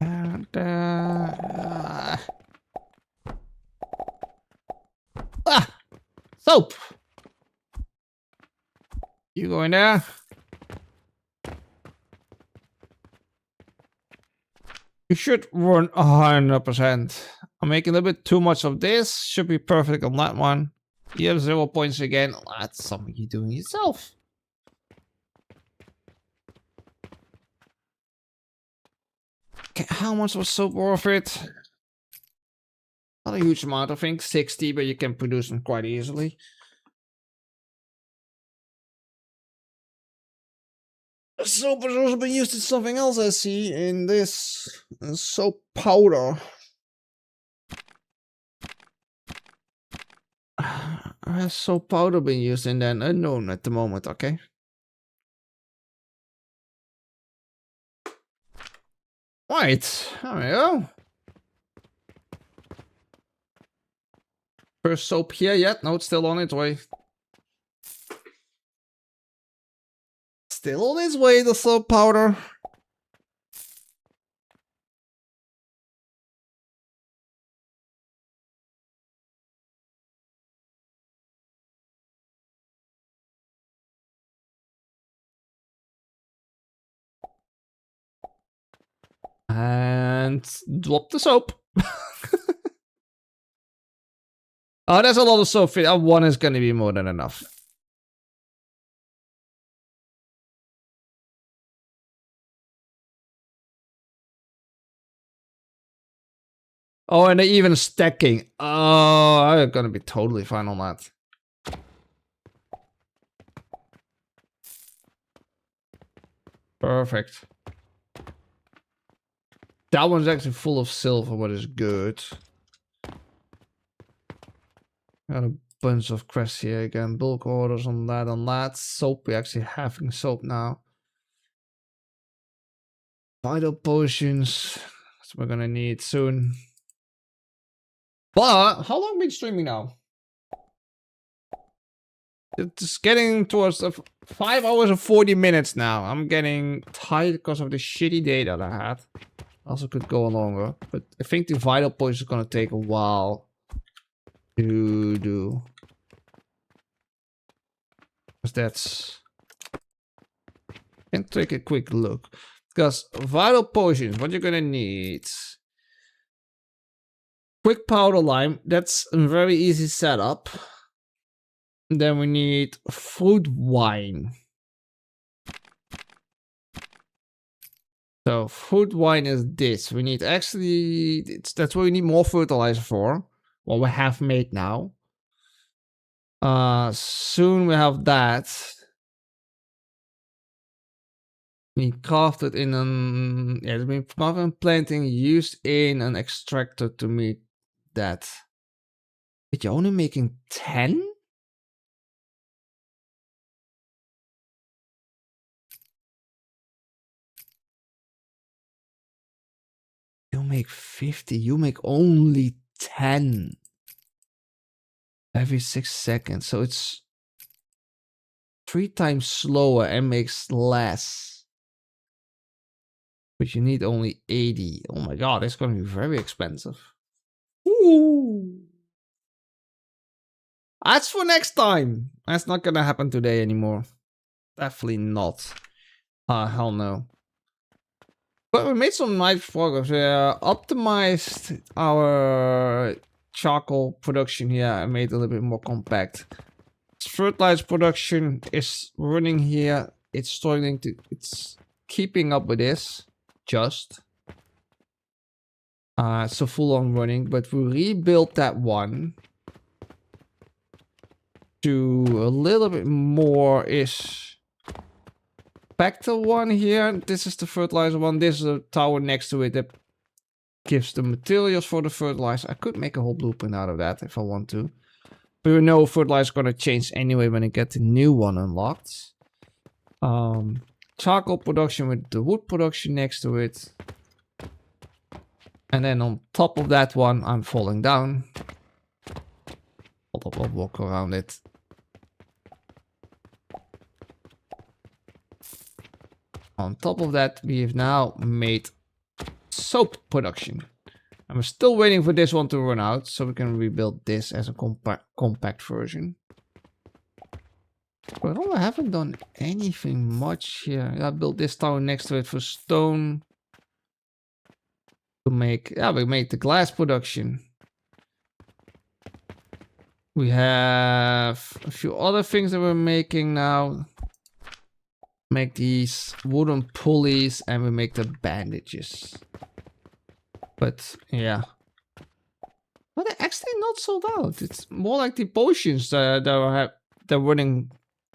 And soap. You go in there. You should run 100%. I'm making a bit too much of this. Should be perfect on that one. You have 0 points again. That's something you're doing yourself. Okay, how much was soap worth it? Not a huge amount, I think. 60, but you can produce them quite easily. Soap has also been used in something else I see in this soap powder. Has soap powder been used in an unknown at the moment, okay? Right, there we go. First soap here yet? No, it's still on its way. Still on its way, the soap powder. And drop the soap. Oh, there's a lot of soap. One is going to be more than enough. Oh, and they're even stacking. Oh, I'm going to be totally fine on that. Perfect. That one's actually full of silver, what is good. Got a bunch of quests here again. Bulk orders on that. Soap, we're actually having soap now. Vital potions. That's what we're gonna need soon. But, how long have we been streaming now? It's getting towards 5 hours and 40 minutes now. I'm getting tired because of the shitty day that I had. Also could go longer, but I think the vital potions is gonna take a while to do. Because that's... Can take a quick look. Because vital potions, what you're gonna need. Quick powder lime, that's a very easy setup. Then we need fruit wine. So fruit wine is this. We need actually, that's what we need more fertilizer for. What we have made now. Soon we have that. We crafted in an, yeah, it's been crafted planting used in an extractor to meet that. But you're only making 10? You make 50. You make only 10 every 6 seconds. So it's 3 times slower and makes less. But you need only 80. Oh my god, it's going to be very expensive. Ooh. That's for next time. That's not going to happen today anymore. Definitely not. Hell no. But we made some nice progress. We optimized our charcoal production here and made it a little bit more compact. Fertilizer production is running here. It's keeping up with this. Just. So full on running. But we rebuilt that one to a little bit more ish. Back to one here. This is the fertilizer one. This is a tower next to it that gives the materials for the fertilizer. I could make a whole blueprint out of that if I want to. But we know fertilizer is going to change anyway when I get the new one unlocked. Charcoal production with the wood production next to it. And then on top of that one, I'm falling down. I'll walk around it. On top of that, we have now made soap production. I'm still waiting for this one to run out, so we can rebuild this as a compact version. But I haven't done anything much here. I built this tower next to it for stone. To make, we made the glass production. We have a few other things that we're making now. Make these wooden pulleys and we make the bandages. But yeah. But they're actually not sold out. It's more like the potions they're running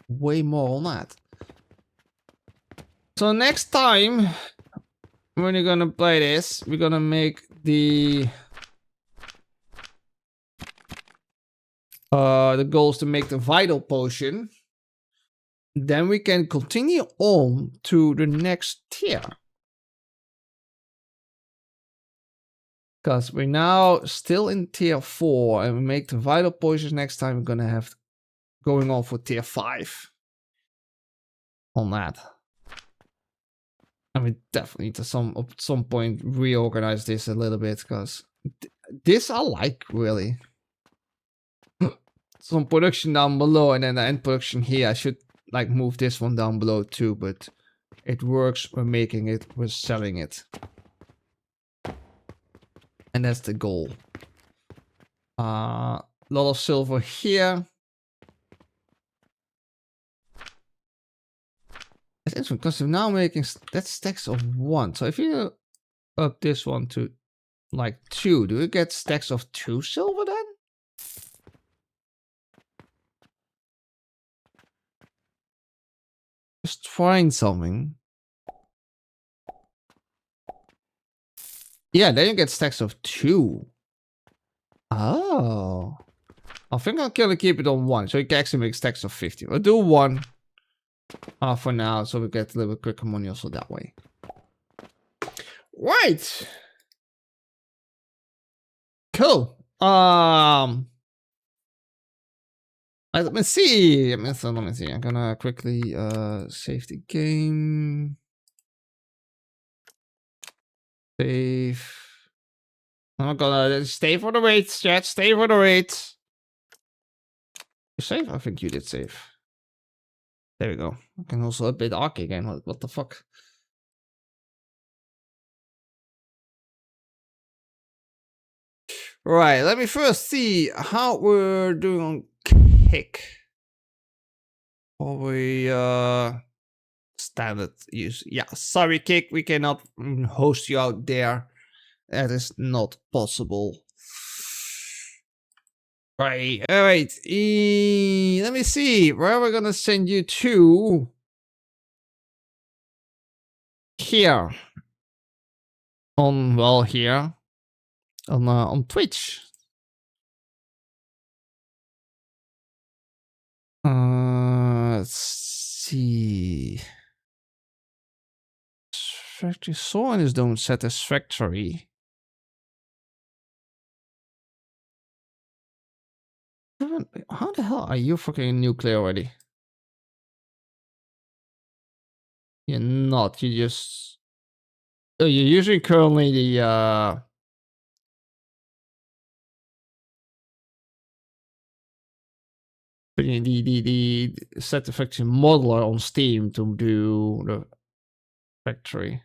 way more on that. So next time when you're gonna play this, we're gonna make the goal is to make the vital potion. Then we can continue on to the next tier. Because we're now still in tier 4 and we make the vital potions next time. We're gonna have going on for tier 5 on that. And we definitely need to at some point reorganize this a little bit because this I like really. Some production down below and then the end production here. I should like move this one down below too, but it works. We're making it, we're selling it. And that's the goal. Lot of silver here. It's interesting because we're now making that's stacks of 1. So if you up this one to like 2, do you get stacks of 2 silver then? Just trying something. Yeah, then you get stacks of 2. Oh. I think I'm gonna keep it on 1, so you can actually make stacks of 50. We'll do 1 for now, so we get a little bit quicker money also that way. Right. Cool. Let me see. Let me see. I'm gonna quickly save the game. Save. I'm gonna stay for the wait, chat. Stay for the wait. You save? I think you did save. There we go. I can also update Ark again. What the fuck? Right. Let me first see how we're doing on Kick. Probably standard use. Yeah. Sorry, Kick. We cannot host you out there. That is not possible. Right, alright. Let me see. Where are we gonna send you to? Here. Here. On Twitch. Let's see. Factory soils don't satisfactory. How the hell are you fucking nuclear already? You're not. You just. Oh, you're using currently the the satisfaction modeler on Steam to do the factory.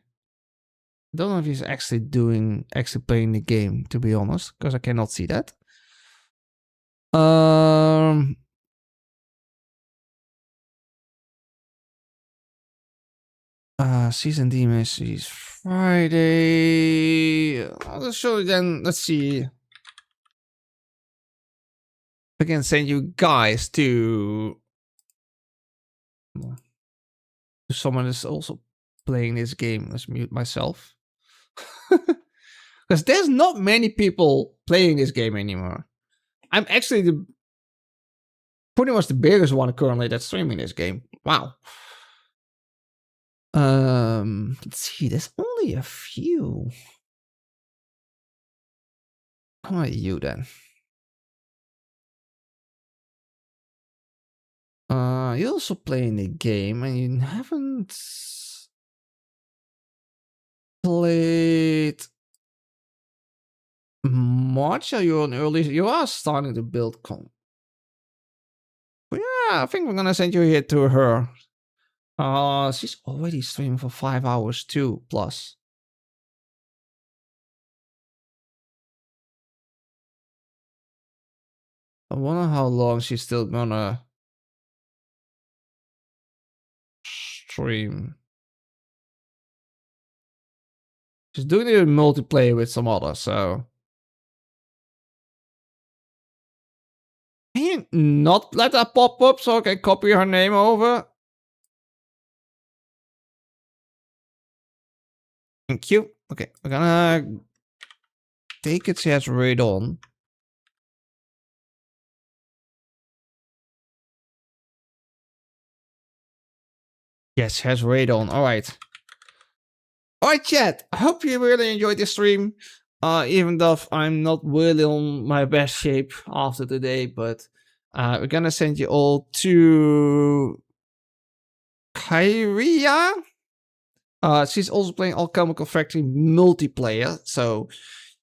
I don't know if he's actually playing the game, to be honest, because I cannot see that. Season demons is Friday. I'll show you then. Let's see. I can send you guys to someone that's also playing this game. Let's mute myself. Because there's not many people playing this game anymore. I'm actually pretty much the biggest one currently that's streaming this game. Wow. Let's see, there's only a few. How are you then? You're also playing the game and you haven't played much. Are you on early? You are starting to build yeah, I think we're gonna send you here to her. She's already streaming for 5 hours too, plus. I wonder how long she's still gonna stream. She's doing it in multiplayer with some others, so. Can you not let that pop up so I can copy her name over? Thank you. Okay, we're gonna take it. She has read on. Yes, has read on. All right. All right, chat. I hope you really enjoyed this stream. Even though I'm not really on my best shape after today, but we're gonna send you all to Kyria. She's also playing Alchemical Factory multiplayer, so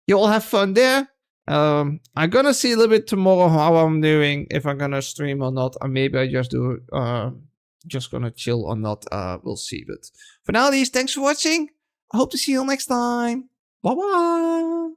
you all have fun there. I'm gonna see a little bit tomorrow how I'm doing, if I'm gonna stream or not, or maybe I just do just gonna chill or not. We'll see. But for now, thanks for watching. I hope to see you all next time. Bye bye.